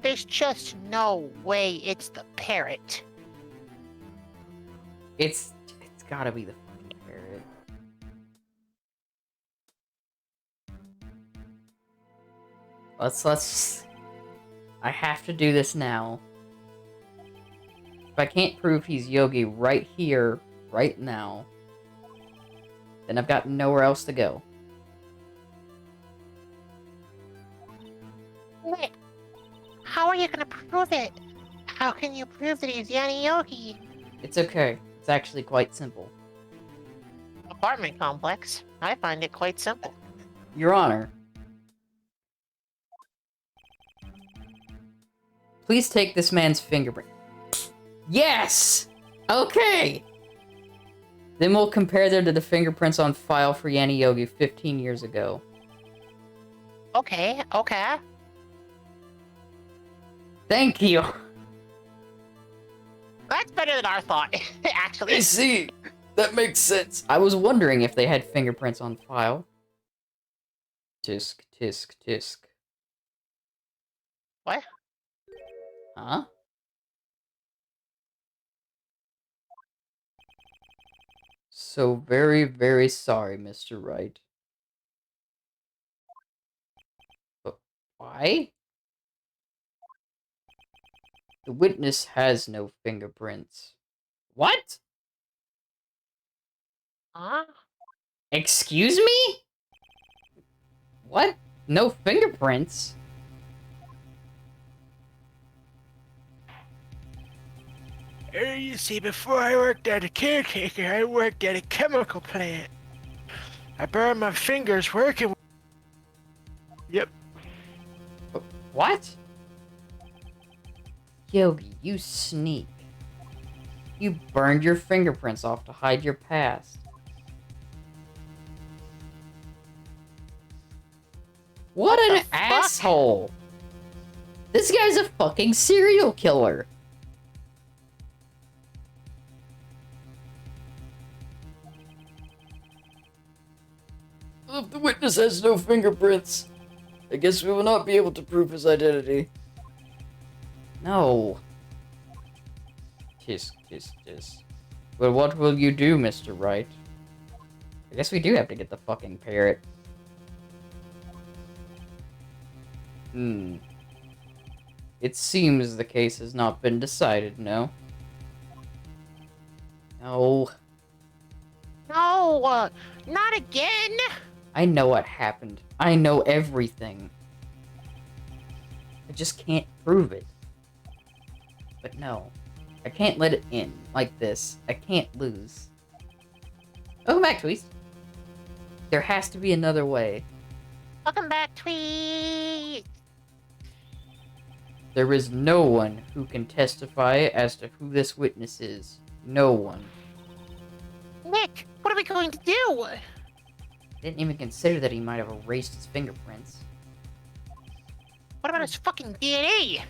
There's just no way it's the parrot. It's gotta be the fucking parrot. Let's... I have to do this now. If I can't prove he's Yogi right here, right now, then I've got nowhere else to go. How are you gonna prove it? How can you prove that he's Yanni Yogi? It's okay. It's actually quite simple. Apartment complex. I find it quite simple. Your Honor, please take this man's fingerprint. Yes! Okay! Then we'll compare them to the fingerprints on file for Yanni Yogi 15 years ago. Okay, okay. Thank you! That's better than our thought, I actually. see. That makes sense. I was wondering if they had fingerprints on file. Tisk, tisk, tisk. What? Huh? So very, very sorry, Mr. Wright. But why? The witness has no fingerprints. What? Huh? Excuse me? What? No fingerprints? You see, before I worked at a caretaker, I worked at a chemical plant. I burned my fingers working. Yep. What? Yogi, you sneak. You burned your fingerprints off to hide your past. What What an the fuck? asshole! This guy's a fucking serial killer. Well, if the witness has no fingerprints, I guess we will not be able to prove his identity. No. Tisk, tisk, tisk. But what will you do, Mr. Wright? I guess we do have to get the fucking parrot. It seems the case has not been decided, no? No. No, not again. I know what happened. I know everything. I just can't prove it. But no. I can't let it end like this. I can't lose. Welcome back, Tweez. There has to be another way. Welcome back, Tweet. There is no one who can testify as to who this witness is. No one. Nick, what are we going to do? Didn't even consider that he might have erased his fingerprints. What about his fucking DNA?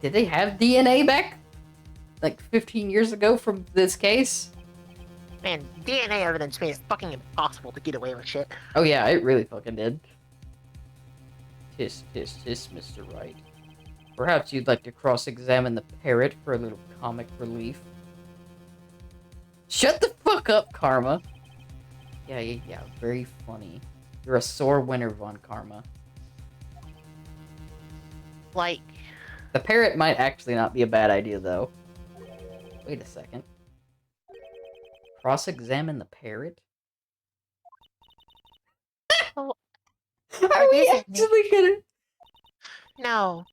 Did they have DNA back? Like 15 years ago from this case? Man, DNA evidence made it fucking impossible to get away with shit. Oh yeah, it really fucking did. Tisk, tisk, tisk, Mr. Wright. Perhaps you'd like to cross-examine the parrot for a little comic relief. Shut the fuck up, Karma! Yeah, very funny. You're a sore winner, Von Karma. Like, The parrot might actually not be a bad idea, though. Wait a second. Cross-examine the parrot? Oh, Are we is it, Nick? actually gonna... no.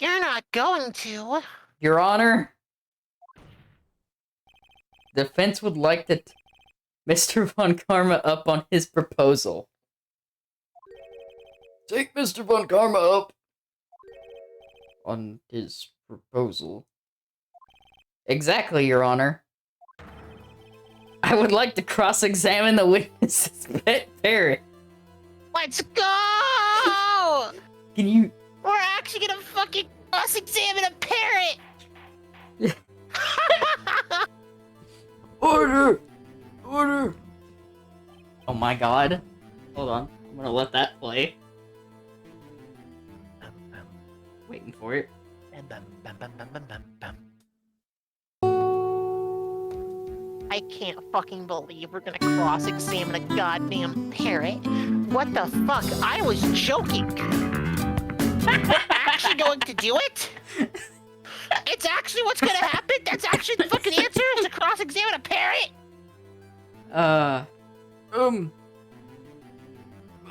You're not going to. Your Honor? Defense would like to Mr. Von Karma up on his proposal. Take Mr. Von Karma up. On his proposal. Exactly, Your Honor. I would like to cross-examine the witness's pet parrot. Let's go! Can you... We're actually gonna fucking cross-examine a parrot! Order! Order! Oh my god. Hold on. I'm gonna let that play. Waiting for it. I can't fucking believe we're gonna cross-examine a goddamn parrot. What the fuck? I was joking. We're actually going to do it? It's actually what's gonna happen? That's actually the fucking answer? Is to cross-examine a parrot?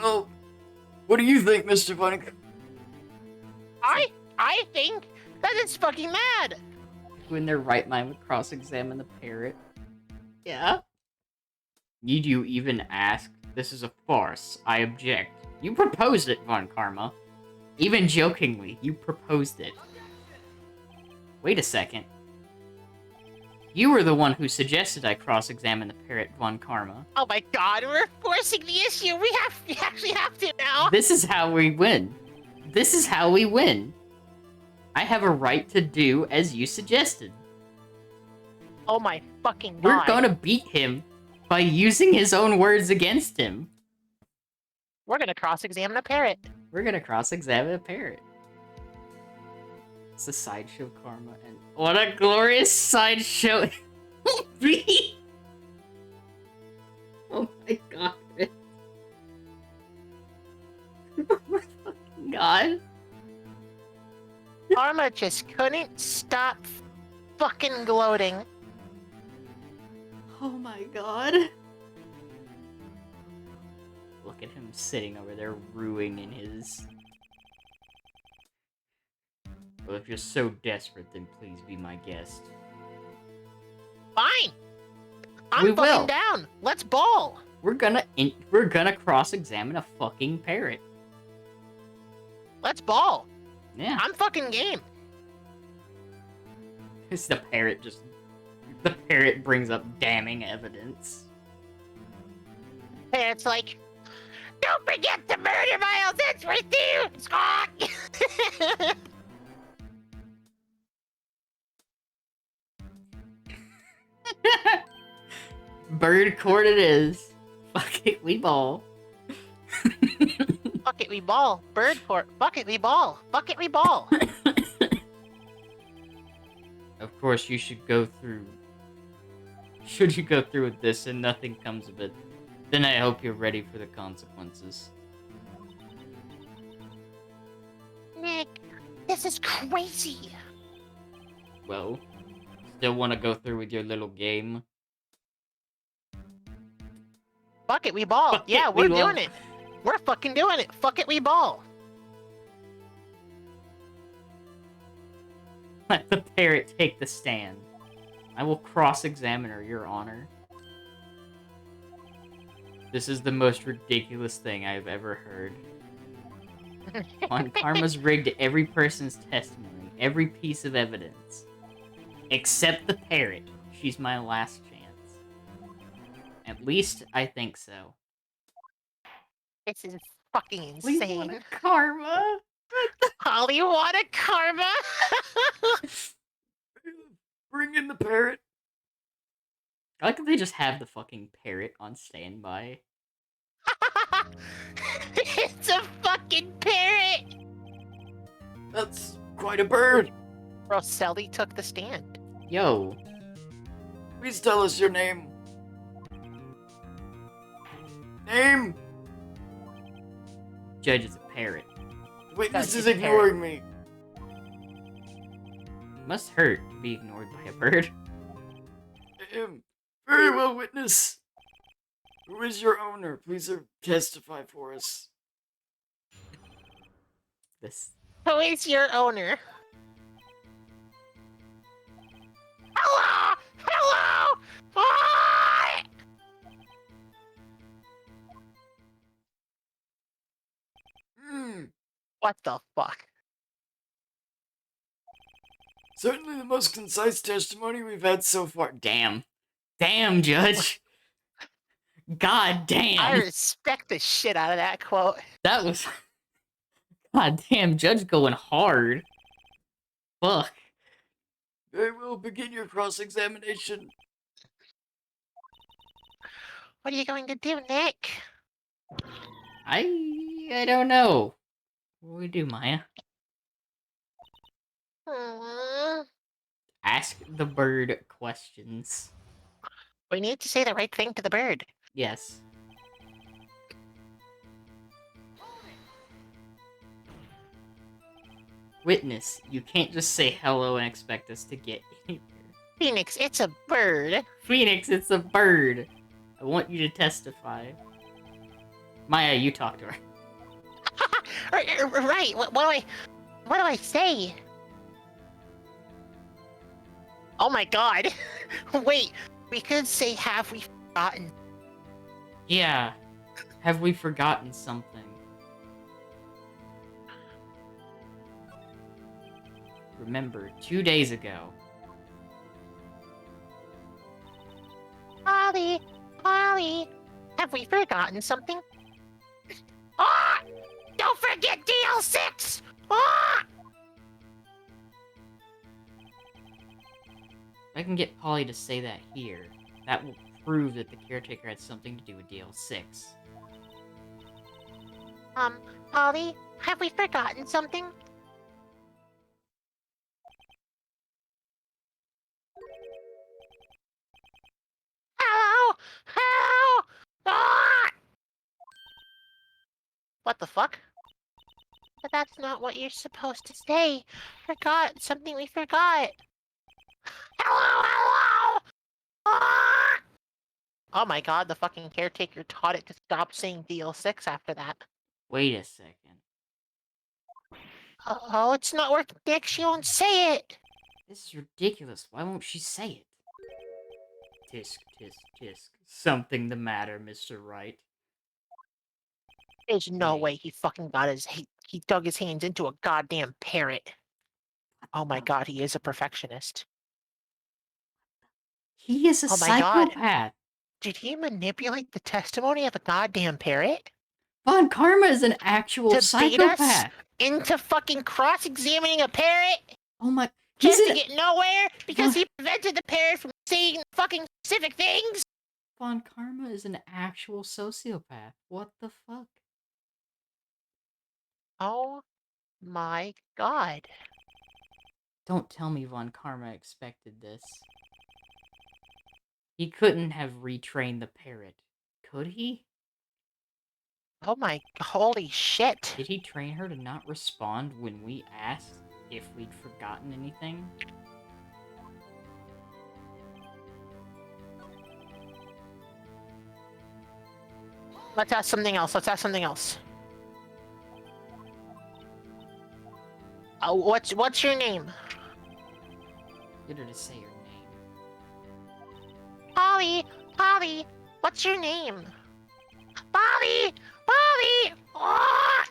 Well, what do you think, Mr. Von? I I think that is fucking mad. Who in their right mind would cross-examine the parrot? Yeah. Need you even ask? This is a farce. I object. You proposed it, Von Karma. Even jokingly, you proposed it. Wait a second. You were the one who suggested I cross-examine the parrot, Von Karma. Oh my god, we're forcing the issue. We actually have to now. This is how we win. This is how we win. I have a right to do as you suggested. Oh my fucking god. We're gonna beat him by using his own words against him. We're gonna cross-examine a parrot. We're gonna cross-examine a parrot. It's a sideshow karma, and what a glorious sideshow it will be! Oh my god. Oh my fucking god. Karma just couldn't stop fucking gloating. Oh my god. Look at him sitting over there, ruing in his... Well, if you're so desperate, then please be my guest. Fine. I'm We fucking will. down. Let's ball. We're gonna cross-examine a fucking parrot. Let's ball. Yeah. I'm fucking game. It's the parrot just... The parrot brings up damning evidence. Parrot's like, don't forget the murder files. It's right there. Scott. Bird court it is. Fuck it, we ball. Fuck it, we ball. Bird court. Fuck it, we ball. Fuck it, we ball. Of course, you should go through... Should you go through with this and nothing comes of it, then I hope you're ready for the consequences. Nick, this is crazy. Well, still want to go through with your little game? Fuck it, we ball. Fuck Yeah, it, we're we doing ball. it. We're fucking doing it. Fuck it, we ball. Let the parrot take the stand. I will cross-examine her, Your Honor. This is the most ridiculous thing I've ever heard. On Karma's rigged every person's testimony, every piece of evidence. Except the parrot. She's my last chance. At least, I think so. This is fucking We insane. want a Karma! Holly, what a karma! Bring in the parrot. I like if they just have the fucking parrot on standby. It's a fucking parrot! That's quite a bird. Rosselli took the stand. Yo, Please tell us your name. Name? Judge is a parrot. Witness is Judge is a ignoring me. Must hurt to be ignored by a bird. Very well, witness. Who is your owner? Please testify for us. This... Who is your owner? Hello! Hello! Ah! What the fuck? Certainly the most concise testimony we've had so far. Damn. Damn, Judge! God damn! I respect the shit out of that quote. That was... God damn, Judge going hard. Fuck. Very well, begin your cross-examination. What are you going to do, Nick? I don't know. What do we do, Maya? Ask the bird questions. We need to say the right thing to the bird. Yes. Witness, you can't just say hello and expect us to get anywhere. Phoenix, it's a bird. Phoenix, it's a bird. I want you to testify. Maya, you talk to her. Right, what do I... What do I say? Oh my god. Wait, we could say, have we forgotten? Yeah. Have we forgotten something? Remember, 2 days ago. Polly, Polly, have we forgotten something? Ah! Don't forget DL6! Ah! If I can get Polly to say that here, that will prove that the caretaker had something to do with DL6. Polly, have we forgotten something? Hello? Hello? Ah! What the fuck? But that's not what you're supposed to say. Forgot something we forgot. Hello, hello! Ah! Oh my god, the fucking caretaker taught it to stop saying DL6 after that. Wait a second. Oh, it's not working, Dick. She won't say it. This is ridiculous. Why won't she say it? Tisk, tisk, tisk. Something the matter, Mr. Wright. There's no Wait. way he fucking got he dug his hands into a goddamn parrot. Oh my god, he is a perfectionist. He is a Oh my god. psychopath. Did he manipulate the testimony of a goddamn parrot? Von Karma is an actual To bait us psychopath. into fucking cross-examining a parrot? Oh my... Just He's to an... get nowhere? Because he prevented the parrot from saying fucking specific things? Von Karma is an actual sociopath. What the fuck? Oh my god. Don't tell me Von Karma expected this. He couldn't have retrained the parrot. Could he? Oh my, holy shit. Did he train her to not respond when we asked if we'd forgotten anything? Let's ask something else. Let's ask something else. What's your name? Get her to say her name. Polly! Polly! What's your name? Polly! Polly! Ah!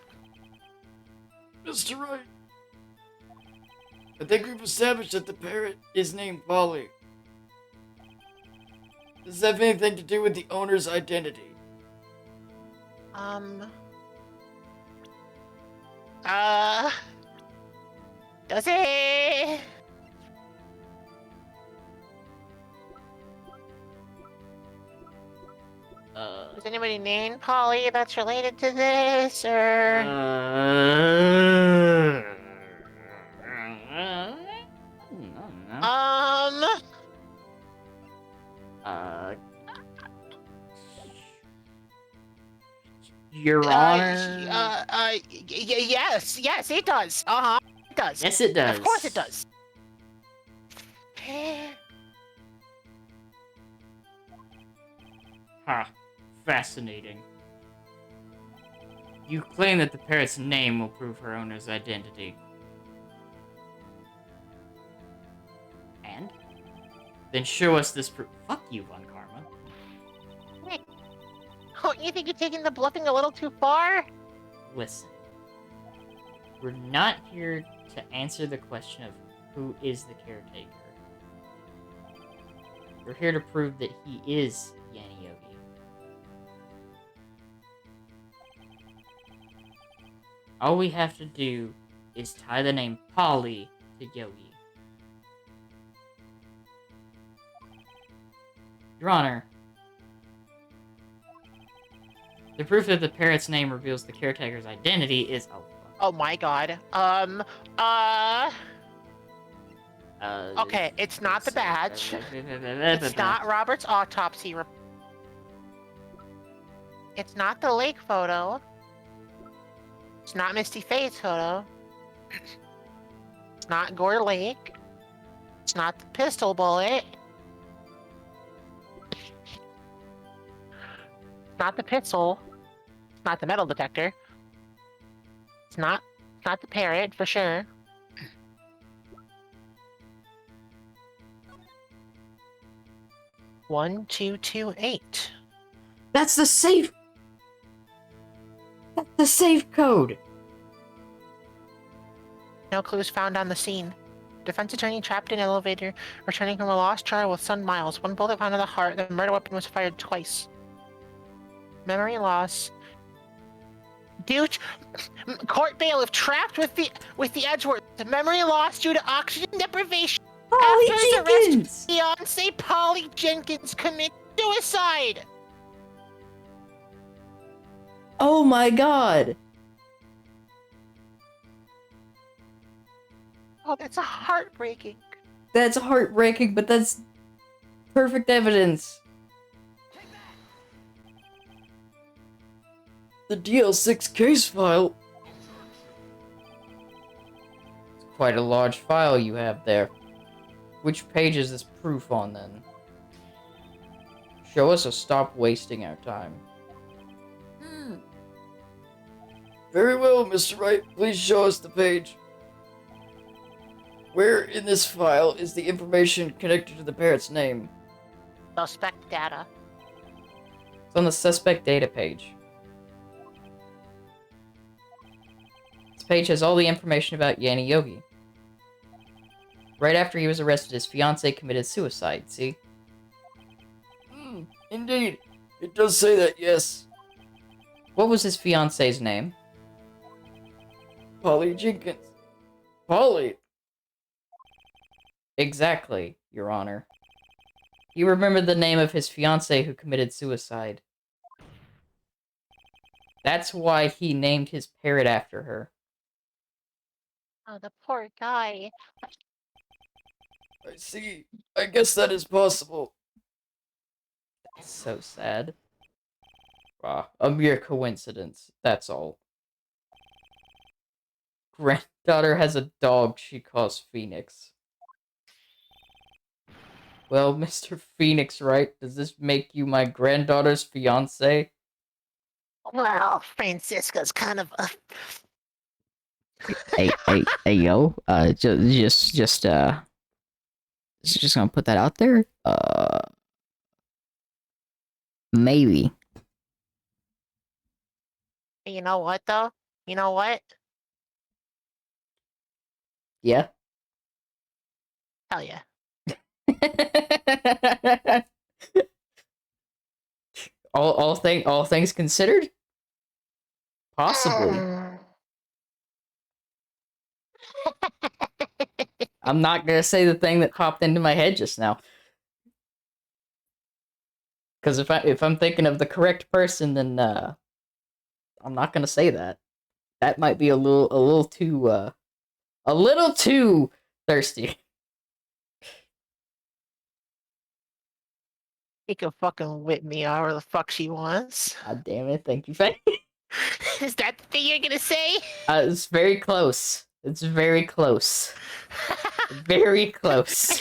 Mr. Wright, I think we've established that the parrot is named Polly. Does that have anything to do with the owner's identity? Does it? Is anybody named Polly that's related to this, or? No. Your Honor. Yes, it does. It does. Yes, it does. Of course it does. Ha. Fascinating. You claim that the parrot's name will prove her owner's identity. And? Then show us this proof. Fuck you, Von Karma. Oh, you think you're taking the bluffing a little too far? Listen. We're not here to answer the question of who is the caretaker. We're here to prove that he is Yanni Yogi. All we have to do is tie the name Polly to Yogi. Your Honor, the proof that the parrot's name reveals the caretaker's identity is... Oh my god. Okay, it's not the badge. It's not Robert's autopsy report. It's not the lake photo. It's not Misty Faye's photo. It's not Gore Lake. It's not the pistol bullet. It's not the pistol. It's not the metal detector. It's not Not the parrot, for sure. One, 2, 2, 8. That's the safe. That's the safe code. No clues found on the scene. Defense attorney trapped in elevator, returning from a lost trial with son Miles. One bullet found in the heart. The murder weapon was fired twice. Memory loss. Dude, court bailiff trapped with the Edgeworth. The memory loss due to oxygen deprivation. Polly After his Jenkins. arrest, fiance Polly Jenkins commits suicide. Oh my god. Oh, that's heartbreaking. That's heartbreaking, but that's perfect evidence. The DL6 case file. It's quite a large file you have there. Which page is this proof on, then? Show us or stop wasting our time. Very well, Mr. Wright. Please show us the page. Where in this file is the information connected to the parrot's name? Suspect data. It's on the suspect data page. This page has all the information about Yanni Yogi. Right after he was arrested, his fiancée committed suicide, see? Indeed. It does say that, yes. What was his fiancée's name? Polly Jenkins. Polly? Exactly, Your Honor. He remembered the name of his fiancée who committed suicide. That's why he named his parrot after her. Oh, the poor guy. I see. I guess that is possible. That's so sad. A mere coincidence, that's all. Granddaughter has a dog she calls Phoenix. Well, Mr. Phoenix Wright, does this make you my granddaughter's fiancé? Well, Francisca's kind of a... Hey, yo, just gonna put that out there. Maybe. You know what, though? You know what? Yeah. Hell yeah. all things considered, possibly. I'm not gonna say the thing that popped into my head just now, because if I'm thinking of the correct person, then I'm not gonna say that. That might be a little too thirsty. He can fucking whip me however the fuck she wants. God damn it! Thank you, Faye. Is that the thing you're gonna say? It's very close. It's very close. Very close.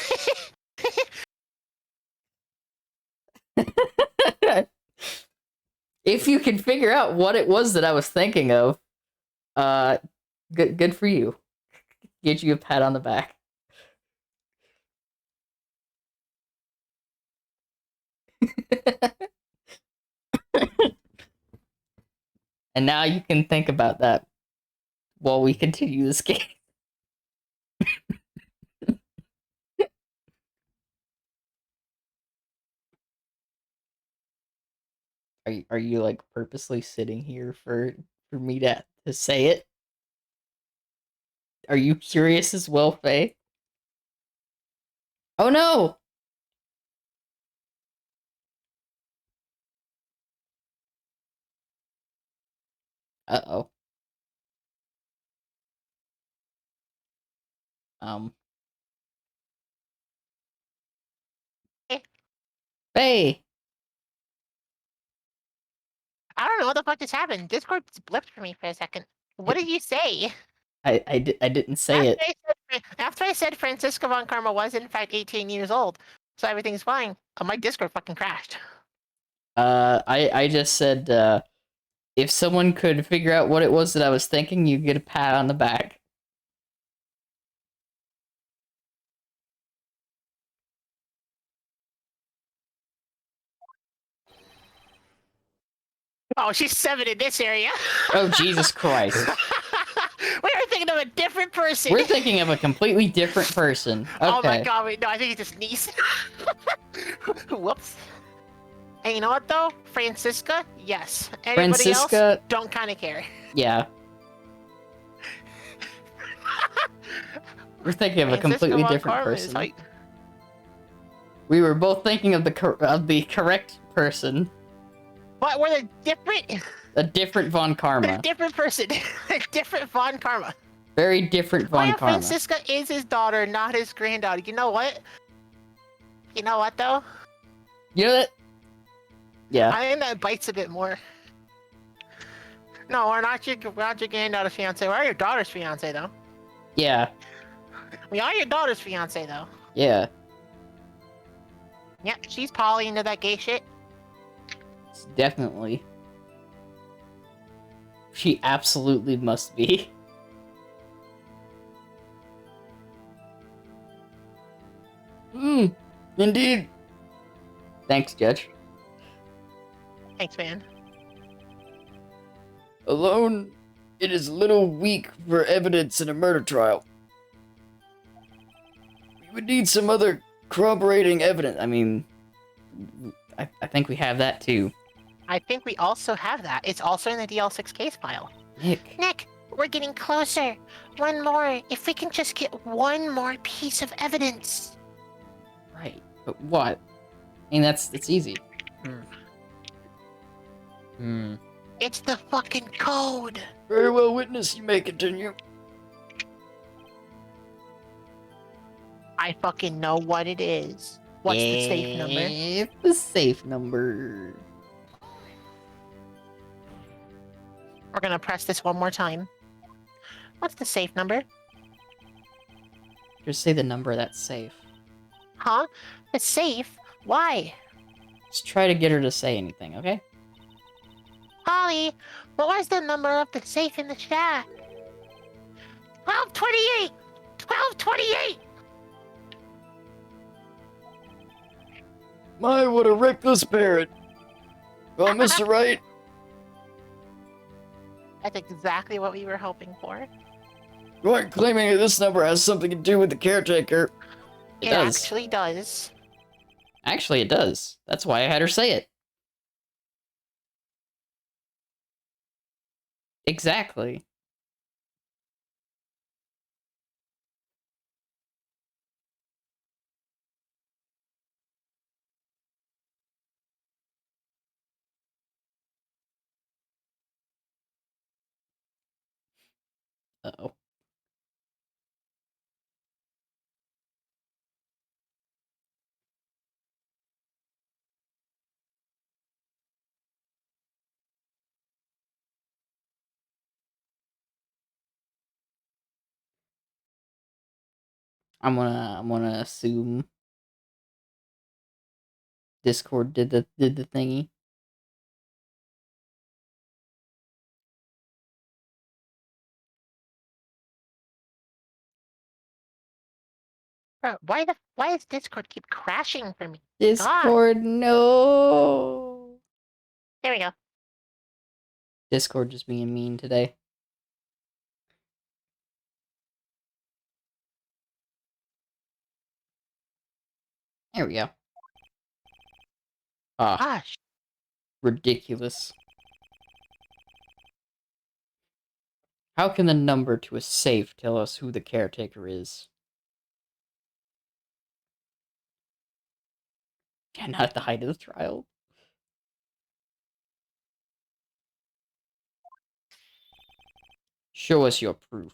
If you can figure out what it was that I was thinking of, good for you. Get you a pat on the back. And now you can think about that while we continue this game. Are you like purposely sitting here for me to say it? Are you curious as well, Faye? Oh no! Uh-oh. Faye! I don't know what the fuck just happened. Discord blipped for me for a second. What did you say? I didn't say it. After I said Francisca von Karma was in fact 18 years old, so everything's fine. My Discord fucking crashed. I just said, If someone could figure out what it was that I was thinking, you get a pat on the back. Oh, she's 7 in this area. Oh, Jesus Christ. We were thinking of a different person. We're thinking of a completely different person. Okay. Oh my god, wait, no, I think it's his niece. Whoops. And you know what though? Francisca, yes. Anybody else? Francisca, Don't kind of care. yeah. We're thinking of a Francisca completely von different Karma is person. like- We were both thinking of the correct person. But we're the different. A different Von A Karma. different person. A different Von Karma. Very different Oh Von yeah, Karma. Francisca is his daughter, not his granddaughter. You know what? You know what though? You know that? Yeah. I think that bites a bit more. No, we're not your granddaughter's fiance. We are your daughter's fiance though. Yeah. We are your daughter's fiance though. Yeah. Yep, she's poly into that gay shit. Definitely. She absolutely must be. Indeed. Thanks, Judge. Thanks, man. Alone, it is a little weak for evidence in a murder trial. We would need some other corroborating evidence. I mean, I think we have that too. I think we also have that. It's also in the DL6 case file. Nick. We're getting closer. One more. If we can just get one more piece of evidence. Right. But what? I mean, it's easy. It's the fucking code. Very well, witness. You may continue. I fucking know what it is. What's the safe number? It's the safe number. We're gonna press this one more time. What's the safe number? Just say the number that's safe. Huh? The safe? Why? Just try to get her to say anything, okay? Holly, what was the number of the safe in the chat? 1228! 1228! My, what a reckless parent. Well, Mr. Wright, That's exactly what we were hoping for. you aren't claiming that this number has something to do with the caretaker. It It does. actually does. Actually, it does. That's why I had her say it. Exactly. Uh-oh. I'm gonna assume Discord did the thingy. Bro, why does Discord keep crashing for me? Discord, no. There we go. Discord just being mean today. There we go. Ah, Gosh. ridiculous. How can the number to a safe tell us who the caretaker is? Yeah, not at the height of the trial. Show us your proof.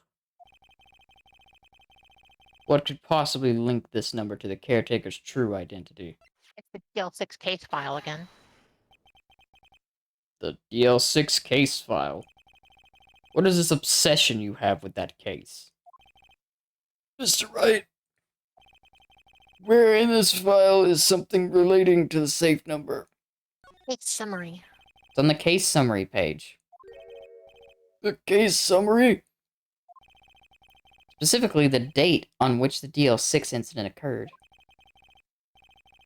What could possibly link this number to the caretaker's true identity? It's the DL6 case file again. The DL6 case file. What is this obsession you have with that case? Mr. Wright, where in this file is something relating to the safe number? It's summary. It's on the case summary page. The case summary? Specifically, the date on which the DL6 incident occurred.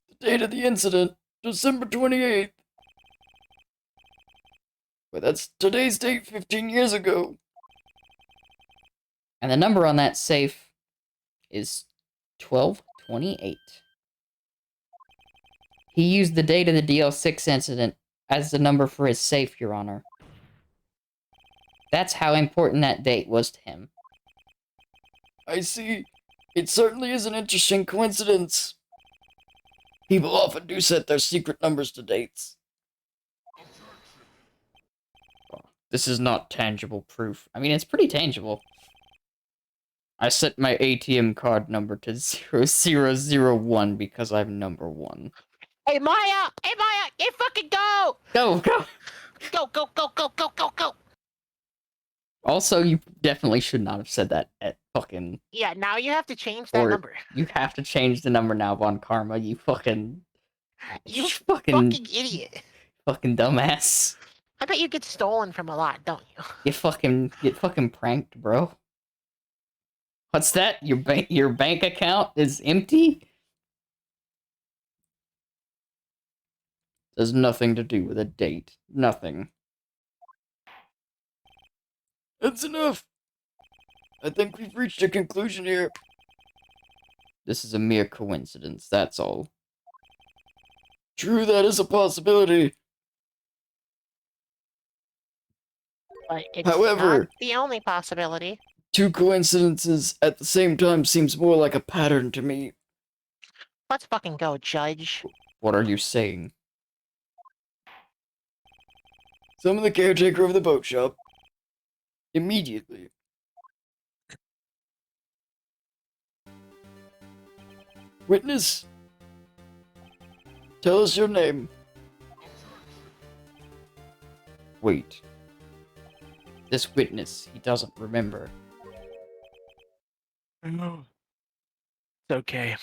The date of the incident, December 28th. Well, that's today's date 15 years ago. And the number on that safe is 1228. He used the date of the DL6 incident as the number for his safe, Your Honor. That's how important that date was to him. I see. It certainly is an interesting coincidence. People often do set their secret numbers to dates. This is not tangible proof. I mean, it's pretty tangible. I set my ATM card number to 0001 because I'm number 1. Hey Maya! Hey Maya! You fucking go! Go, go! Go, go, go, go, go, go, go! Also, you definitely should not have said that at fucking... Yeah, now you have to change that Or number. you have to change the number now, Von Karma, you fucking... You fucking idiot. fucking dumbass. I bet you get stolen from a lot, don't you? Get fucking pranked, bro. What's that? Your bank account is empty? There's nothing to do with a date. Nothing. That's enough. I think we've reached a conclusion here. This is a mere coincidence, that's all. True, that is a possibility. But it's However- not the only possibility. 2 coincidences at the same time seems more like a pattern to me. Let's fucking go, Judge. What are you saying? Summon the caretaker of the boat shop. Immediately. Witness, tell us your name. Wait. This witness, he doesn't remember. No. It's okay.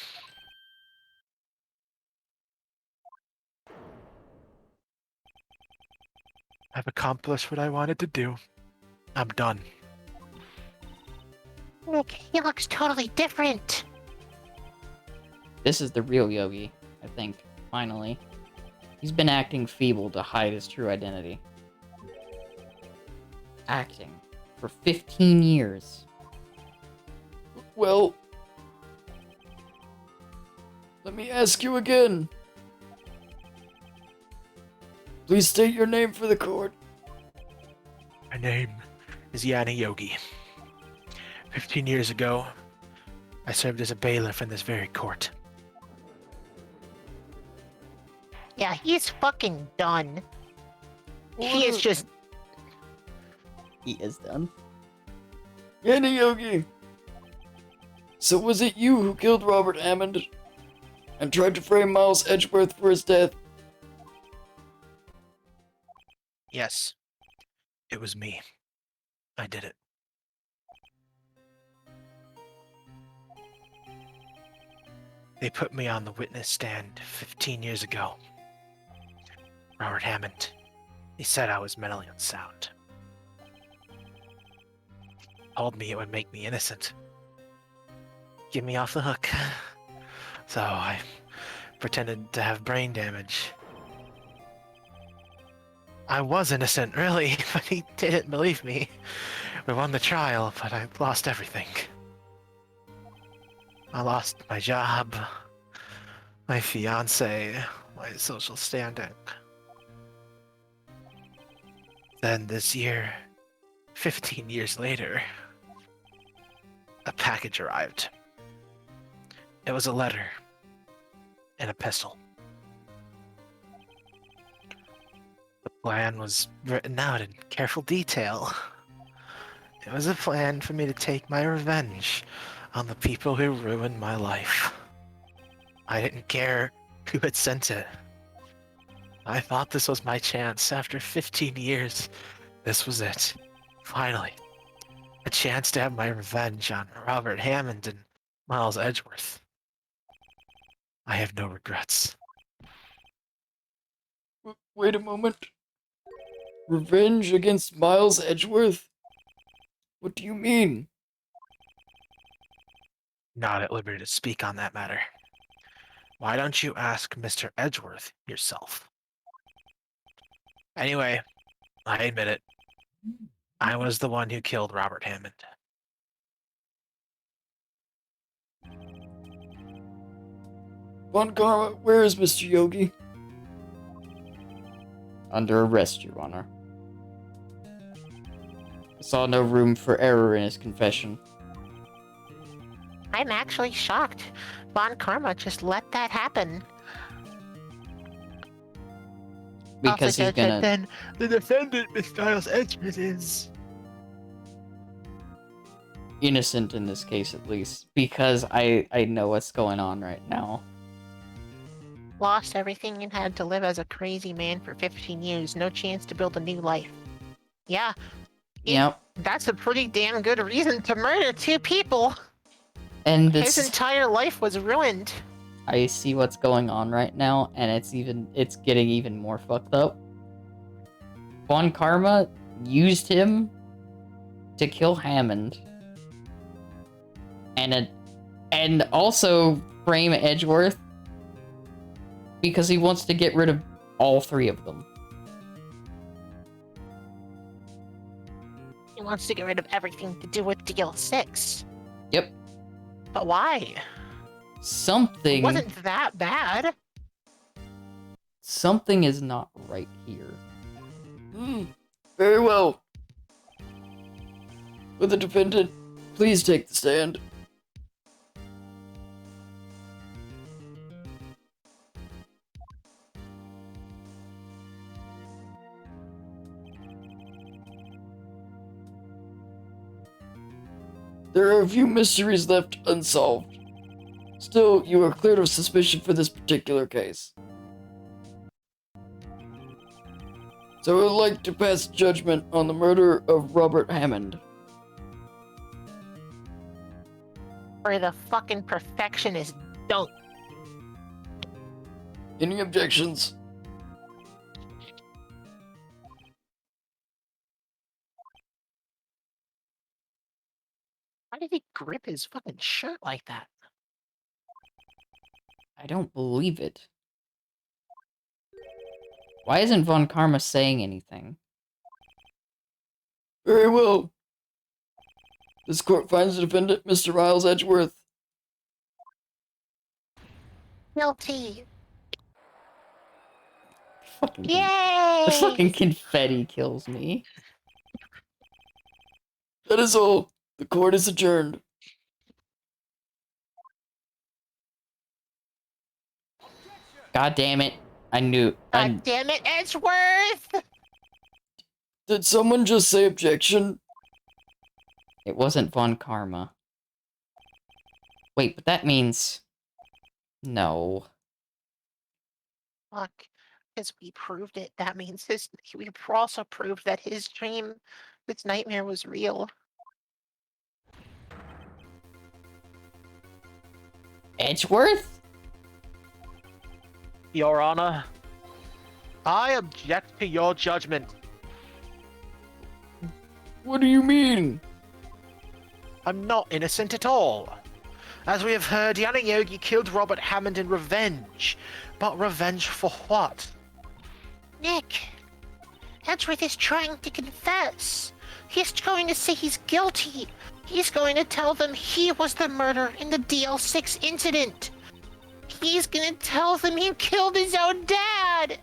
I've accomplished what I wanted to do. I'm done. Look, he looks totally different. This is the real Yogi, I think, finally. He's been acting feeble to hide his true identity. Acting. For 15 years. Well, let me ask you again. Please state your name for the court. My name is Dani Yogi. 15 years ago, I served as a bailiff in this very court. Yeah, he's fucking done. He is just... He is done. Dani Yogi. So was it you who killed Robert Hammond and tried to frame Miles Edgeworth for his death? Yes, it was me. I did it. They put me on the witness stand 15 years ago. Robert Hammond. He said I was mentally unsound. Told me it would make me innocent. Get me off the hook. So I pretended to have brain damage. I was innocent, really, but he didn't believe me. We won the trial, but I lost everything. I lost my job, my fiance, my social standing. Then this year, 15 years later, a package arrived. It was a letter and a pistol. The plan was written out in careful detail. It was a plan for me to take my revenge on the people who ruined my life. I didn't care who had sent it. I thought this was my chance. After 15 years, this was it. Finally, a chance to have my revenge on Robert Hammond and Miles Edgeworth. I have no regrets. Wait a moment. Revenge against Miles Edgeworth? What do you mean? Not at liberty to speak on that matter. Why don't you ask Mr. Edgeworth yourself? Anyway, I admit it. I was the one who killed Robert Hammond. Von Karma, where is Mr. Yogi? Under arrest, Your Honor. I saw no room for error in his confession. I'm actually shocked. Von Karma just let that happen. Because he's gonna... Then the defendant, Miss Giles Edgeworth, is... innocent in this case, at least. Because I know what's going on right now. Lost everything and had to live as a crazy man for 15 years. No chance to build a new life. Yeah. Yep. That's a pretty damn good reason to murder two people. And His entire life was ruined. I see what's going on right now, and it's getting even more fucked up. Von Karma used him to kill Hammond. And also frame Edgeworth because he wants to get rid of all three of them. He wants to get rid of everything to do with DL6. Yep. But why? Something... It wasn't that bad. Something is not right here. Very well. Will the defendant please take the stand? There are a few mysteries left unsolved. Still, you are cleared of suspicion for this particular case. So I would like to pass judgment on the murder of Robert Hammond. Or the fucking perfectionist don't. Any objections? Why did he grip his fucking shirt like that? I don't believe it. Why isn't Von Karma saying anything? Very well. This court finds the defendant, Mr. Miles Edgeworth. Guilty. Fucking Yay! the fucking confetti kills me. That is all. The court is adjourned. God damn it. I knew. God damn it, Edgeworth! Did someone just say objection? It wasn't Von Karma. Wait, but that means... No. Fuck. Because we proved it. That means we also proved that his dream, this nightmare was real. Edgeworth? Your Honor, I object to your judgment. What do you mean? I'm not innocent at all. As we have heard, Dani Yogi killed Robert Hammond in revenge. But revenge for what? Nick, Edgeworth is trying to confess. He's going to say he's guilty. He's going to tell them he was the murderer in the DL6 incident. He's going to tell them he killed his own dad.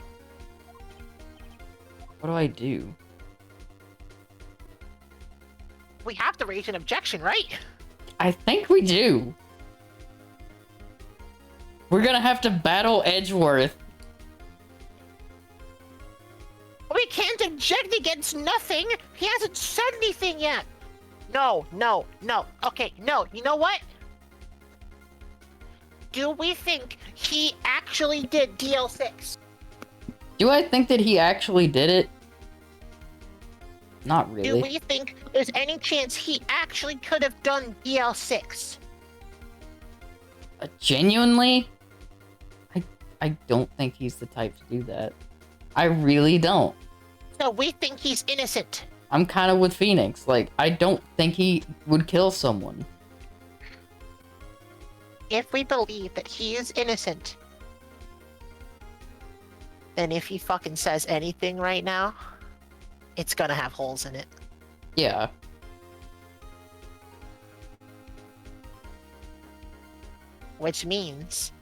What do I do? We have to raise an objection, right? I think we do. We're gonna have to battle Edgeworth. We can't object against nothing. He hasn't said anything yet. No. Okay, no. You know what? Do we think he actually did DL6? Do I think that he actually did it? Not really. Do we think there's any chance he actually could have done DL6? Genuinely? I don't think he's the type to do that. I really don't. So we think he's innocent. I'm kind of with Phoenix. Like, I don't think he would kill someone. If we believe that he is innocent, then if he fucking says anything right now, it's gonna have holes in it. Yeah. Which means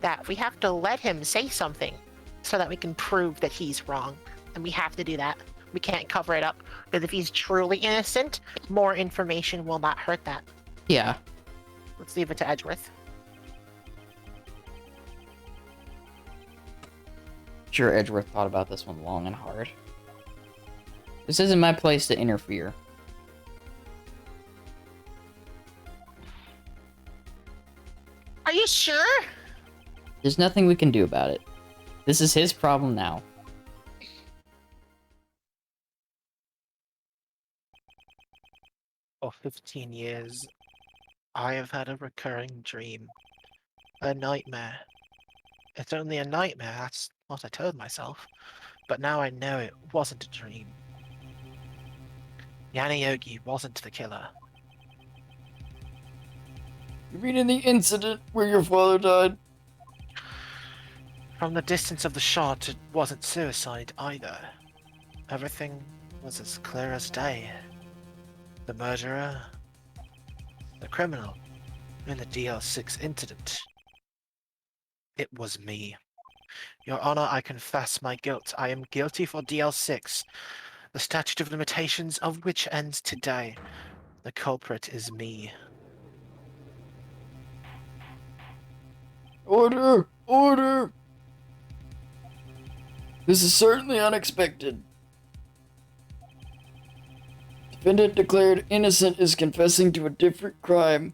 that we have to let him say something so that we can prove that he's wrong. And we have to do that. We can't cover it up. Because if he's truly innocent, more information will not hurt that. Yeah. Let's leave it to Edgeworth. Sure, Edgeworth thought about this one long and hard. This isn't my place to interfere. Are you sure? There's nothing we can do about it. This is his problem now. For 15 years, I have had a recurring dream. A nightmare. It's only a nightmare, that's what I told myself. But now I know it wasn't a dream. Yanayogi wasn't the killer. You mean in the incident where your father died? From the distance of the shot, it wasn't suicide either. Everything was as clear as day. The murderer, the criminal, in the DL6 incident. It was me. Your Honor, I confess my guilt. I am guilty for DL6, the statute of limitations of which ends today. The culprit is me. Order! Order! This is certainly unexpected. Defendant declared innocent is confessing to a different crime.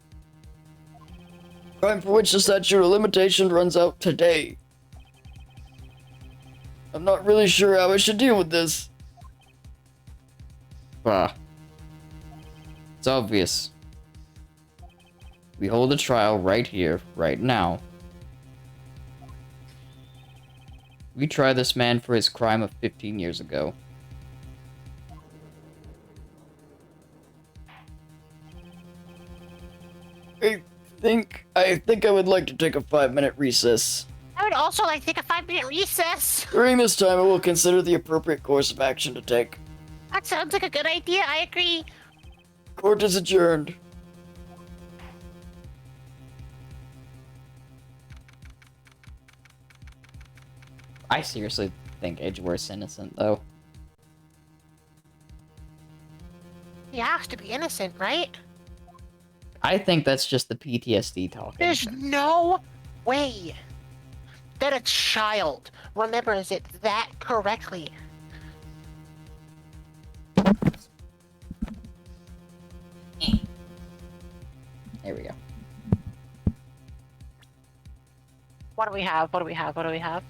Crime for which the statute of limitation runs out today. I'm not really sure how I should deal with this. It's obvious. We hold a trial right here, right now. We try this man for his crime of 15 years ago. I think I would like to take a 5-minute recess. I would also like to take a 5-minute recess. During this time, I will consider the appropriate course of action to take. That sounds like a good idea. I agree. Court is adjourned. I seriously think Edgeworth's innocent, though. He has to be innocent, right? I think that's just the PTSD talking. There's no way that a child remembers it that correctly. There we go. What do we have? What do we have? What do we have?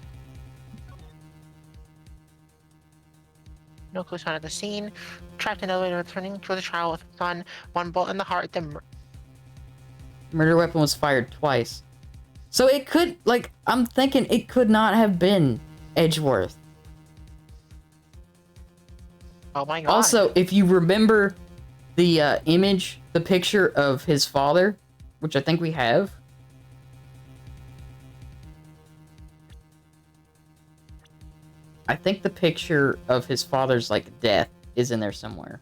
No clues found at the scene. Trapped in elevator returning to the trial with gun, one bullet in the heart, then Murder weapon was fired twice. So it could, like, I'm thinking it could not have been Edgeworth. oh my god. Also, if you remember the image, the picture of his father, which I think we have. I think the picture of his father's, like, death is in there somewhere.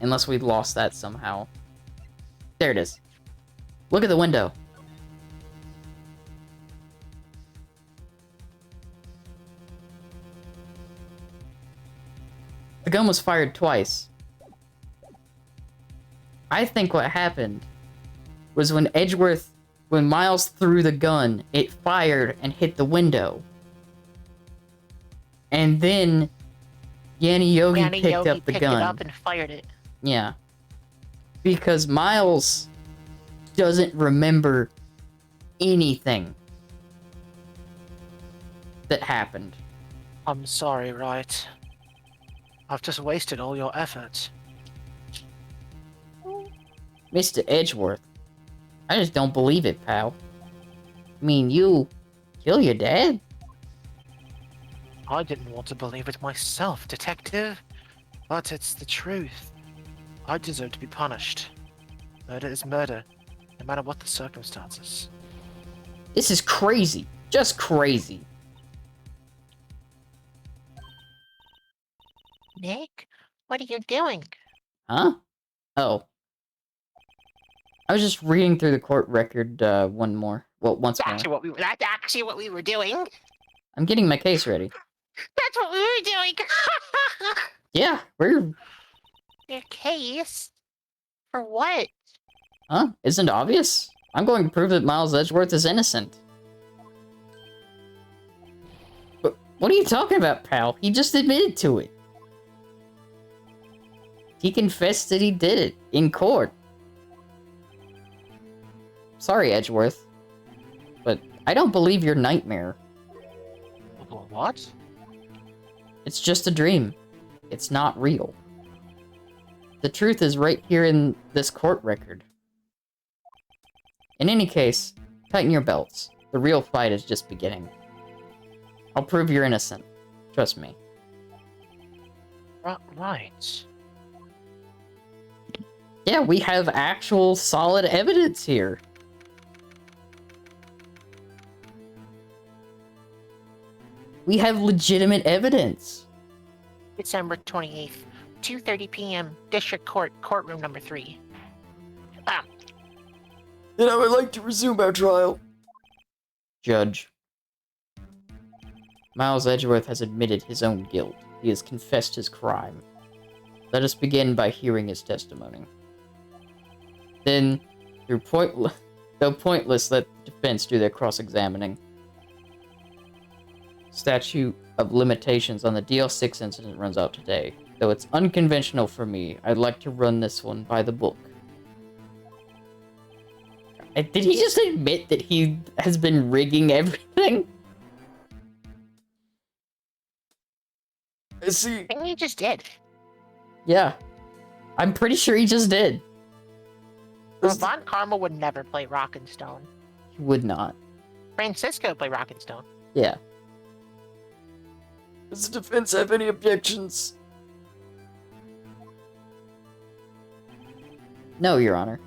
Unless we lost that somehow. There it is. Look at the window. The gun was fired twice. I think what happened was when Miles threw the gun, it fired and hit the window. And then Yogi picked up the gun. It up and fired it. Yeah. Because Miles doesn't remember anything that happened. I'm sorry, Wright. I've just wasted all your efforts. Mr. Edgeworth, I just don't believe it, pal. I mean, you kill your dad? I didn't want to believe it myself, Detective. But it's the truth. I deserve to be punished. Murder is murder, no matter what the circumstances. This is crazy. Just crazy. Nick, what are you doing? Huh? Oh. I was just reading through the court record once more. That's actually what we were doing. I'm getting my case ready. That's what we were doing. Yeah, we're... Your case? For what? Huh? Isn't it obvious? I'm going to prove that Miles Edgeworth is innocent. But what are you talking about, pal? He just admitted to it. He confessed that he did it in court. Sorry, Edgeworth, but I don't believe your nightmare. What? It's just a dream. It's not real. The truth is right here in this court record. In any case, tighten your belts. The real fight is just beginning. I'll prove you're innocent. Trust me. Right. Yeah, we have actual solid evidence here. We have legitimate evidence. December 28th, 2:30 p.m., District Court, courtroom number 3. Ah, Then I would like to resume our trial. Judge. Miles Edgeworth has admitted his own guilt. He has confessed his crime. Let us begin by hearing his testimony. Then, though pointless, let the defense do their cross-examining. Statute of limitations on the DL6 incident runs out today. Though it's unconventional for me, I'd like to run this one by the book. Did he just admit that he has been rigging everything? I see. I think he just did. Yeah. I'm pretty sure he just did. Well, Von Karma would never play Rock and Stone. He would not. Francisco played Rock and Stone. Yeah. Does the defense have any objections? No, Your Honor.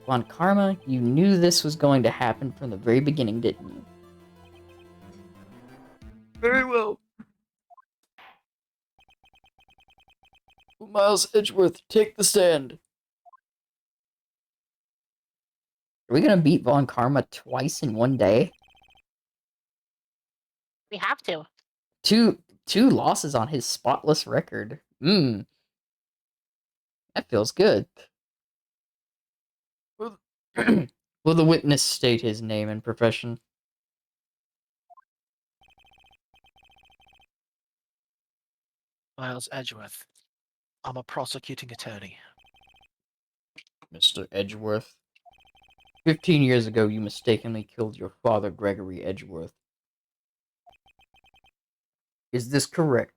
Von Karma, you knew this was going to happen from the very beginning, didn't you? Very well. Will Miles Edgeworth take the stand? Are we gonna beat Von Karma twice in one day? We have to. Two losses on his spotless record. That feels good. Well, Will the witness state his name and profession? Miles Edgeworth. I'm a prosecuting attorney. Mr. Edgeworth. 15 years ago, you mistakenly killed your father, Gregory Edgeworth. Is this correct?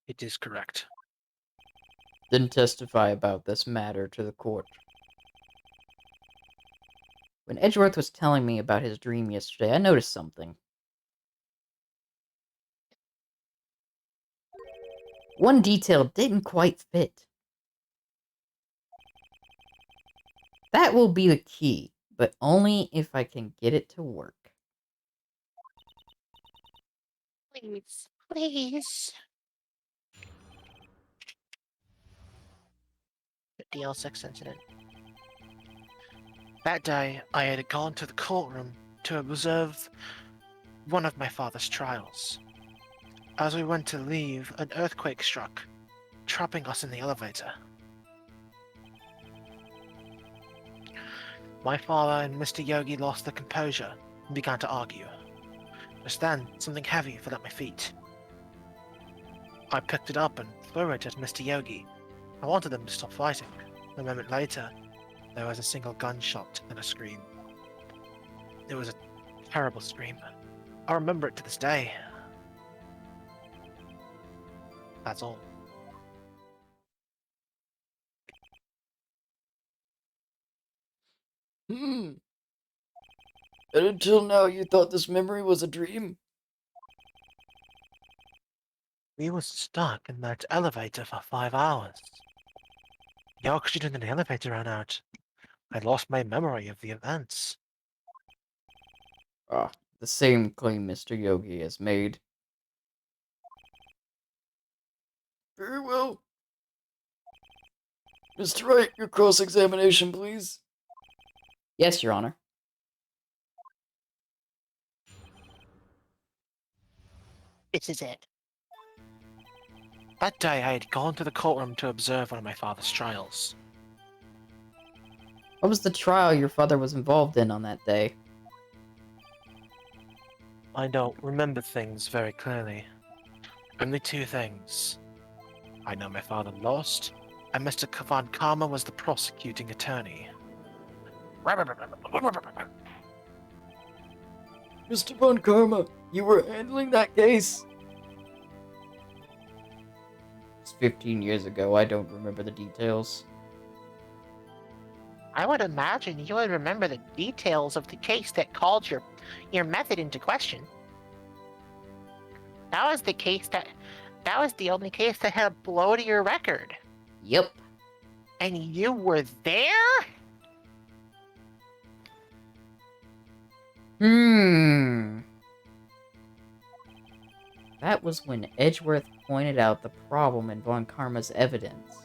It is correct. Then testify about this matter to the court. When Edgeworth was telling me about his dream yesterday, I noticed something. One detail didn't quite fit. That will be the key, but only if I can get it to work. Please. Please. The DL6 incident. That day, I had gone to the courtroom to observe one of my father's trials. As we went to leave, an earthquake struck, trapping us in the elevator. My father and Mr. Yogi lost their composure and began to argue. Just then, something heavy fell at my feet. I picked it up and threw it at Mr. Yogi. I wanted them to stop fighting. A moment later, there was a single gunshot and a scream. It was a terrible scream. I remember it to this day. That's all. Hmm. And until now, you thought this memory was a dream? We were stuck in that elevator for 5 hours. The oxygen in the elevator ran out. I lost my memory of the events. Ah, the same claim Mr. Yogi has made. Very well. Mr. Wright, your cross-examination, please. Yes, Your Honor. This is it. That day I had gone to the courtroom to observe one of my father's trials. What was the trial your father was involved in on that day? I don't remember things very clearly. Only 2 things. I know my father lost, and Mr. Von Karma was the prosecuting attorney. Mr. Von Karma, you were handling that case. It's 15 years ago. I don't remember the details. I would imagine you would remember the details of the case that called your method into question. That was the case that was the only case that had a blow to your record. Yep. And you were there? That was when Edgeworth pointed out the problem in Von Karma's evidence.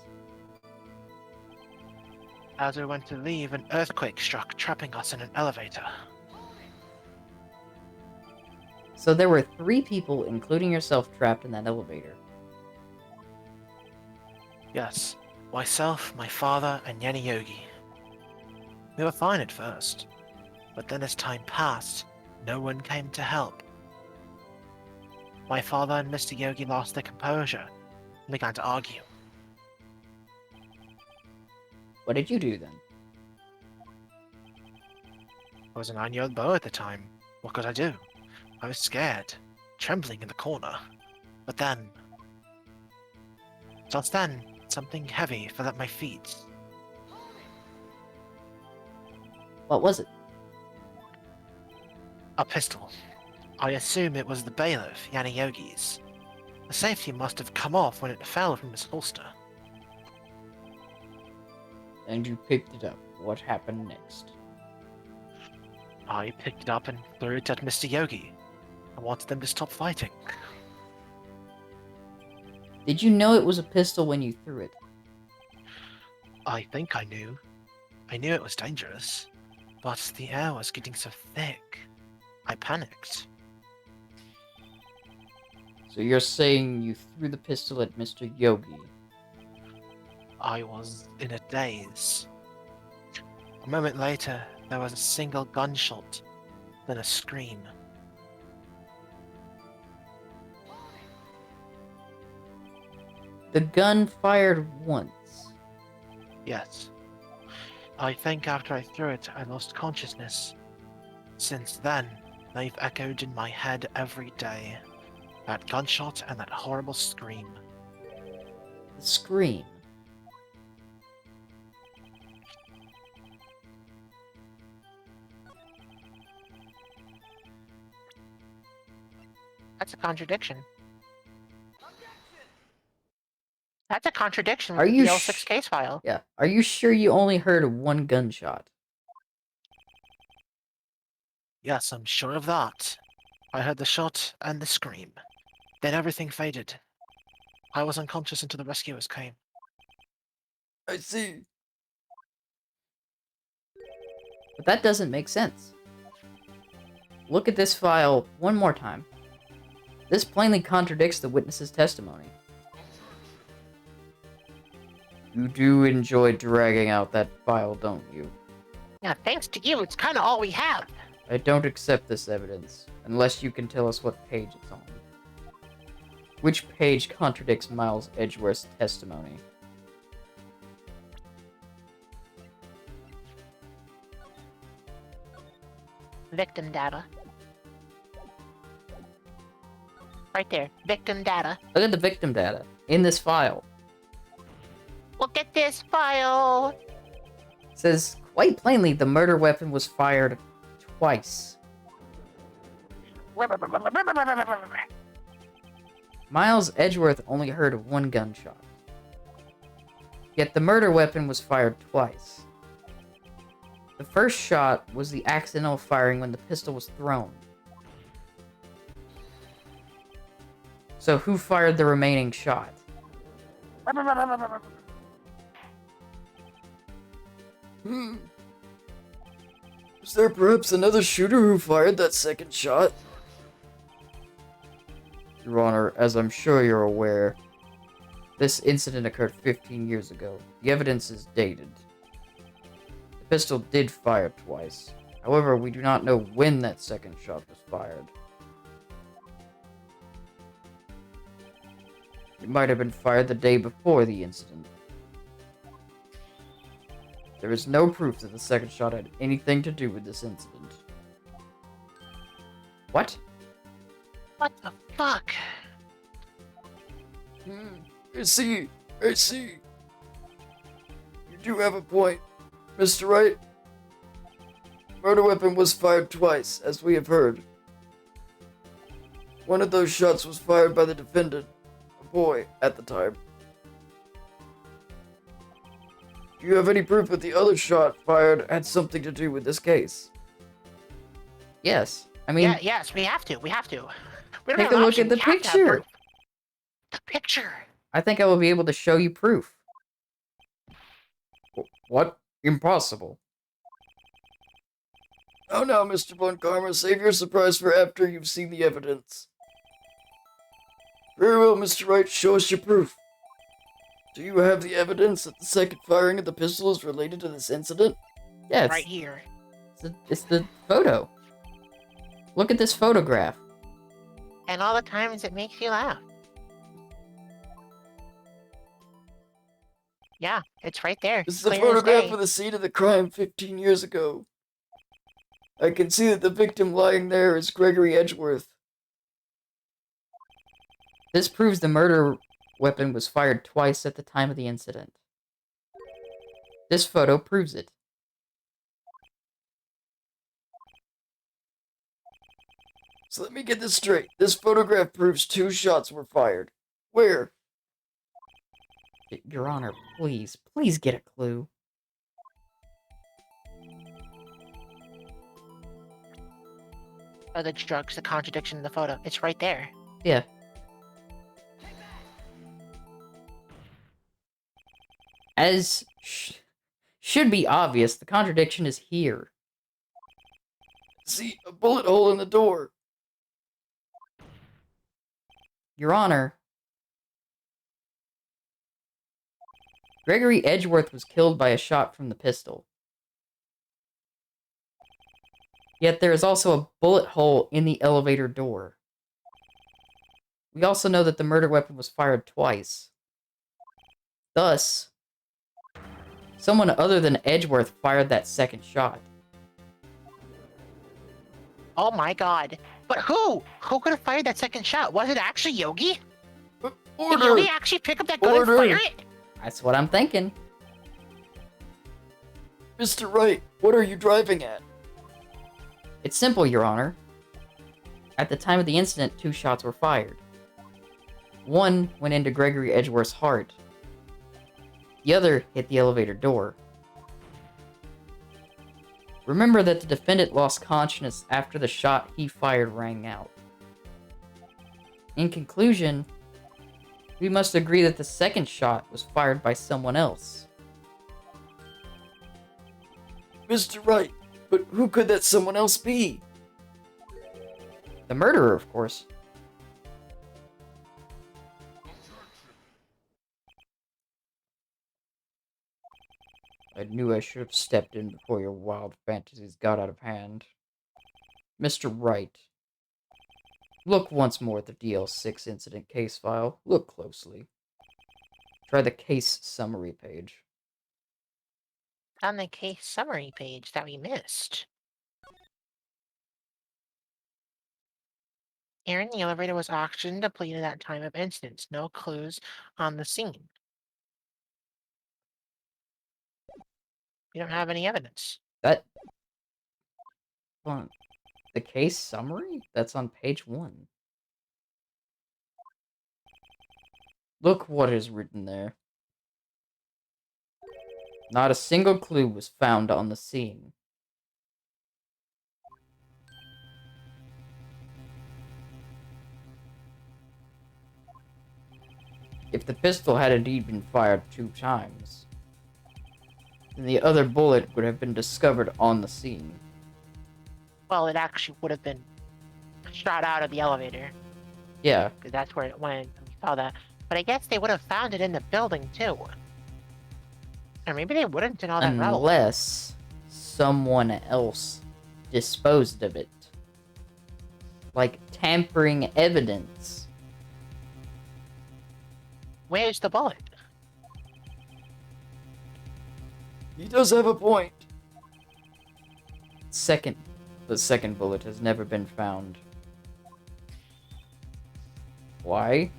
As we went to leave, an earthquake struck, trapping us in an elevator. So there were 3 people, including yourself, trapped in that elevator. Yes, myself, my father, and Yanni Yogi. We were fine at first, but then as time passed, no one came to help. My father and Mr. Yogi lost their composure and began to argue. What did you do then? I was a 9-year-old boy at the time. What could I do? I was scared, trembling in the corner. But then... Just then, something heavy fell at my feet. What was it? A pistol. I assume it was the bailiff, Yanni Yogi's. The safety must have come off when it fell from his holster. And you picked it up. What happened next? I picked it up and threw it at Mr. Yogi. I wanted them to stop fighting. Did you know it was a pistol when you threw it? I think I knew. I knew it was dangerous. But the air was getting so thick. I panicked. So you're saying you threw the pistol at Mr. Yogi? I was in a daze. A moment later, there was a single gunshot, then a scream. The gun fired once. Yes. I think after I threw it, I lost consciousness. Since then, they've echoed in my head every day. That gunshot and that horrible scream. The scream. That's a contradiction. That's a contradiction Are with you the L6 case file. Yeah. Are you sure you only heard 1 gunshot? Yes, I'm sure of that. I heard the shot and the scream. Then everything faded. I was unconscious until the rescuers came. I see. But that doesn't make sense. Look at this file one more time. This plainly contradicts the witness's testimony. You do enjoy dragging out that file, don't you? Yeah, thanks to you, it's kind of all we have. I don't accept this evidence, unless you can tell us what page it's on. Which page contradicts Miles Edgeworth's testimony? Victim data. Right there, victim data. Look at the victim data in this file. Look at this file. It says, Quite plainly, the murder weapon was fired twice. Miles Edgeworth only heard one gunshot. Yet the murder weapon was fired twice. The first shot was the accidental firing when the pistol was thrown. So who fired the remaining shot? Was there perhaps another shooter who fired that second shot? Your Honor, as I'm sure you're aware, this incident occurred 15 years ago. The evidence is dated. The pistol did fire twice. However, we do not know when that second shot was fired. It might have been fired the day before the incident. There is no proof that the second shot had anything to do with this incident. What? What the fuck? I see. You do have a point, Mr. Wright. Murder weapon was fired twice, as we have heard. One of those shots was fired by the defendant, a boy at the time. Do you have any proof that the other shot fired had something to do with this case? Yes. I mean, Yes, we have to. We don't take have a an look option. at the We have to have picture. proof. The picture. I think I will be able to show you proof. What? Impossible. Oh no, Mr. Von Karma, save your surprise for after you've seen the evidence. Very well, Mr. Wright, show us your proof. Do you have the evidence that the second firing of the pistol is related to this incident? Yeah, Right here. it's the photo. Look at this photograph. And all the times it makes you laugh. Yeah, it's right there. This is a Clear as photograph day. of the scene of the crime 15 years ago. I can see that the victim lying there is Gregory Edgeworth. This proves the murder weapon was fired twice at the time of the incident. This photo proves it. So let me get this straight. This photograph proves 2 shots were fired. Where? Your Honor, please get a clue. Oh, the drugs, the contradiction in the photo. It's right there. Yeah. As should be obvious, the contradiction is here. See, a bullet hole in the door. Your Honor, Gregory Edgeworth was killed by a shot from the pistol. Yet there is also a bullet hole in the elevator door. We also know that the murder weapon was fired twice. Thus, someone other than Edgeworth fired that second shot. Oh my god. But who? Who could have fired that second shot? Was it actually Yogi? Did Order! Yogi actually pick up that gun Order! and fire it? That's what I'm thinking. Mr. Wright, what are you driving at? It's simple, Your Honor. At the time of the incident, 2 shots were fired. One went into Gregory Edgeworth's heart. The other hit the elevator door. Remember that the defendant lost consciousness after the shot he fired rang out. In conclusion, we must agree that the second shot was fired by someone else. Mr. Wright, but who could that someone else be? The murderer, of course. I knew I should have stepped in before your wild fantasies got out of hand. Mr. Wright, look once more at the DL6 incident case file. Look closely. Try the case summary page. On the case summary page that we missed. Aaron, the elevator was auctioned depleted at time of incidents. No clues on the scene. You don't have any evidence. That... Hold on. The case summary? That's on page 1. Look what is written there. Not a single clue was found on the scene. If the pistol had indeed been fired 2 times, then the other bullet would have been discovered on the scene. Well, it actually would have been shot out of the elevator, Yeah, because that's where it went. We saw that. But I guess they would have found it in the building, too. Or maybe they wouldn't in all that relevant. unless someone else disposed of it. Like tampering evidence. Where's the bullet? He does have a point. The second bullet has never been found. Why?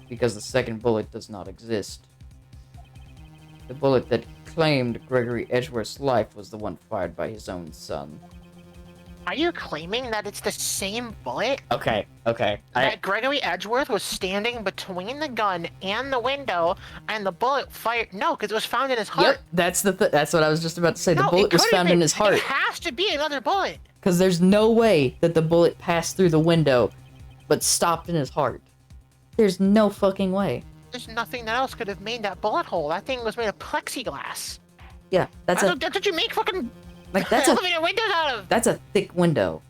Because the second bullet does not exist. The bullet that claimed Gregory Edgeworth's life was the one fired by his own son. Are you claiming that it's the same bullet? Okay. That Gregory Edgeworth was standing between the gun and the window, and the bullet fired? No, because it was found in his heart. Yep, that's what I was just about to say. No, The bullet it was couldn't found be. in his heart. It has to be another bullet. Because there's no way that the bullet passed through the window, but stopped in his heart. There's no fucking way. There's nothing that else could have made that bullet hole. That thing was made of plexiglass. Yeah, that's what you make fucking that's a elevator windows out of. that's a thick window.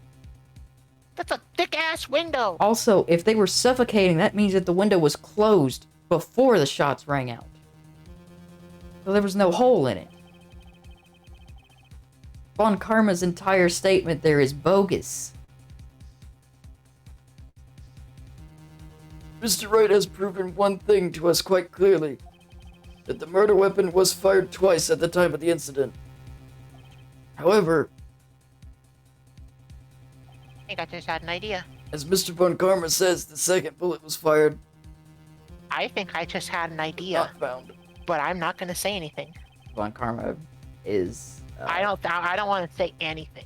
That's a thick ass window. Also, if they were suffocating, that means that the window was closed before the shots rang out. So there was no hole in it. Von Karma's entire statement there is bogus. Mr. Wright has proven one thing to us quite clearly. That the murder weapon was fired twice at the time of the incident. However, I think I just had an idea. as Mr. Von Karma says, the second bullet was fired, I think I just had an idea, not found. but I'm not going to say anything. Von Karma is... I don't want to say anything.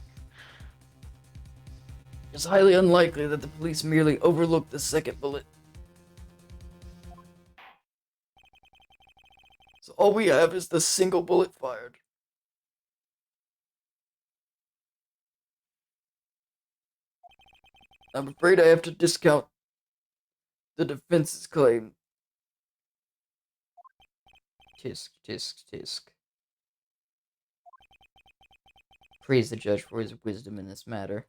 It's highly unlikely that the police merely overlooked the second bullet. So all we have is the single bullet fired. I'm afraid I have to discount the defense's claim. Tisk, tisk, tisk. Praise the judge for his wisdom in this matter.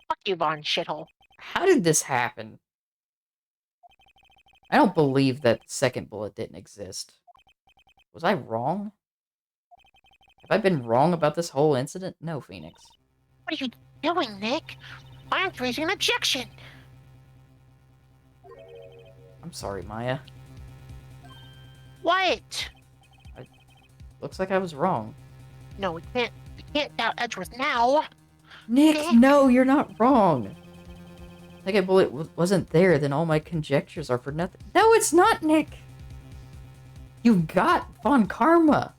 Fuck you, Von Shithole. How did this happen? I don't believe that second bullet didn't exist. Was I wrong? Have I been wrong about this whole incident? No, Phoenix. What are you doing, Nick? I'm raising an objection. I'm sorry, Maya. What? Looks like I was wrong. No, we can't doubt Edgeworth now. Nick, no, you're not wrong. Second bullet wasn't there, then all my conjectures are for nothing. No, it's not, Nick. You got Von Karma.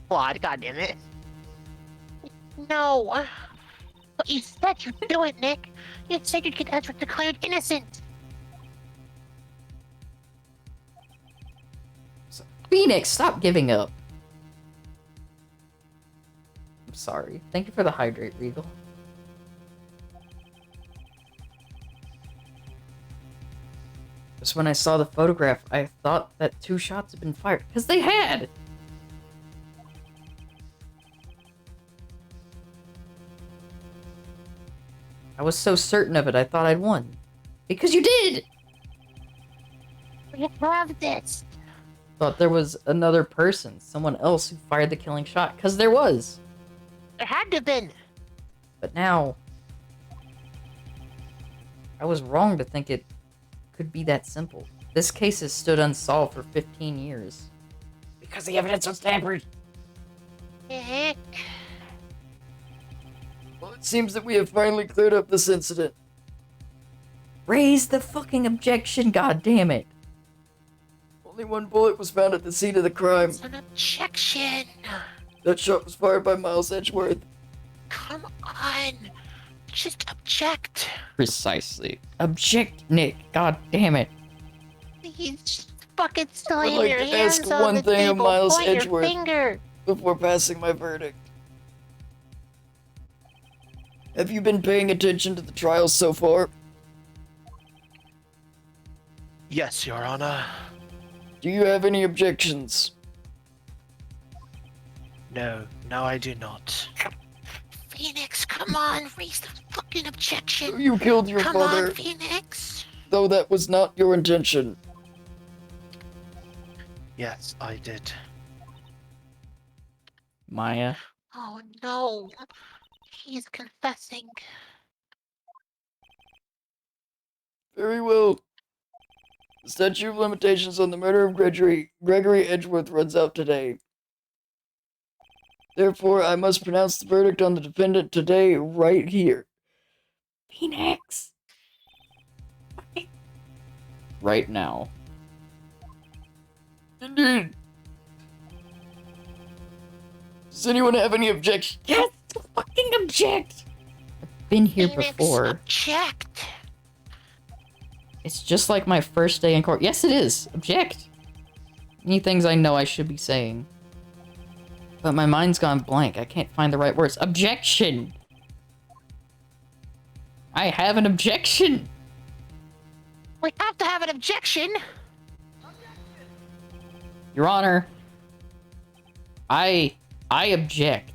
God damn it. No. But you said you'd do it, Nick. You said you'd get Edgeworth declared innocent. Phoenix, stop giving up. I'm sorry. Thank you for the hydrate, Regal. Just when I saw the photograph, I thought that 2 shots had been fired. Because they had! I was so certain of it, I thought I'd won. Because you did! We have this. Thought there was another person, someone else who fired the killing shot. Because there was! There had to have been. But now... I was wrong to think it could be that simple. This case has stood unsolved for 15 years. Because the evidence was tampered! Nick. Well, it seems that we have finally cleared up this incident. Raise the fucking objection, goddammit! Well, Only one bullet was found at the scene of the crime. It's an objection. That shot was fired by Miles Edgeworth. Come on. Just object. Precisely. Object, Nick. God damn it. Please, just fucking slam I'd like your to hands ask on one the thing of table. Miles Point Edgeworth. your finger. Before passing my verdict. Have you been paying attention to the trial so far? Yes, Your Honor. Do you have any objections? No, I do not. Phoenix, come on, raise the fucking objection. You killed your Come mother, on, Phoenix. though that was not your intention. Yes, I did. Maya. Oh no. He's confessing. Very well. The statute of limitations on the murder of Gregory Edgeworth runs out today. Therefore, I must pronounce the verdict on the defendant today, right here. Phoenix. Right now. Indeed. Does anyone have any objections? Yes! Fucking object! I've been here Phoenix, before. object. It's just like my first day in court. Yes, it is. Object. Many things I know I should be saying. But my mind's gone blank. I can't find the right words. Objection! I have an objection! We have to have an objection. Your Honor, I object.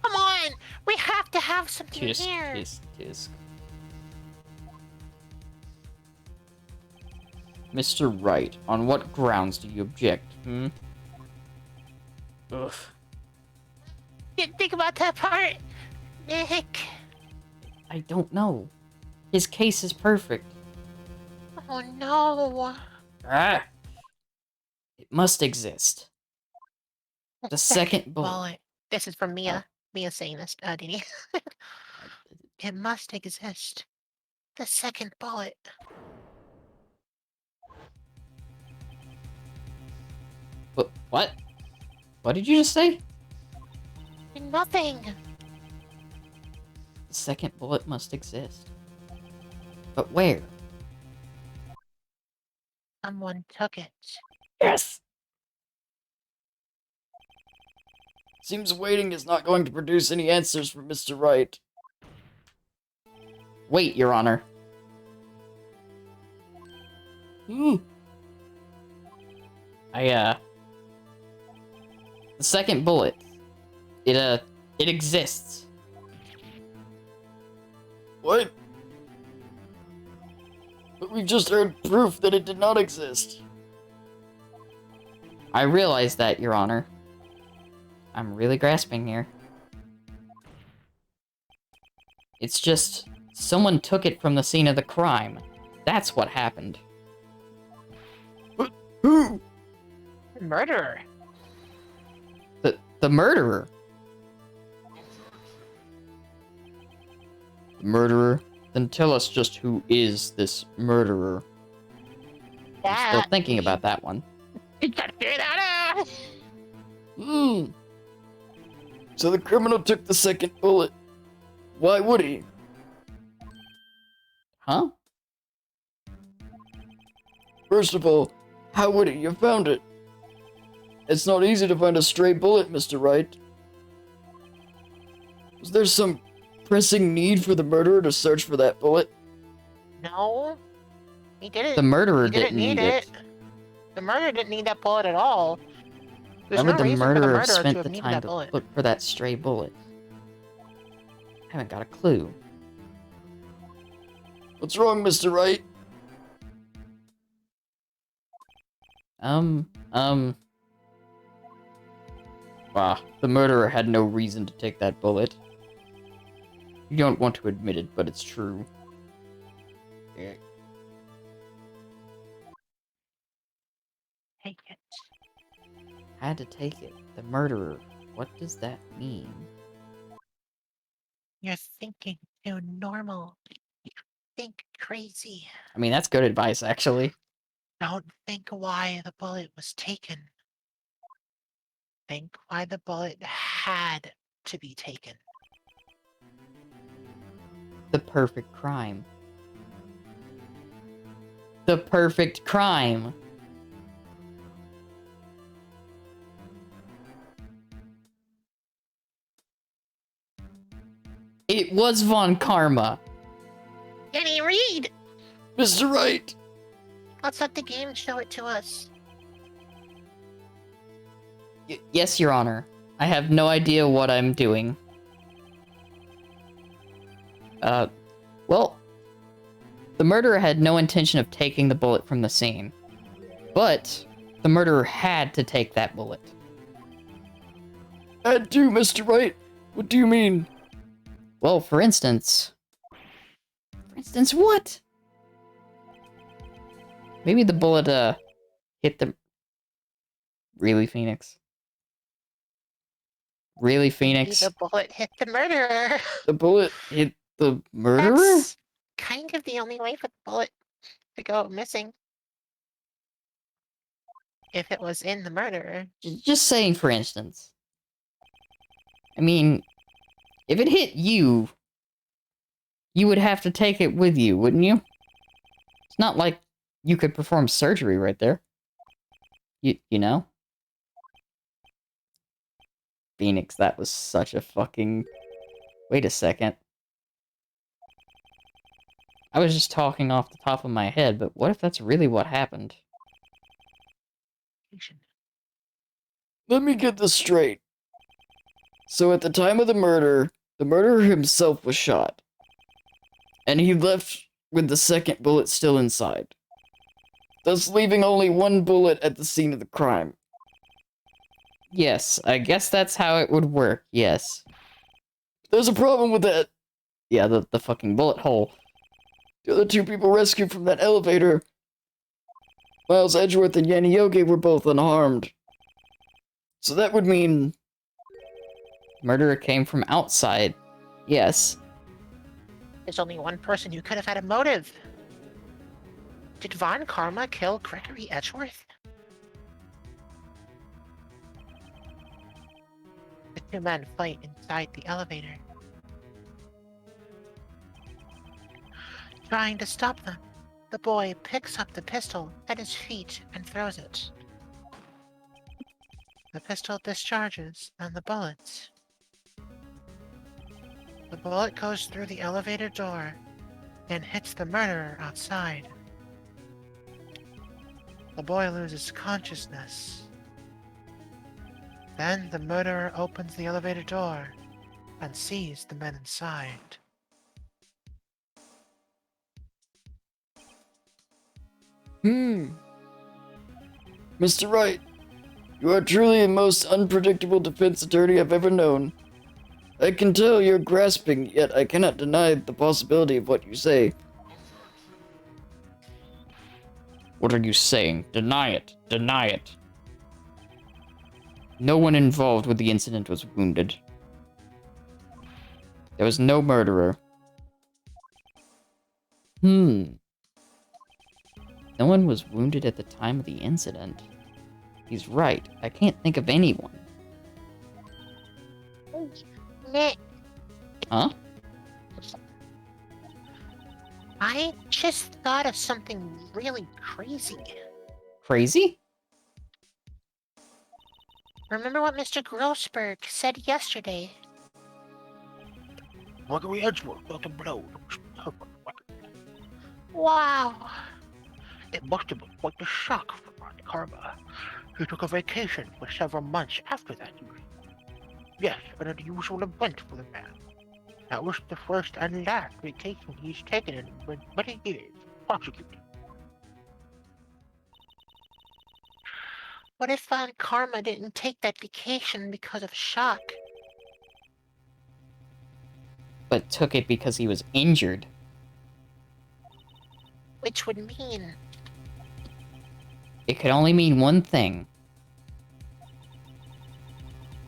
Come on. We have to have something Tisk, here. tisk, tisk. Mr. Wright, on what grounds do you object, Ugh. Didn't think about that part. Nick. I don't know. His case is perfect. Oh no. Ah! It must exist. The second bullet. This is from Mia. Mia saying this, Dini. It must exist. The second bullet. What? What did you just say? Nothing. The second bullet must exist. But where? Someone took it. Yes! Seems waiting is not going to produce any answers from Mr. Wright. Wait, Your Honor. The second bullet. It exists. What? But we've just heard proof that it did not exist. I realize that, Your Honor. I'm really grasping here. It's just, someone took it from the scene of the crime. That's what happened. But who? Murderer. The murderer. The murderer? Then tell us just who is this murderer. I'm still thinking about that one. You gotta figure that out. So the criminal took the second bullet. Why would he? Huh? First of all, how would he? You found it. It's not easy to find a stray bullet, Mr. Wright. Was there some pressing need for the murderer to search for that bullet? No. He didn't. The murderer he didn't need it. The murderer didn't need that bullet at all. There's Why would no the reason for the murderer murderer have to spent have the needed time that to bullet. look for that stray bullet? I haven't got a clue. What's wrong, Mr. Wright? The murderer had no reason to take that bullet. You don't want to admit it, but it's true. Take it. Had to take it. The murderer. What does that mean? You're thinking too normal. Think crazy. I mean, that's good advice, actually. Don't think why the bullet was taken. Think why the bullet had to be taken. The perfect crime. The perfect crime. It was Von Karma. Dani, read! Mr. Wright! Let's let the game show it to us. Yes, Your Honor. I have no idea what I'm doing. Well, the murderer had no intention of taking the bullet from the scene. But the murderer had to take that bullet. Had to, Mr. Wright? What do you mean? Well, for instance... For instance, what? Maybe the bullet, hit the... Really, Phoenix? Really, Maybe Phoenix? the bullet hit the murderer. The bullet hit the murderer? That's kind of the only way for the bullet to go missing. If it was in the murderer. Just saying, for instance. I mean, if it hit you, you would have to take it with you, wouldn't you? It's not like you could perform surgery right there. You know? Phoenix, that was such a fucking... Wait a second. I was just talking off the top of my head, but what if that's really what happened? Let me get this straight. So at the time of the murderer himself was shot. And he left with the second bullet still inside. Thus leaving only one bullet at the scene of the crime. Yes, I guess that's how it would work, yes. There's a problem with that. Yeah, the fucking bullet hole. The other two people rescued from that elevator, Miles Edgeworth and Yanni Yogi, were both unharmed. So that would mean... Murderer came from outside. Yes. There's only one person who could have had a motive. Did Von Karma kill Gregory Edgeworth? The two men fight inside the elevator. Trying to stop them, the boy picks up the pistol at his feet and throws it. The pistol discharges and the bullet. The bullet goes through the elevator door and hits the murderer outside. The boy loses consciousness. Then the murderer opens the elevator door and sees the men inside. Mr. Wright, you are truly the most unpredictable defense attorney I've ever known. I can tell you're grasping, yet I cannot deny the possibility of what you say. What are you saying? Deny it. Deny it. No one involved with the incident was wounded. There was no murderer. No one was wounded at the time of the incident. He's right. I can't think of anyone. Nick, Huh? I just thought of something really crazy. Crazy? Remember what Mr. Grossberg said yesterday? Gregory Edgeworth got a blow. Wow. It must have been quite a shock for Von Karma. He took a vacation for several months after that. Yes, an unusual event for the man. That was the first and last vacation he's taken in many years, prosecuted. What if Von Karma didn't take that vacation because of shock? But took it because he was injured. Which would mean... It could only mean one thing.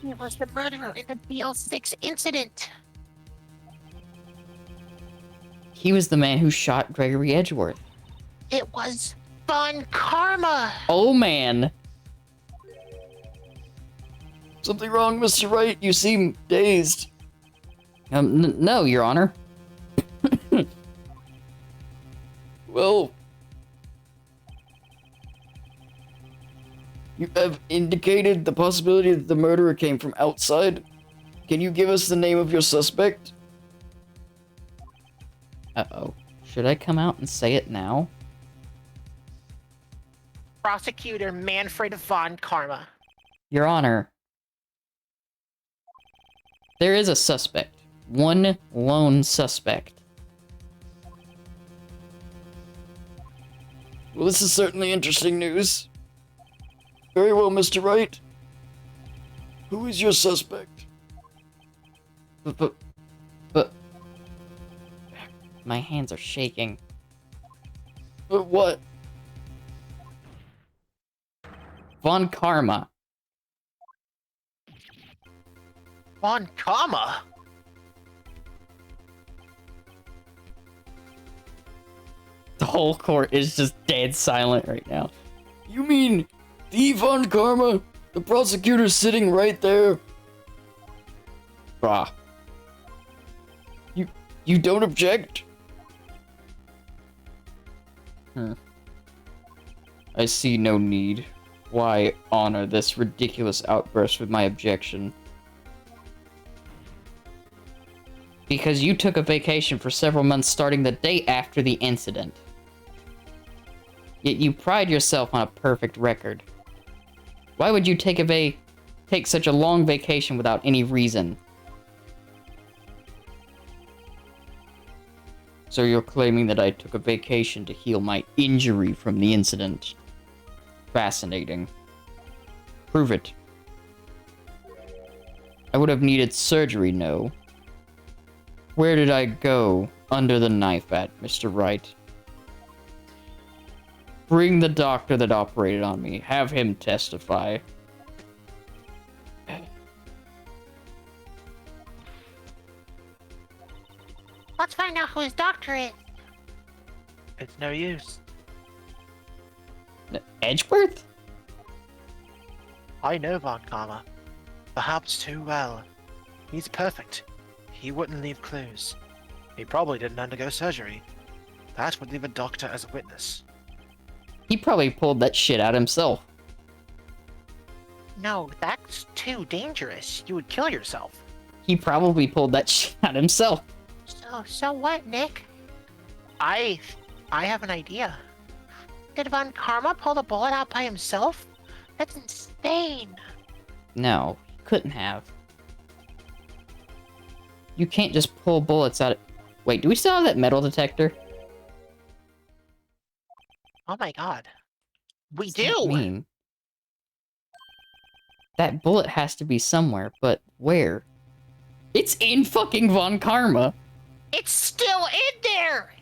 he was the murderer in the BL6 incident. He was the man who shot Gregory Edgeworth. It was Von Karma! Oh man. Something wrong, Mr. Wright? You seem dazed. No, Your Honor. Well, you have indicated the possibility that the murderer came from outside. Can you give us the name of your suspect? Uh-oh. Should I come out and say it now? Prosecutor Manfred Von Karma. Your Honor, there is a suspect. One lone suspect. Well, this is certainly interesting news. Very well, Mr. Wright. Who is your suspect? But... My hands are shaking. But what? Von Karma. Von Karma? The whole court is just dead silent right now. You mean the Von Karma? The prosecutor's sitting right there? Bah. You don't object? I see no need. Why honor this ridiculous outburst with my objection? Because you took a vacation for several months starting the day after the incident. Yet you pride yourself on a perfect record. Why would you take such a long vacation without any reason? So you're claiming that I took a vacation to heal my injury from the incident. Fascinating. Prove it. I would have needed surgery, no. Where did I go under the knife at, Mr. Wright? Bring the doctor that operated on me. Have him testify. Let's find out who his doctor is. It's no use. Edgeworth? I know Von Karma. Perhaps too well. He's perfect. He wouldn't leave clues. He probably didn't undergo surgery. That would leave a doctor as a witness. He probably pulled that shit out himself. No, that's too dangerous. You would kill yourself. He probably pulled that shit out himself. So what, Nick? I have an idea. Did Von Karma pull the bullet out by himself? That's insane. No, he couldn't have. You can't just pull bullets out of... Wait, do we still have that metal detector? Oh my god. We What's do! that mean? That bullet has to be somewhere, but where? It's in fucking Von Karma! It's still in there!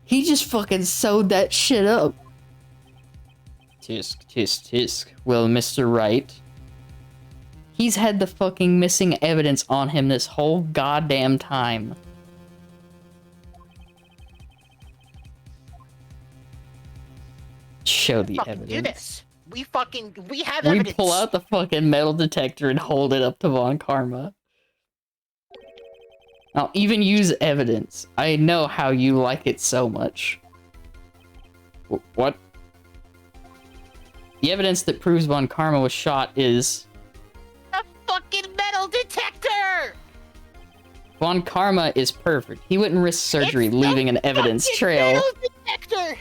He just fucking sewed that shit up. Tisk, tisk, tisk. Well, Mr. Wright. He's had the fucking missing evidence on him this whole goddamn time. Show the fucking evidence. do this. We have We evidence. pull out the fucking metal detector and hold it up to Von Karma. I'll even use evidence. I know how you like it so much. What? The evidence that proves Von Karma was shot is... A fucking metal detector! Von Karma is perfect. He wouldn't risk surgery It's leaving a an evidence fucking trail. Metal detector!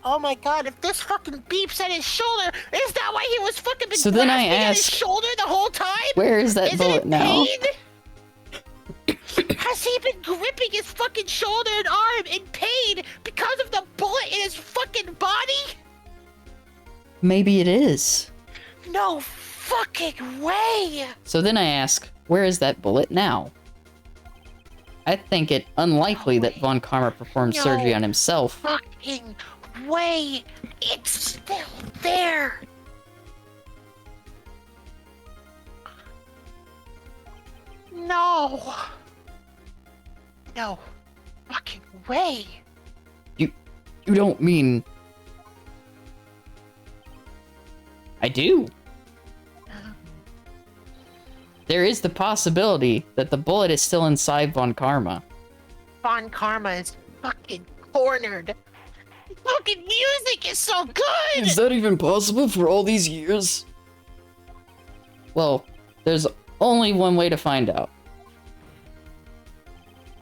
Oh my god, if this fucking beeps at his shoulder, is that why he was fucking been So then I grasping at his ask, shoulder the whole time? Where is that Is bullet it in now? pain? Has he been gripping his fucking shoulder and arm in pain because of the bullet in his fucking body? Maybe it is. No fucking way! So then I ask, where is that bullet now? I think it unlikely that Von Karma performed surgery No. on himself. Fucking way! It's still there! No! No fucking way! You don't mean I do. There is the possibility that the bullet is still inside Von Karma. Von Karma is fucking cornered. Fucking music is so good! Is that even possible for all these years? Well, there's only one way to find out.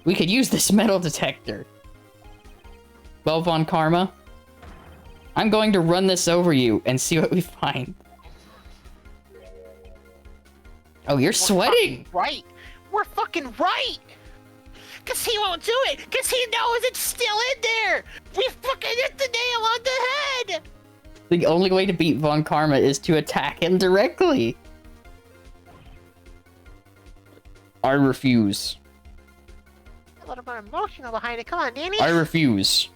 We could use this metal detector. Well, Von Karma, I'm going to run this over you and see what we find. Oh, you're sweating! Right. We're fucking right! Cause he won't do it! Cause he knows it's still in there! We fucking hit the nail on the head! The only way to beat Von Karma is to attack him directly. I refuse. A little more emotional behind it. Come on, Danny. I refuse.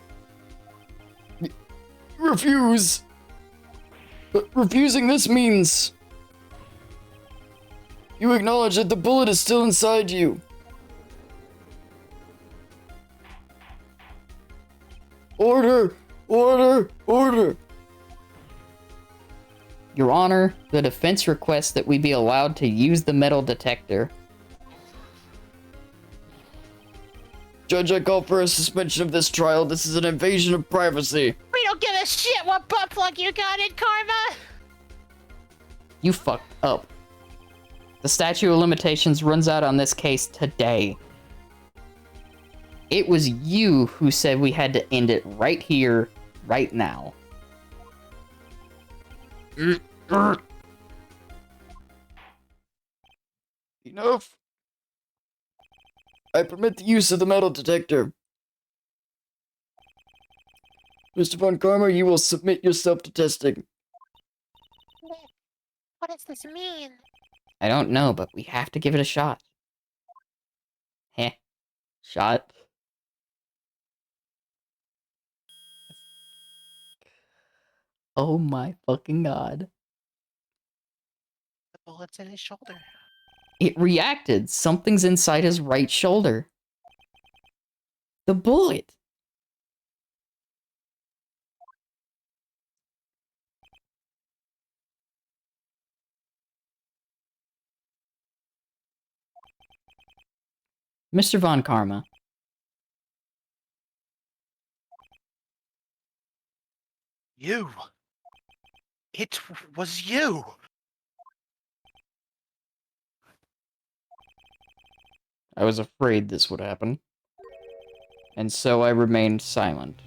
Refuse! But refusing this means... you acknowledge that the bullet is still inside you. Order! Order! Order! Your Honor, the defense requests that we be allowed to use the metal detector. Judge, I call for a suspension of this trial. This is an invasion of privacy. We don't give a shit what butt plug you got in, Karma! You fucked up. The statute of limitations runs out on this case today. It was you who said we had to end it right here, right now. Enough. I permit the use of the metal detector. Mr. Von Karma, you will submit yourself to testing. What does this mean? I don't know, but we have to give it a shot. Heh. Shot. Oh my fucking god. The bullet's in his shoulder. It reacted. Something's inside his right shoulder. The bullet. Mr. Von Karma. You. It was you. I was afraid this would happen. And so I remained silent.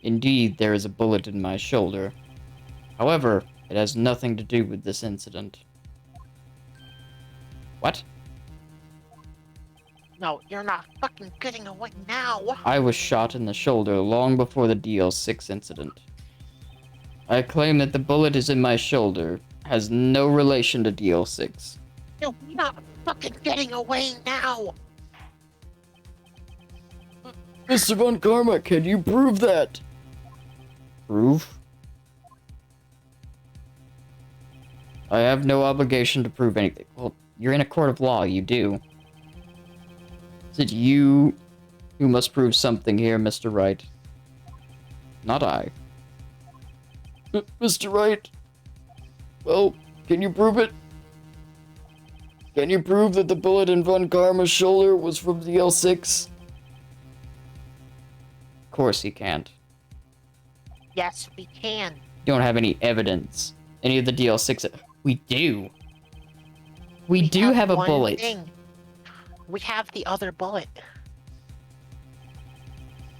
Indeed, there is a bullet in my shoulder. However, it has nothing to do with this incident. What? No, you're not fucking getting away now. I was shot in the shoulder long before the DL6 incident. I claim that the bullet is in my shoulder, has no relation to DL6. You're not fucking getting away now. Mr. Von Karma, can you prove that? Prove? I have no obligation to prove anything. Well, you're in a court of law, you do. Is it you who must prove something here, Mr. Wright? Not I. Mr. Wright? Well, can you prove it? Can you prove that the bullet in Von Karma's shoulder was from the L6? Of course he can't. Yes, we can. Don't have any evidence. Any of the DL6... We do. We do have a one bullet. thing. We have the other bullet.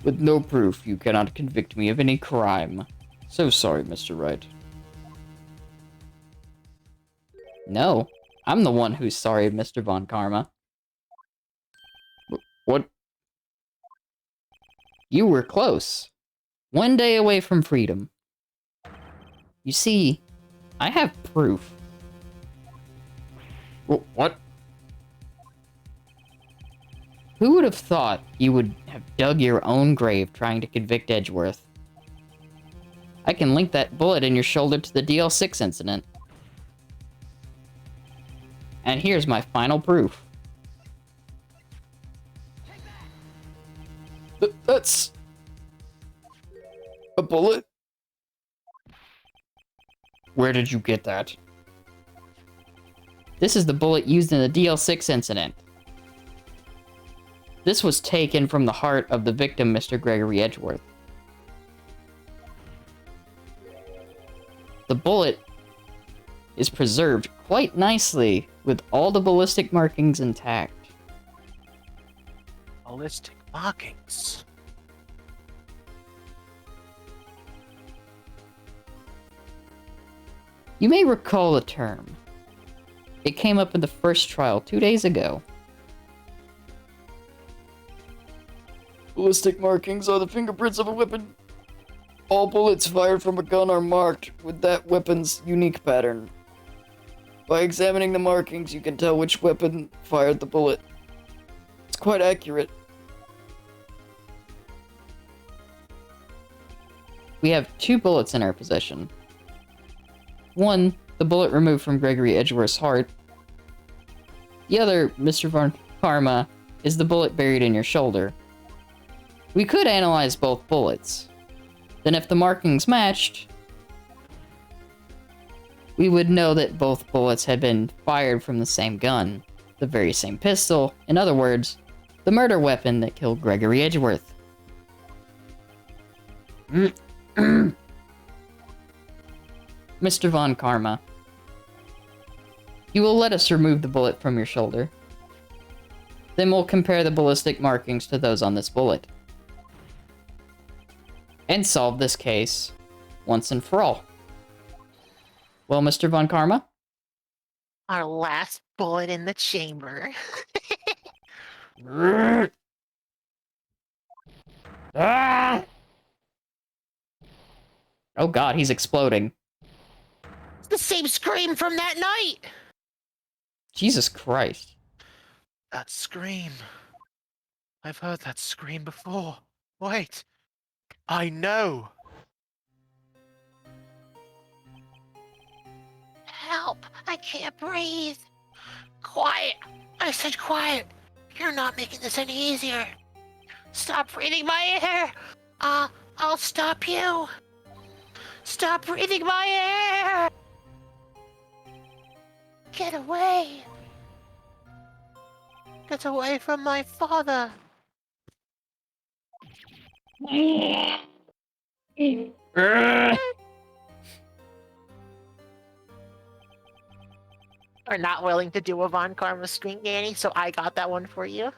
With no proof, you cannot convict me of any crime. So sorry, Mr. Wright. No, I'm the one who's sorry, Mr. Von Karma. What? You were close. One day away from freedom. You see, I have proof. What? Who would have thought you would have dug your own grave trying to convict Edgeworth? I can link that bullet in your shoulder to the DL6 incident. And here's my final proof. That's... a bullet? Where did you get that? This is the bullet used in the DL6 incident. This was taken from the heart of the victim, Mr. Gregory Edgeworth. The bullet is preserved quite nicely with all the ballistic markings intact. Ballistic markings. You may recall the term. It came up in the first trial 2 days ago. Ballistic markings are the fingerprints of a weapon. All bullets fired from a gun are marked with that weapon's unique pattern. By examining the markings, you can tell which weapon fired the bullet. It's quite accurate. We have 2 bullets in our possession. One, the bullet removed from Gregory Edgeworth's heart. The other, Mr. Von Karma, is the bullet buried in your shoulder. We could analyze both bullets. Then if the markings matched, we would know that both bullets had been fired from the same gun, the very same pistol, in other words, the murder weapon that killed Gregory Edgeworth. Mr. Von Karma, you will let us remove the bullet from your shoulder. Then we'll compare the ballistic markings to those on this bullet. And solve this case once and for all. Well, Mr. Von Karma? Our last bullet in the chamber. Ah! Oh god, he's exploding. It's the same scream from that night! Jesus Christ. That scream. I've heard that scream before. Wait. I know. Help! I can't breathe! Quiet! I said quiet! You're not making this any easier! Stop breathing my air! I'll stop you! Stop breathing my air! Get away! Get away from my father! Are not willing to do a Von Karma screen, Danny, so I got that one for you.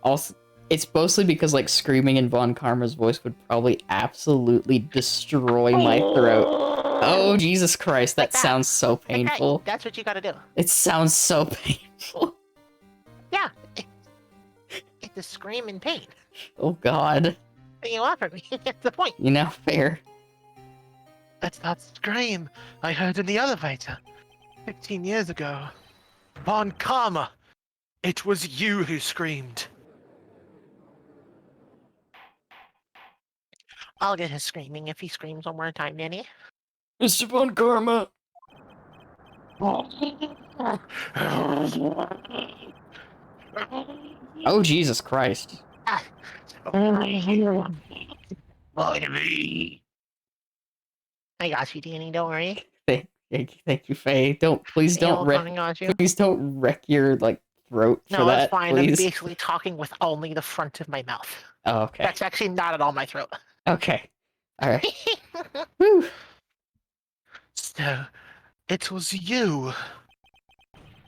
Also, it's mostly because, like, screaming in Von Karma's voice would probably absolutely destroy my throat. Oh, Jesus Christ, that, Like that. sounds so Like that, painful. that's what you gotta do. It sounds so painful. Yeah. It's a scream in pain. Oh, God. What you want from me? That's the point. You know, fair. That's that scream I heard in the elevator 15 years ago. Von Karma, it was you who screamed. I'll get his screaming if he screams one more time, Danny. Mr. Von Karma. Oh, Jesus Christ. I got you, Danny. Don't worry. Thank you, Faye. Please don't I got you. please don't wreck your, like, throat for No, that, that's fine. please. I'm basically talking with only the front of my mouth. Oh, okay. That's actually not at all my throat. Okay. Alright. Whew. So, it was you.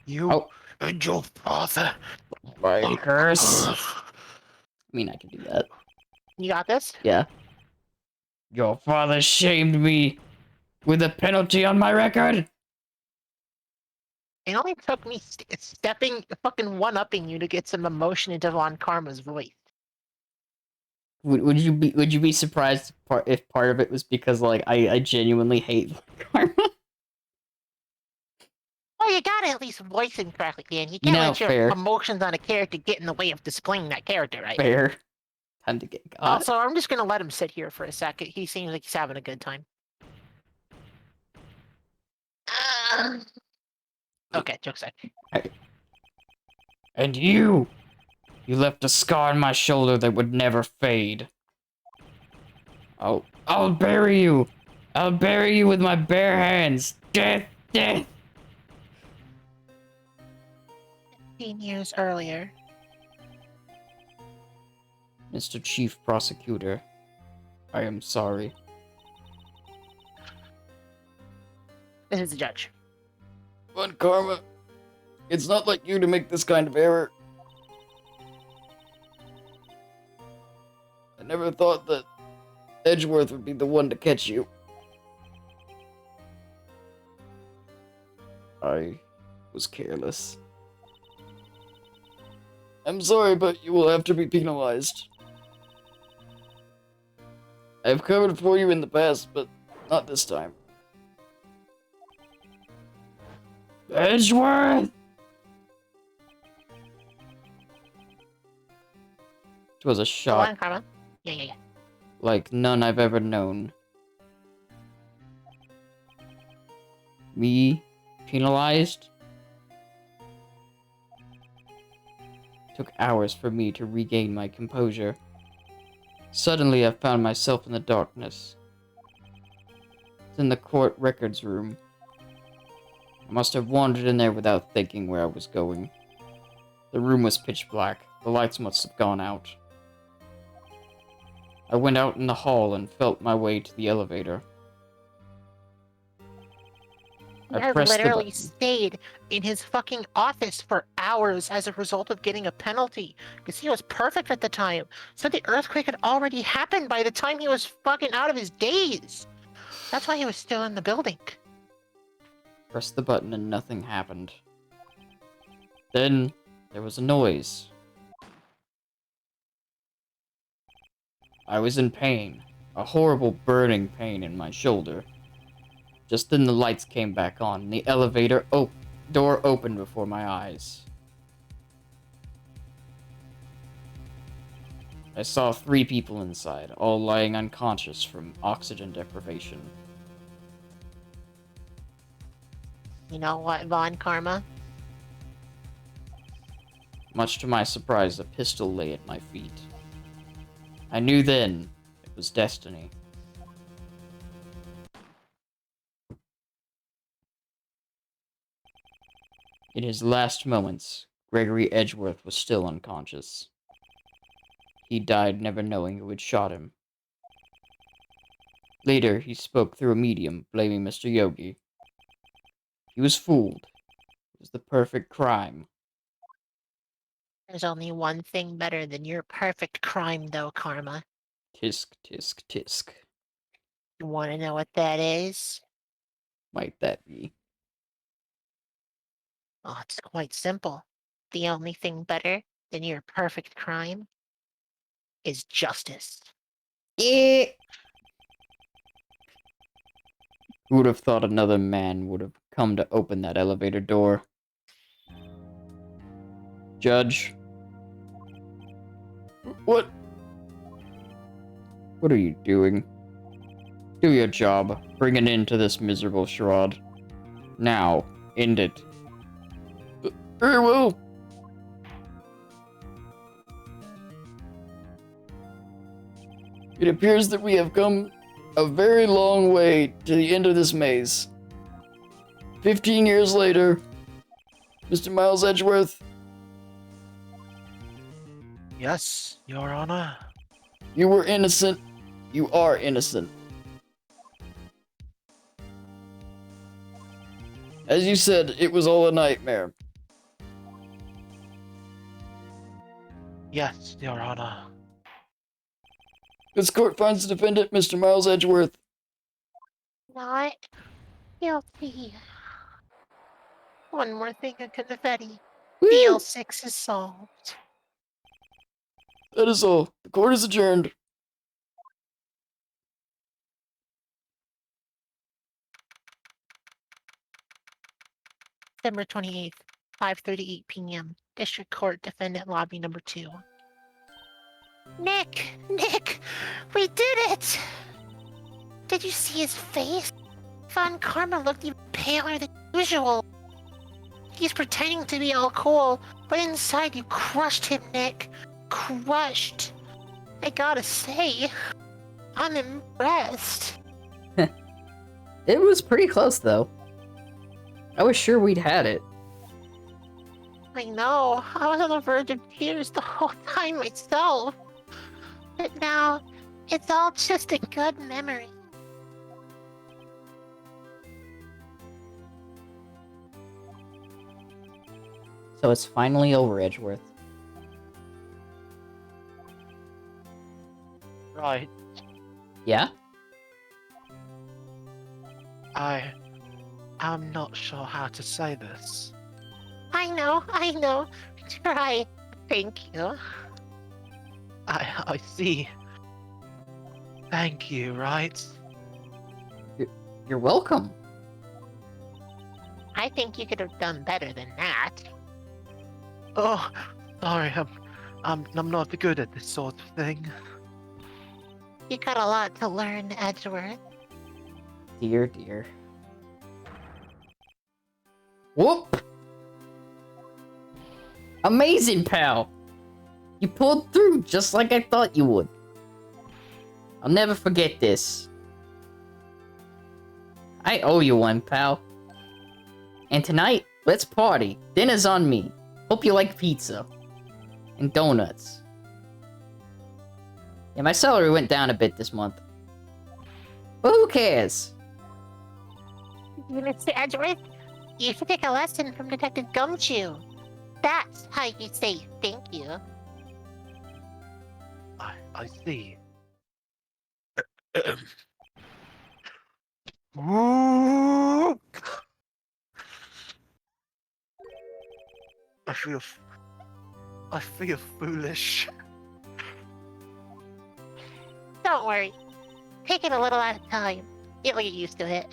You Oh. and your father. My curse. I mean, I can do that. You got this? Yeah. Your father shamed me with a penalty on my record. It only took me fucking one-upping you to get some emotion into Von Karma's voice. Would you be surprised if part of it was because, like, I genuinely hate Karma? Well, you gotta at least voice him correctly, Dan. You You can't know, let your fair. emotions on a character get in the way of displaying that character, right? Fair. Time to get got. Also, I'm just gonna let him sit here for a second. He seems like he's having a good time. Okay, joke aside. And you left a scar on my shoulder that would never fade. Oh, I'll bury you. I'll bury you with my bare hands. Death, death. 15 years earlier. Mr. Chief Prosecutor, I am sorry. This is the judge. Von Karma, it's not like you to make this kind of error. I never thought that Edgeworth would be the one to catch you. I was careless. I'm sorry, but you will have to be penalized. I've covered for you in the past, but not this time. Edgeworth! It was a Go shot on, Karma. Yeah. like none I've ever known. Me? Penalized? Took hours for me to regain my composure. Suddenly I found myself in the darkness. It's in the court records room. I must have wandered in there without thinking where I was going. The room was pitch black. The lights must have gone out. I went out in the hall and felt my way to the elevator. He I has pressed the literally button. stayed in his fucking office for hours as a result of getting a penalty. Because he was perfect at the time. So the earthquake had already happened by the time he was fucking out of his days. That's why he was still in the building. Pressed the button and nothing happened. Then there was a noise. I was in pain, a horrible burning pain in my shoulder. Just then the lights came back on and the elevator door opened before my eyes. I saw 3 people inside, all lying unconscious from oxygen deprivation. You know what, Von Karma? Much to my surprise, a pistol lay at my feet. I knew then it was destiny. In his last moments, Gregory Edgeworth was still unconscious. He died never knowing who had shot him. Later, he spoke through a medium, blaming Mr. Yogi. He was fooled. It was the perfect crime. There's only one thing better than your perfect crime, though, Karma. Tisk, tisk, tisk. You want to know what that is? Might that be? Oh, it's quite simple. The only thing better than your perfect crime is justice. Who would have thought another man would have come to open that elevator door? Judge? What? What are you doing? Do your job. Bring an end to this miserable charade. Now, end it. Very well. It appears that we have come a very long way to the end of this maze. 15 years later, Mr. Miles Edgeworth, Yes, Your Honor. you were innocent. You are innocent. As you said, it was all a nightmare. Yes, Your Honor. This court finds the defendant, Mr. Miles Edgeworth. Not guilty. One more thing of confetti. Woo! Deal 6 is solved. That is all. The court is adjourned. December 28th, 5:38 p.m. District Court Defendant Lobby Number 2. Nick! We did it! Did you see his face? Von Karma looked even paler than usual. He's pretending to be all cool, but inside you crushed him, Nick. Crushed. I gotta say, I'm impressed. It was pretty close, though. I was sure we'd had it. I know. I was on the verge of tears the whole time myself. But now, it's all just a good memory. So it's finally over, Edgeworth. Right. Yeah? I'm not sure how to say this. I know. Try. Thank you. I see. Thank you, right? You're welcome. I think you could have done better than that. Oh, sorry, I'm not good at this sort of thing. You got a lot to learn, Edgeworth. Dear, dear. Whoop! Amazing, pal! You pulled through just like I thought you would. I'll never forget this. I owe you one, pal. And tonight, let's party. Dinner's on me. Hope you like pizza. And donuts. Yeah, my salary went down a bit this month. But who cares? Mr. Edgeworth, you should take a lesson from Detective Gumshoe. That's how you say thank you. I see. Ooh. I feel foolish. Don't worry. Take it a little at a time. You'll get used to it.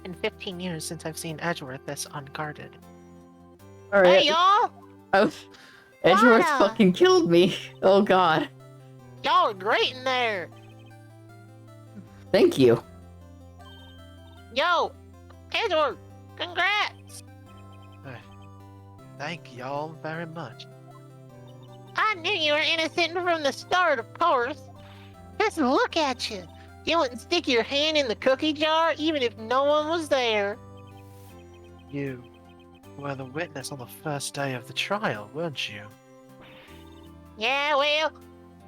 In 15 years since I've seen Edgeworth this unguarded. Alright. Hey, y'all! Oh, Edgeworth Lana! fucking killed me. Oh god. Y'all are great in there! Thank you. Yo! Edgeworth! Congrats! Thank y'all very much. I knew you were innocent from the start, of course. Just look at you. You wouldn't stick your hand in the cookie jar even if no one was there. You were the witness on the first day of the trial, weren't you? Yeah, well,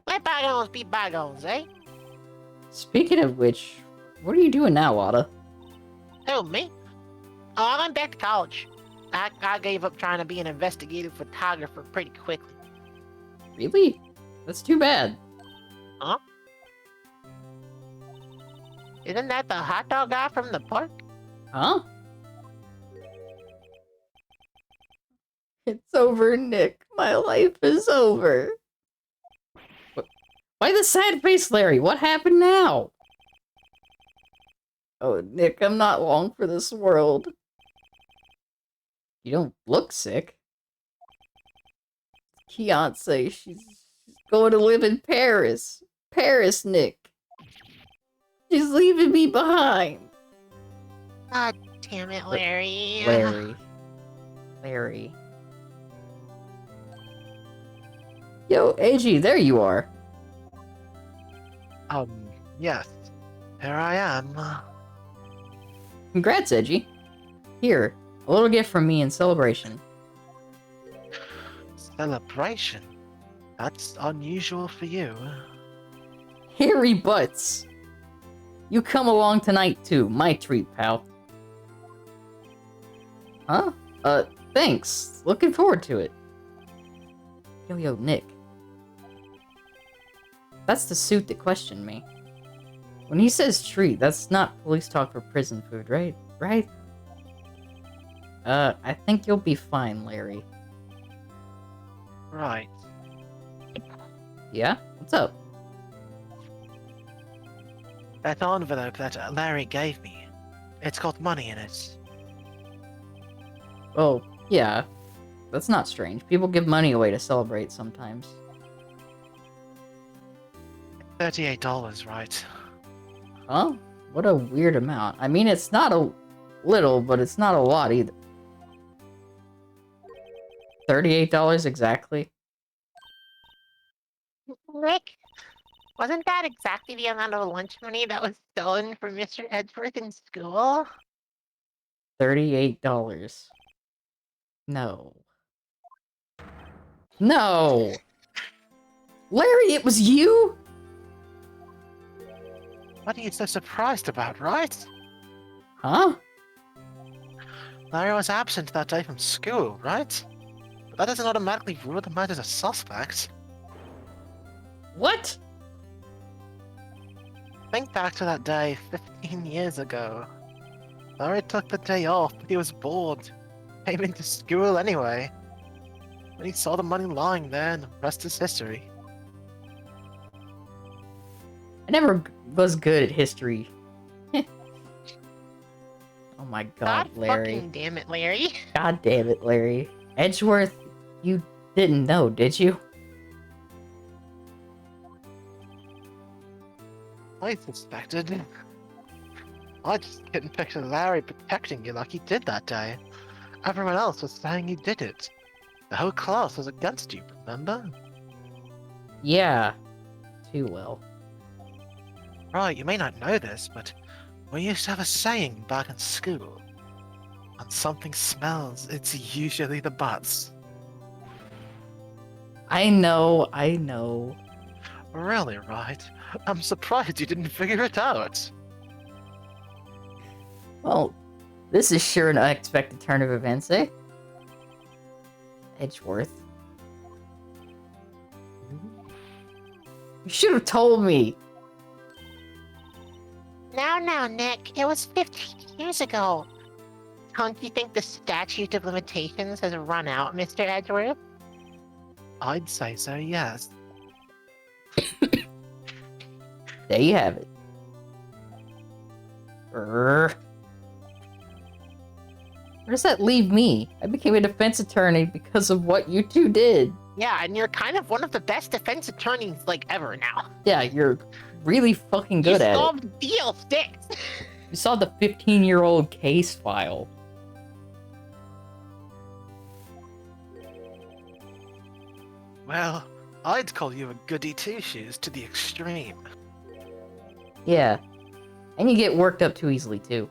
let bygones be bygones, eh? Speaking of which, what are you doing now, Ada? Who, me? Oh, I went back to college. I gave up trying to be an investigative photographer pretty quickly. Really? That's too bad. Isn't that the hot dog guy from the park? Huh? It's over, Nick. My life is over. Why the sad face, Larry? What happened now? Oh, Nick, I'm not long for this world. You don't look sick. Fiance, she's going to live in Paris. Paris, Nick. She's leaving me behind. God damn it, Larry. Larry. Yo, AG, there you are. Yes. Here I am. Congrats, Edgy. Here, a little gift from me in celebration. Celebration? That's unusual for you. Hairy butts. You come along tonight too. My treat, pal. Huh? Thanks. Looking forward to it. Yo, Nick. That's the suit that questioned me. When he says treat, that's not police talk for prison food, right? Right? I think you'll be fine, Larry. Right. Yeah? What's up? That envelope that Larry gave me, it's got money in it. Oh, yeah. That's not strange. People give money away to celebrate sometimes. $38, right? Huh? What a weird amount. I mean, it's not a little, but it's not a lot either. $38 exactly? Nick, wasn't that exactly the amount of lunch money that was stolen from Mr. Edgeworth in school? $38. No. No! Larry, it was you? What are you so surprised about, right? Huh? Larry was absent that day from school, right? But that doesn't automatically rule him out as a suspect. What? Think back to that day 15 years ago. Larry took the day off, but he was bored. Came into school anyway. When he saw the money lying there, and the rest is history. I never was good at history. Oh my god, Larry. Fucking damn it, Larry. God damn it, Larry. Edgeworth, you didn't know, did you? I suspected. I just couldn't picture Larry protecting you like he did that day. Everyone else was saying he did it. The whole class was against you, remember? Yeah. Too well. Right, you may not know this, but we used to have a saying back in school. When something smells, it's usually the butts. I know, I know. Really, right? I'm surprised you didn't figure it out. Well, this is sure an unexpected turn of events, eh? Edgeworth. You should have told me. Now, Nick, it was 15 years ago. Don't you think the statute of limitations has run out, Mr. Edgeworth? I'd say so, yes. There you have it. Where does that leave me? I became a defense attorney because of what you two did. Yeah, and you're kind of one of the best defense attorneys, like, ever now. Yeah, you're really fucking good you at it. solved deal sticks. You saw the 15-year-old case file. Well, I'd call you a goody two-shoes to the extreme. Yeah. And you get worked up too easily, too.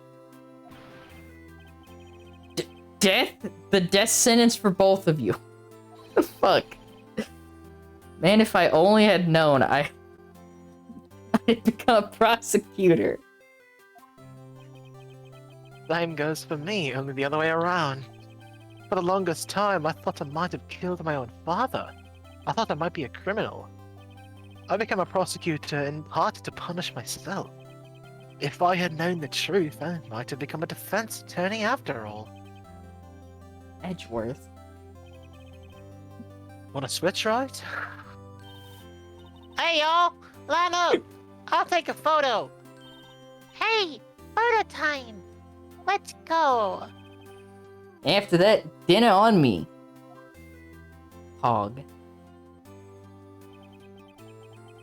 Death? The death sentence for both of you. The fuck? Man, if I only had known, I'd become a prosecutor. Same goes for me, only the other way around. For the longest time, I thought I might have killed my own father. I thought I might be a criminal. I became a prosecutor in part to punish myself. If I had known the truth, I might have become a defense attorney after all. Edgeworth. Wanna switch, right? Hey, y'all, line up. I'll take a photo. Hey, photo time. Let's go. After that, dinner on me. Hog.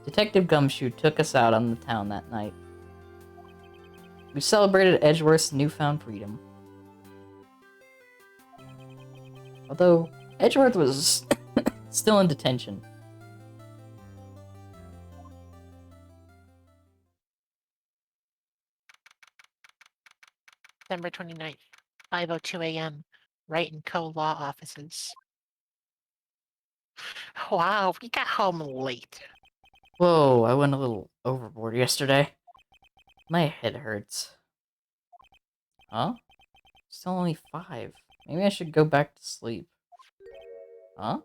Detective Gumshoe took us out on the town that night. We celebrated Edgeworth's newfound freedom. Although, Edgeworth was still in detention. December 29th, 5:02 a.m. Wright & Co. law offices. Wow, we got home late. Whoa, I went a little overboard yesterday. My head hurts. Huh? Still only 5. Maybe I should go back to sleep. Huh?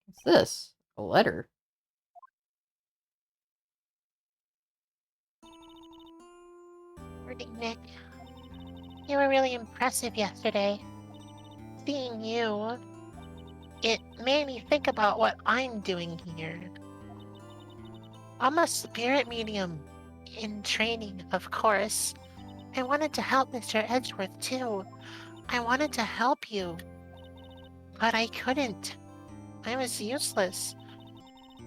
What's this? A letter? Morning, Nick. You were really impressive yesterday. Seeing you, it made me think about what I'm doing here. I'm a spirit medium, in training, of course. I wanted to help Mr. Edgeworth, too. I wanted to help you. But I couldn't. I was useless.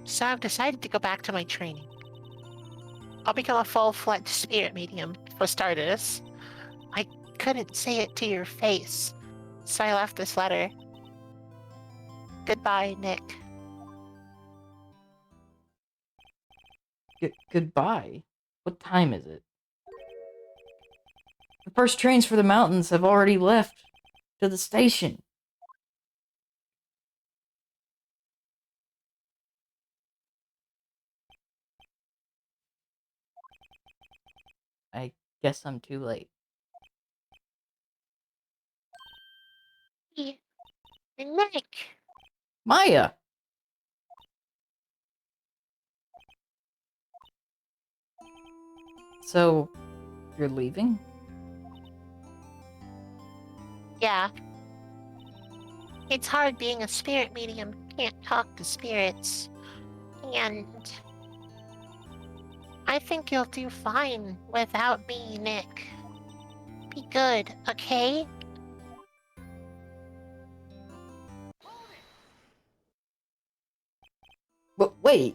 So I've decided to go back to my training. I'll become a full-fledged spirit medium, for starters. couldn't say it to your face, so I left this letter. Goodbye, Nick. Goodbye. What time is it? The first trains for the mountains have already left to the station. I guess I'm too late. Nick! Maya! So, you're leaving? Yeah. It's hard being a spirit medium. Can't talk to spirits. And I think you'll do fine without me, Nick. Be good, okay? But wait!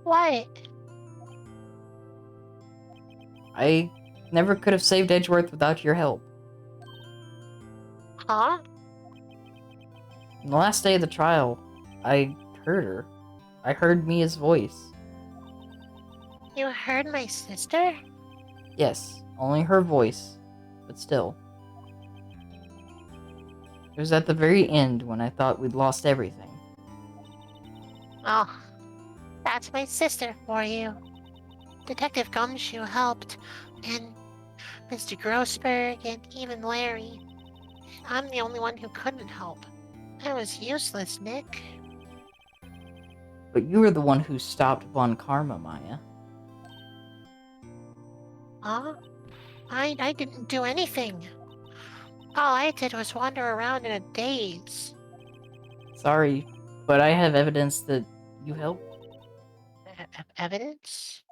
What? I never could have saved Edgeworth without your help. Huh? On the last day of the trial, I heard her. I heard Mia's voice. You heard my sister? Yes, only her voice, but still. It was at the very end when I thought we'd lost everything. Oh, that's my sister for you. Detective Gumshoe helped, and Mr. Grossberg, and even Larry. I'm the only one who couldn't help. I was useless, Nick. But you were the one who stopped Von Karma, Maya. Huh? I didn't do anything. All I did was wander around in a daze. Sorry, but I have evidence that you helped. Evidence?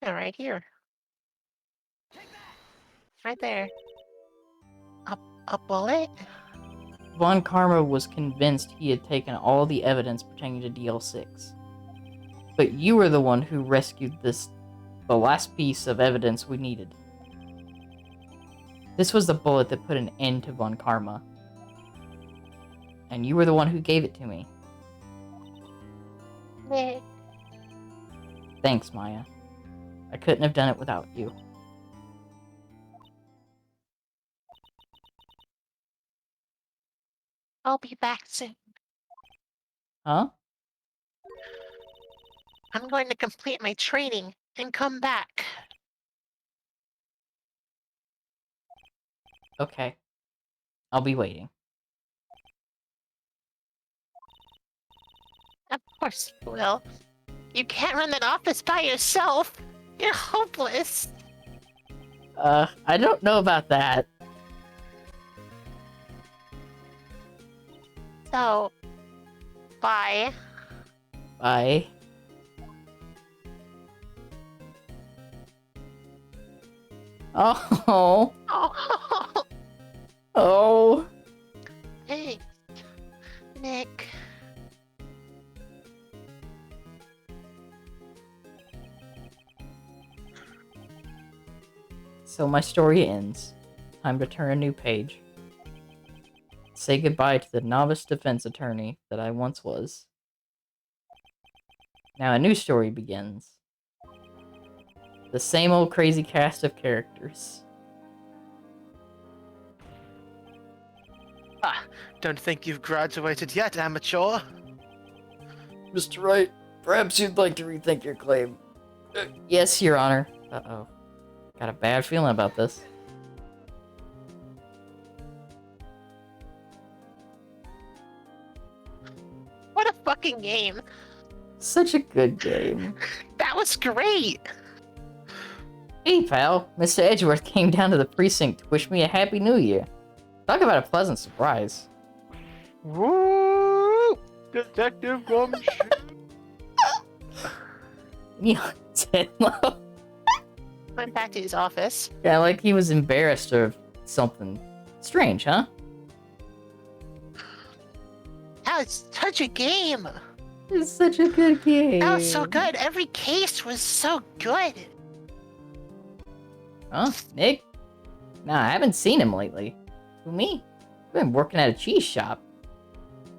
Yeah, right here. Right there. A bullet? Von Karma was convinced he had taken all the evidence pertaining to DL6. But you were the one who rescued the last piece of evidence we needed. This was the bullet that put an end to Von Karma. And you were the one who gave it to me. Nick. Thanks, Maya. I couldn't have done it without you. I'll be back soon. Huh? I'm going to complete my training and come back. Okay. I'll be waiting. Of course you will. You can't run that office by yourself. You're hopeless. I don't know about that. So, bye. Bye. Oh. Oh, Oh. thanks, Nick. So my story ends. Time to turn a new page. Say goodbye to the novice defense attorney that I once was. Now a new story begins. The same old crazy cast of characters. Ah, don't think you've graduated yet, amateur. Mr. Wright, perhaps you'd like to rethink your claim. Yes, Your Honor. Uh-oh. Got a bad feeling about this. What a fucking game. Such a good game. That was great. Hey, pal. Mr. Edgeworth came down to the precinct to wish me a happy new year. Talk about a pleasant surprise. Woo! Detective Gumshoe. Yeah, said low. Went back to his office. Yeah, like he was embarrassed or something. Strange, huh? That was such a game. It's such a good game. That was so good. Every case was so good. Huh? Nick? Nah, I haven't seen him lately. Who, me? I've been working at a cheese shop.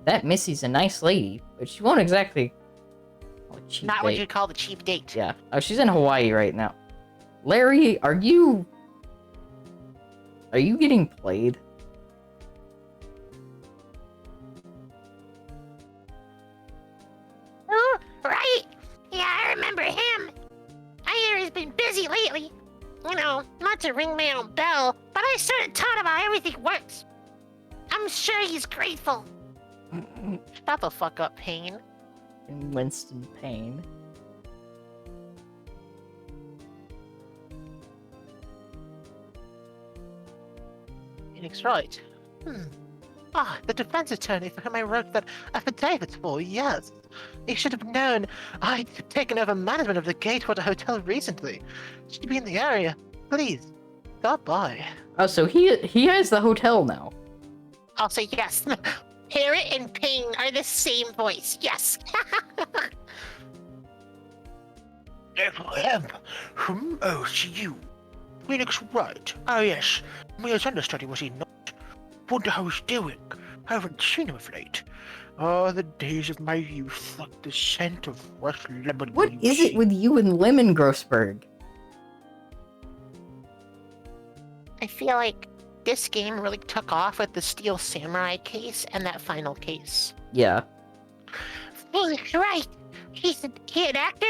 That Missy's a nice lady, but she won't exactly... Oh, cheap Not date. what you'd call the cheap date. Yeah. Oh, she's in Hawaii right now. Larry, are you getting played? Oh, right? Yeah, I remember him. I hear he's been busy lately. You know, not to ring my own bell, but I sort of taught him how everything works. I'm sure he's grateful. Shut the fuck up, Payne. In Winston Payne. Phoenix Wright. The defense attorney for whom I wrote that affidavit for, yes. He should have known I'd taken over management of the Gatewater Hotel recently. Should be in the area. Please, stop by. Oh, so he has the hotel now. I'll say yes. Parrot and Payne are the same voice. Yes. Oh, it's you. Phoenix Wright. Oh, yes. My understudy, was he not? Wonder how he's doing. I haven't seen him of late. Oh, the days of my youth, like the scent of fresh lemon What leaves. is it with you and Lemon Grossberg? I feel like this game really took off with the Steel Samurai case and that final case. Yeah. Phoenix Wright. He's an actor?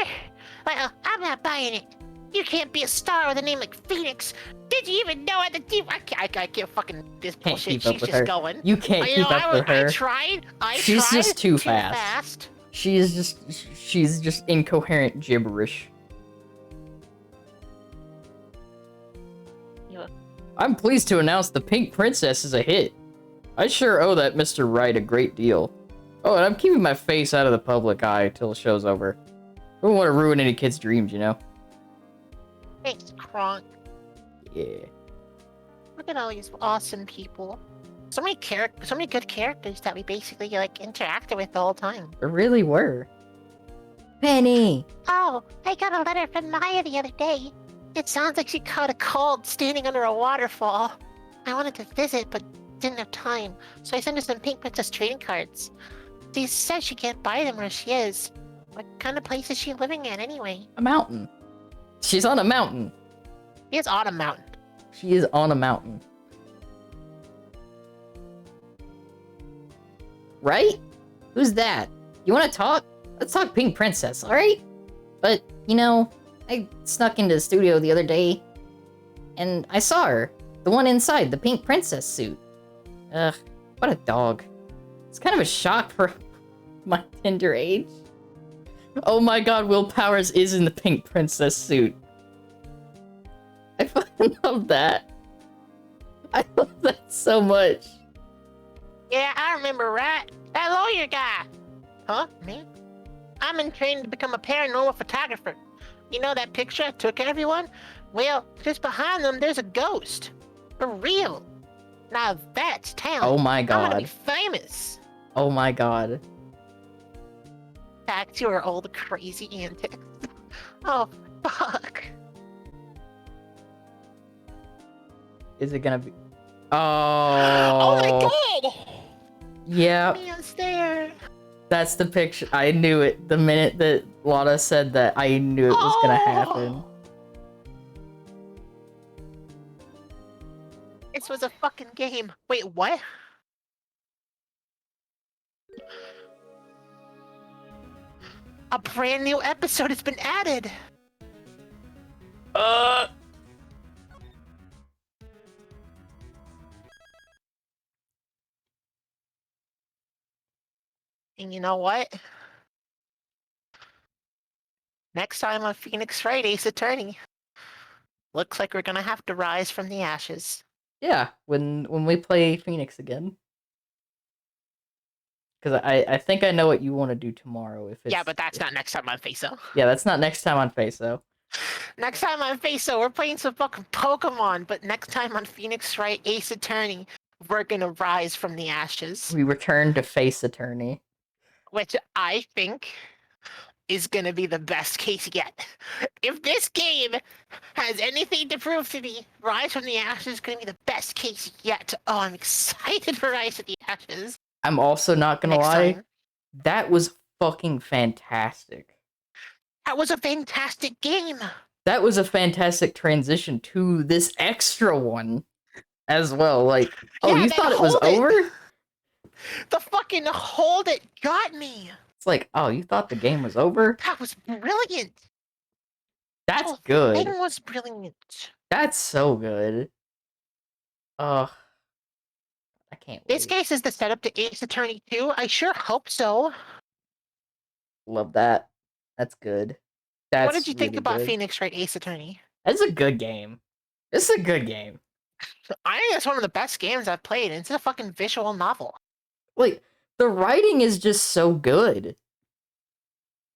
Well, I'm not buying it. You can't be a star with a name like Phoenix. Did you even know at the deep? I can't fucking this Can't bullshit. keep up She's with just her. going. You can't You keep know, up with her. I tried. She's tried just too fast. She's just incoherent gibberish. Yeah. I'm pleased to announce The Pink Princess is a hit. I sure owe that Mr. Wright a great deal. Oh, and I'm keeping my face out of the public eye till the show's over. I don't want to ruin any kid's dreams, you know? Thanks, Kronk. Yeah. Look at all these awesome people. So many good characters that we basically like interacted with the whole time. There really were. Penny! Oh, I got a letter from Maya the other day. It sounds like she caught a cold standing under a waterfall. I wanted to visit, but didn't have time, so I sent her some Pink Princess trading cards. She said she can't buy them where she is. What kind of place is she living in anyway? A mountain. She's on a mountain. She is on a mountain. She is on a mountain. Right? Who's that? You want to talk? Let's talk Pink Princess, alright? But, you know, I snuck into the studio the other day, and I saw her. The one inside, the Pink Princess suit. Ugh, what a dog. It's kind of a shock for my tender age. Oh my god, Will Powers is in the Pink Princess suit. I fucking love that. I love that so much. Yeah, I remember, right? That lawyer guy. Huh? Me? I'm in training to become a paranormal photographer. You know that picture I took of everyone? Well, just behind them, there's a ghost. For real. Now that's talent. Oh my I'm gonna be god. famous. Oh my god. Back to our old crazy antics. Oh, fuck. Is it gonna be... Oh my Oh. god! Yeah, Man's there. that's the picture. I knew it. The minute that Lotta said that, I knew it was gonna happen. This was a fucking game. Wait, what? A brand new episode has been added. And you know what? Next time on Phoenix Wright, Ace Attorney. Looks like we're gonna have to rise from the ashes. Yeah, when we play Phoenix again. Because I think I know what you want to do tomorrow. If it's, Yeah, but that's not next time on FACO. Yeah, that's not next time on FACO. Next time on FACO, we're playing some fucking Pokemon, but next time on Phoenix Wright, Ace Attorney, we're gonna rise from the ashes. We return to Faece Attorney. which I think is gonna be the best case yet. If this game has anything to prove to me, Rise from the Ashes is gonna be the best case yet. Oh, I'm excited for Rise from the Ashes. I'm also not gonna Next lie. time. That was fucking fantastic. That was a fantastic game. That was a fantastic transition to this extra one as well. Like, oh, Yeah, you that thought it was hold it. over? The fucking hold it got me. It's like, oh, you thought the game was over? That was brilliant. That's The good. thing was brilliant. That's so good. Ugh. I can't This wait. case is the setup to Ace Attorney 2. I sure hope so. Love that. That's good. That's What did you think really about good. Phoenix Wright Ace Attorney? That's a good game. It's a good game. I think that's one of the best games I've played. It's a fucking visual novel. Like, the writing is just so good.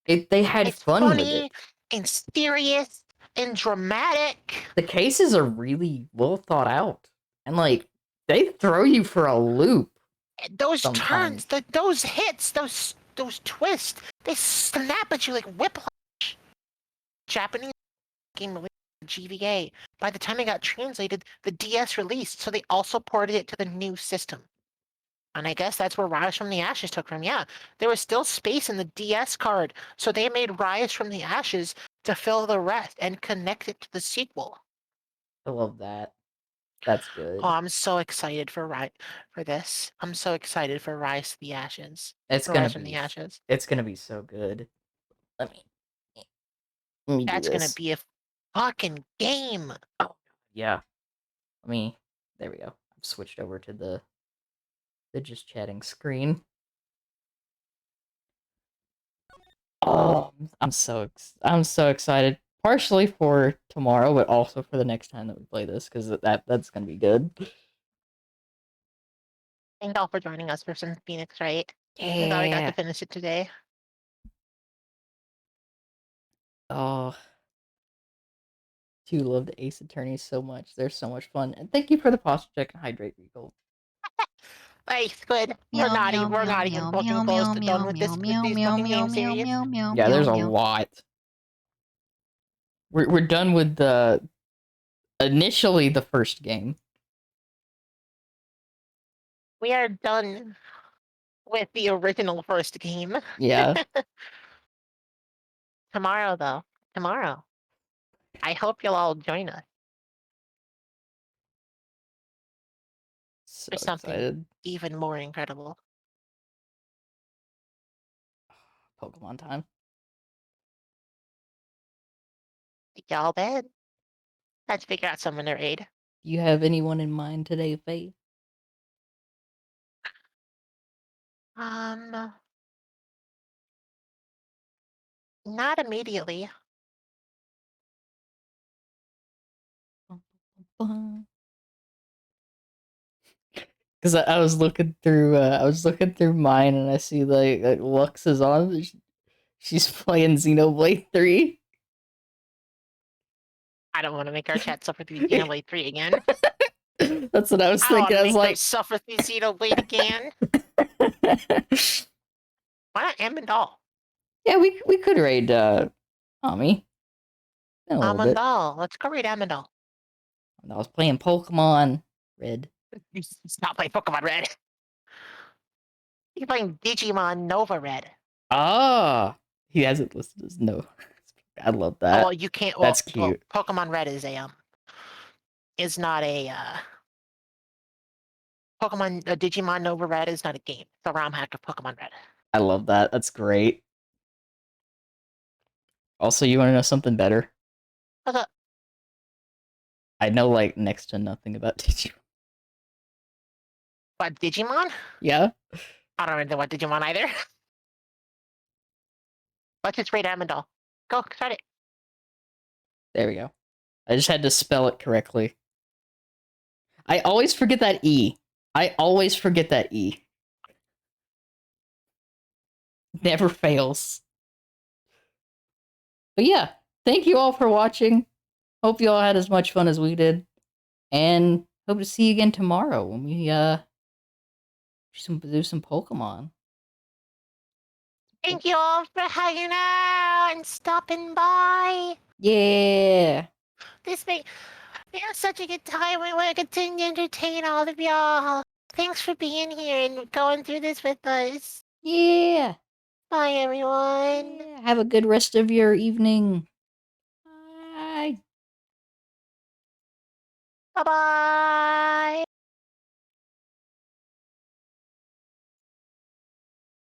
They had It's fun with funny it. and serious and dramatic. The cases are really well thought out. And like, they throw you for a loop. Those Sometimes. turns, those hits, those twists, they snap at you like whiplash. Japanese game released on GVA. By the time it got translated, the DS released, so they also ported it to the new system. And I guess that's where Rise from the Ashes took from. Yeah, there was still space in the DS card, so they made Rise from the Ashes to fill the rest and connect it to the sequel. I love that. That's good. Oh, I'm so excited for this. I'm so excited for Rise to the Ashes. It's For gonna Rise from the be Ashes. it's gonna be so good. Let me do That's gonna this. be a fucking game. Oh yeah. There we go. I've switched over to the just chatting screen. Oh, I'm so excited. Partially for tomorrow, but also for the next time that we play this, because that's gonna be good. Thank y'all for joining us for some Phoenix, right? I thought I got to finish it today. Oh, do love the Ace Attorneys so much. They're so much fun. And thank you for the posture check and hydrate Regal. Like, good. We're Meow, not meow, even we're meow, not even meow, fucking meow, close meow, to meow, done with meow, this with meow, these meow, fucking meow, game meow, series. meow, meow, Yeah, there's a meow. lot. We're done with the initially the first game. We are done with the original first game. Yeah. Tomorrow, though. Tomorrow. I hope you'll all join us So for something excited. even more incredible. Pokemon time. Y'all dead? Let's figure out someone to raid. Do you have anyone in mind today, Faye? Not immediately. Because I was looking through mine and I see like Lux is on. She's playing Xenoblade 3. I don't want to make our chat suffer through Xenoblade 3 again. That's what I was I don't want thinking. to I make was them like, suffer through Xenoblade again. Why not Amandal? yeah, we could raid Ami. In a little bit. Amandal. Let's go raid Amandal. I was playing Pokemon Red. Stop playing Pokemon Red. You're playing Digimon Nova Red. Ah, he has it listed as no. I love Oh, that. well, you can't. Well, That's cute. Well, Pokemon Red is not a Pokemon. Digimon Nova Red is not a game. It's a ROM hack of Pokemon Red. I love that. That's great. Also, you want to know something better? What's up? I know like next to nothing about Digimon. What, Digimon? Yeah. I don't really know what Digimon either. Let's just raid Amandal. Go, start it. There we go. I just had to spell it correctly. I always forget that E. I always forget that E. Never fails. But yeah, thank you all for watching. Hope you all had as much fun as we did. And hope to see you again tomorrow when we do some Pokemon. Thank you all for hanging out and stopping by. Yeah. We had such a good time. We want to continue to entertain all of y'all. Thanks for being here and going through this with us. Yeah. Bye, everyone. Yeah. Have a good rest of your evening. Bye. Bye-bye.